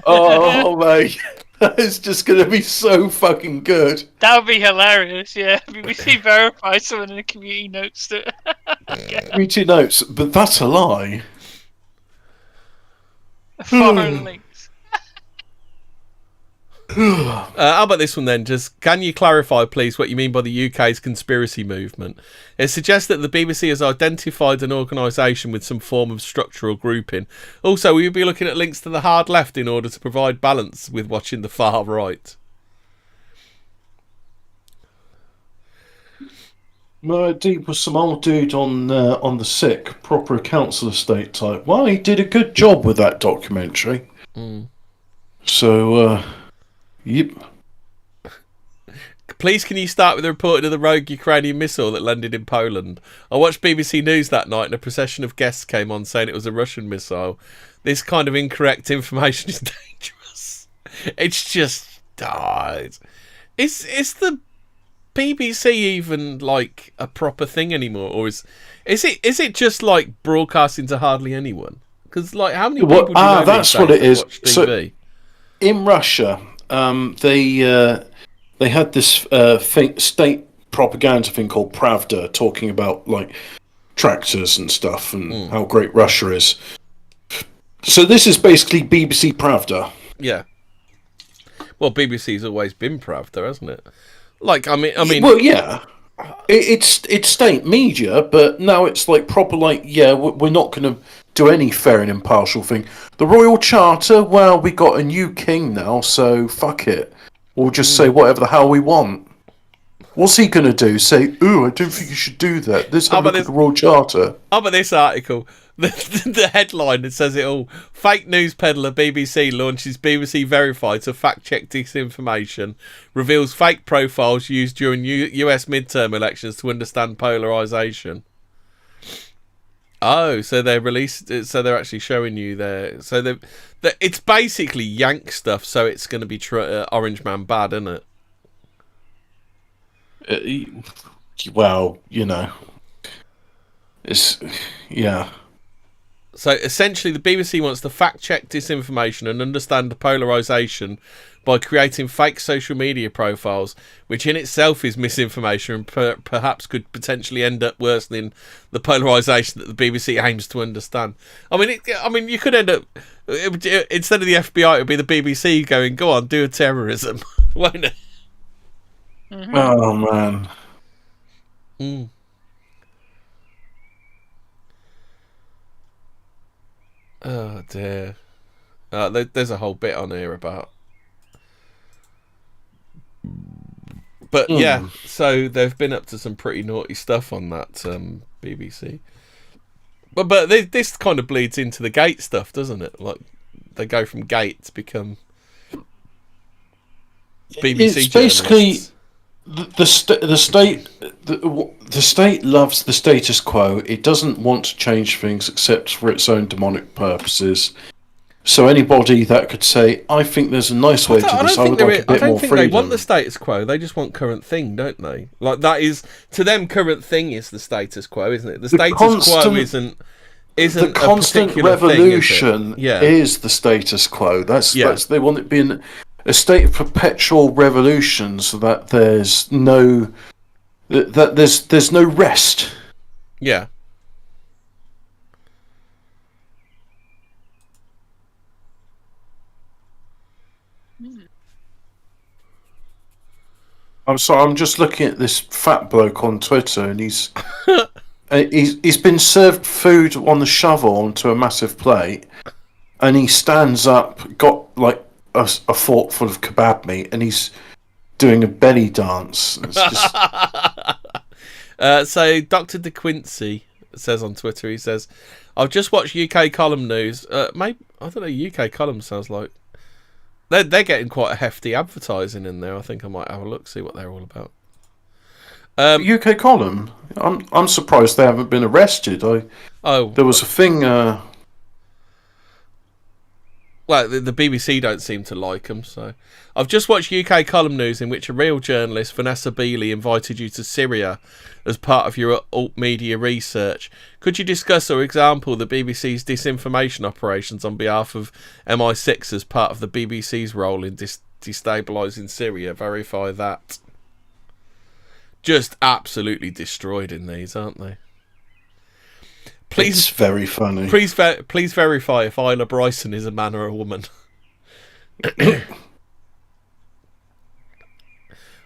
Oh, mate. That is just going to be so fucking good. That would be hilarious, yeah. BBC Verify someone in the community notes. Community notes, but that's a lie. Foreign links. How about this one then? Just can you clarify, please, what you mean by the UK's conspiracy movement? It suggests that the BBC has identified an organisation with some form of structural grouping. Also, will you be looking at links to the hard left in order to provide balance with watching the far right? No, Deep was some old dude on the sick, proper council estate type. Well, he did a good job with that documentary. So, yep. Please, can you start with the reporting of the rogue Ukrainian missile that landed in Poland? I watched BBC News that night and a procession of guests came on saying it was a Russian missile. This kind of incorrect information is dangerous. It's just died. Is the BBC even like a proper thing anymore, or is it just like broadcasting to hardly anyone? Because like how many people do you know that's these what days it is. that watch TV? So, in Russia, they had this state propaganda thing called Pravda, talking about like tractors and stuff and how great Russia is. So this is basically BBC Pravda. Yeah. Well, BBC's always been Pravda, hasn't it? Like, I mean. Well, yeah. It's state media, but now it's like proper. Like, yeah, we're not going to do any fair and impartial thing. The Royal Charter. Well, we got a new king now, so fuck it. We'll just say whatever the hell we want. What's he going to do? Say, ooh, I don't think you should do that. This is the Royal Charter. How about this article? The headline that says it all. Fake news peddler BBC launches BBC Verify to fact-check disinformation. Reveals fake profiles used during US midterm elections to understand polarisation. Oh, so they're so they're actually showing you there. So it's basically Yank stuff, so it's going to be Orange Man bad, isn't it? Well, you know. It's, yeah. So essentially, the BBC wants to fact-check disinformation and understand the polarisation by creating fake social media profiles, which in itself is misinformation and perhaps could potentially end up worsening the polarisation that the BBC aims to understand. I mean, you could end up instead of the FBI, it would be the BBC going, "Go on, do a terrorism," won't it? Mm-hmm. Oh man. Oh dear. There's a whole bit on here about. But yeah, so they've been up to some pretty naughty stuff on that BBC. But this kind of bleeds into the Gate stuff, doesn't it? Like they go from Gate to become BBC. It's basically the state loves the status quo. It doesn't want to change things except for its own demonic purposes. So anybody that could say, I think there's a nice way to this, I would like a bit more freedom. I don't think they want the status quo, they just want current thing, don't they? Like that is, to them, current thing is the status quo, isn't it? The status quo isn't the constant revolution is the status quo. That's they want it to be a state of perpetual revolution, so that there's no there's no rest. Yeah. I'm sorry, I'm just looking at this fat bloke on Twitter, and he's been served food on the shovel onto a massive plate, and he stands up, got like a fork full of kebab meat, and he's doing a belly dance. It's just... So Dr. De Quincey says on Twitter, he says, "I've just watched UK column news. Maybe I don't know. UK column sounds like they're getting quite a hefty advertising in there. I think I might have a look, see what they're all about." UK column. I'm surprised they haven't been arrested. There was a thing. Well, the BBC don't seem to like them, so... I've just watched UK column news in which a real journalist, Vanessa Beeley, invited you to Syria as part of your alt media research. Could you discuss or example the BBC's disinformation operations on behalf of MI6 as part of the BBC's role in destabilising Syria? Verify that. Just absolutely destroyed in these, aren't they? Please, it's very funny. Please verify if Isla Bryson is a man or a woman.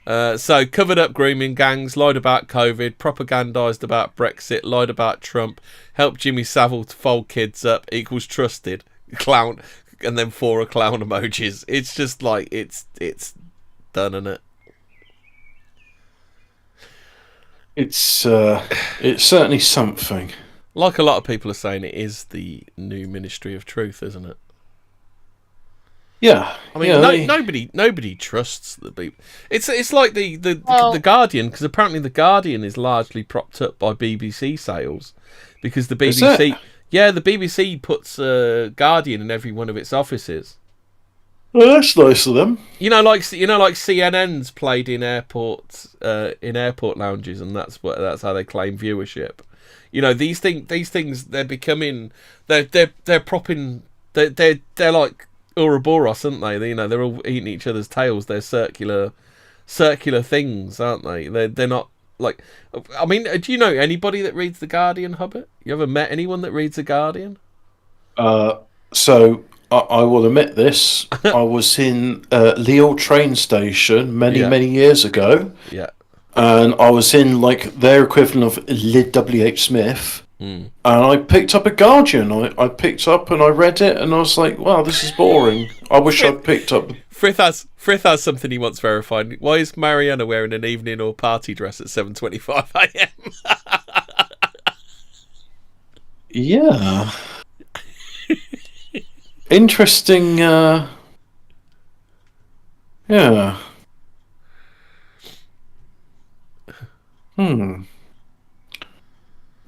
So, covered up grooming gangs, lied about COVID, propagandised about Brexit, lied about Trump, helped Jimmy Savile to fold kids up, equals trusted, clown, and then 4 clown emojis. It's just like, it's done, isn't it? It's certainly something. Like a lot of people are saying, it is the new Ministry of Truth, isn't it? Yeah. I mean, nobody trusts the people. It's like the Guardian, because apparently the Guardian is largely propped up by BBC sales, because the BBC, the BBC puts Guardian in every one of its offices. Well, that's nice of them. You know, like CNN's played in airport lounges, and that's how they claim viewership. You know, these things they're becoming, they're propping, they're like Ouroboros, aren't they? You know, they're all eating each other's tails. They're circular things, aren't they? They're not like, I mean, do you know anybody that reads the Guardian, Hubbard? You ever met anyone that reads the Guardian? So I will admit this. I was in Lille train station many years ago. Yeah. And I was in like their equivalent of Lid W.H. Smith, and I picked up a Guardian. I picked up and I read it, and I was like, "Wow, this is boring. I wish I'd picked up." Frith has something he wants verified. Why is Mariana wearing an evening or party dress at 7:25 a.m? Yeah. Interesting. Yeah.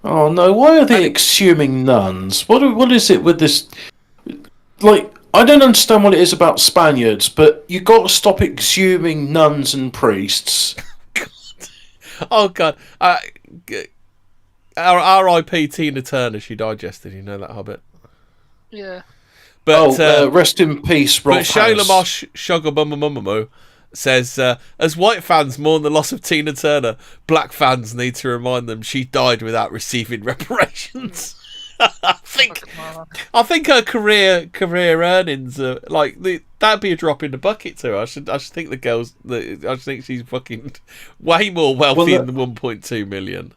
Oh no! Why are they exhuming nuns? What is it with this? Like, I don't understand what it is about Spaniards, but you got to stop exhuming nuns and priests. Oh God! R.I.P. Tina Turner. She digested. You know that, Hobbit. Yeah. But rest in peace, Rob. But Shayla Mosh Shogabumamamu says, as white fans mourn the loss of Tina Turner, black fans need to remind them she died without receiving reparations. I think her career earnings are like that'd be a drop in the bucket to her. I should think the girls. I think she's fucking way more wealthy than 1.2 million.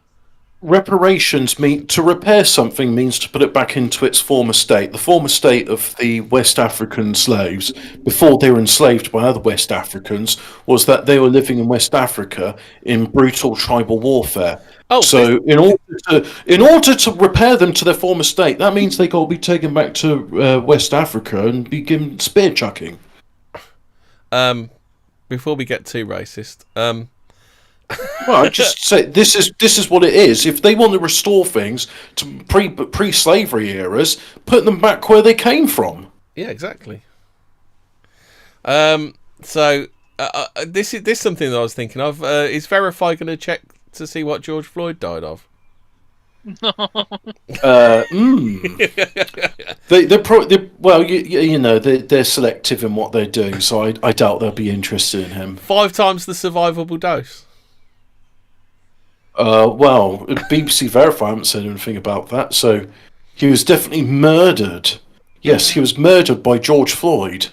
Reparations mean to repair something means to put it back into its former state. The former state of the West African slaves, before they were enslaved by other West Africans, was that they were living in West Africa in brutal tribal warfare. So in order to repair them to their former state, that means they got to be taken back to West Africa and be given spear chucking. Before we get too racist, well, I just say this is what it is. If they want to restore things to pre-slavery eras, put them back where they came from. Yeah, exactly. So this is something that I was thinking of. Is Verify going to check to see what George Floyd died of? They're selective in what they're doing, so I doubt they'll be interested in him. 5 times the survivable dose. Well, BBC Verify haven't said anything about that, so he was definitely murdered. Yes, he was murdered by George Floyd.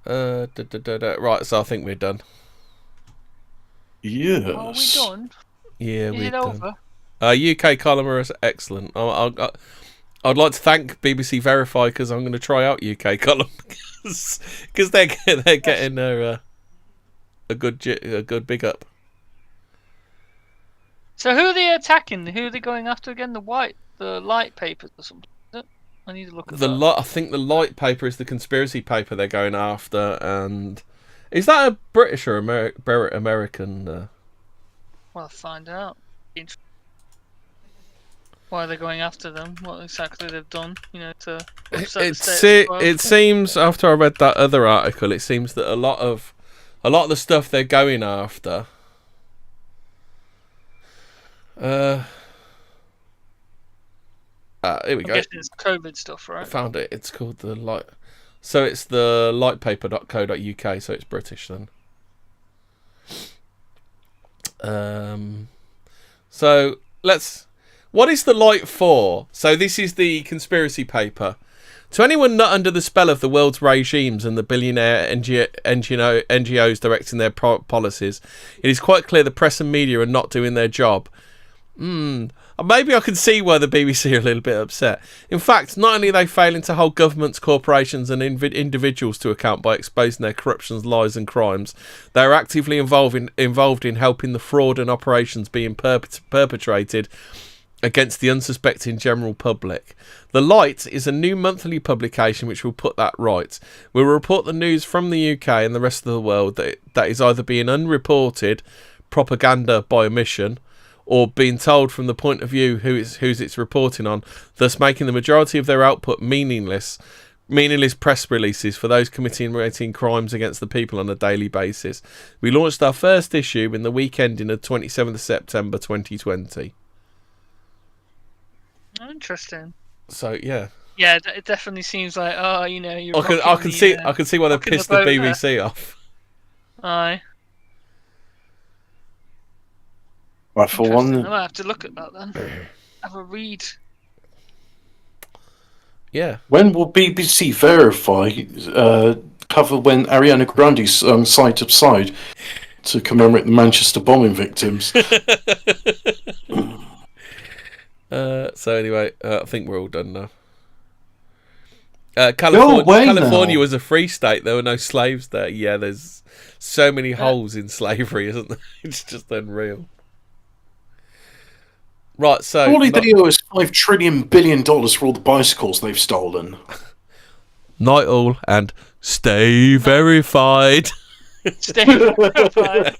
Right, so I think we're done. Yes. Are we done? Yeah, we're done. Over? UK column are excellent. I'd like to thank BBC Verify because I'm going to try out UK column because they're getting a good big up. So who are they attacking? Who are they going after again? The light papers or something? Is it? I need to look at that. I think the light paper is the conspiracy paper they're going after, and is that a British or American? Well, I'll find out. Why are they going after them? What exactly they've done? To upset the status quo. It seems after I read that other article, it seems that a lot of the stuff they're going after. Here we go. I'm guessing it's COVID stuff, right? I found it. It's called the light. So it's the lightpaper.co.uk. So it's British then. So what is the light for? So this is the conspiracy paper. To anyone not under the spell of the world's regimes and the billionaire NGOs directing their policies, it is quite clear the press and media are not doing their job. Maybe I can see why the BBC are a little bit upset. In fact, not only are they failing to hold governments, corporations and individuals to account by exposing their corruptions, lies and crimes, they are actively involved in helping the fraud and operations being perpetrated against the unsuspecting general public. The Light is a new monthly publication which will put that right. We will report the news from the UK and the rest of the world that is either being unreported, propaganda by omission, or being told from the point of view who's it's reporting on, thus making the majority of their output meaningless press releases for those committing crimes against the people on a daily basis. We launched our first issue in the weekend in the 27th of September 2020. Interesting. So yeah. Yeah, it definitely seems like you're. I can see why they pissed the BBC off. Aye. Right, for one. I might have to look at that then. Have a read. Yeah. When will BBC Verify cover when Ariana Grande's side to side to commemorate the Manchester bombing victims? So anyway, I think we're all done now. California was a free state. There were no slaves there. Yeah, there's so many holes in slavery, isn't there? It's just unreal. Right, so surely they owe us $5 trillion for all the bicycles they've stolen. Night all and stay verified. Stay verified.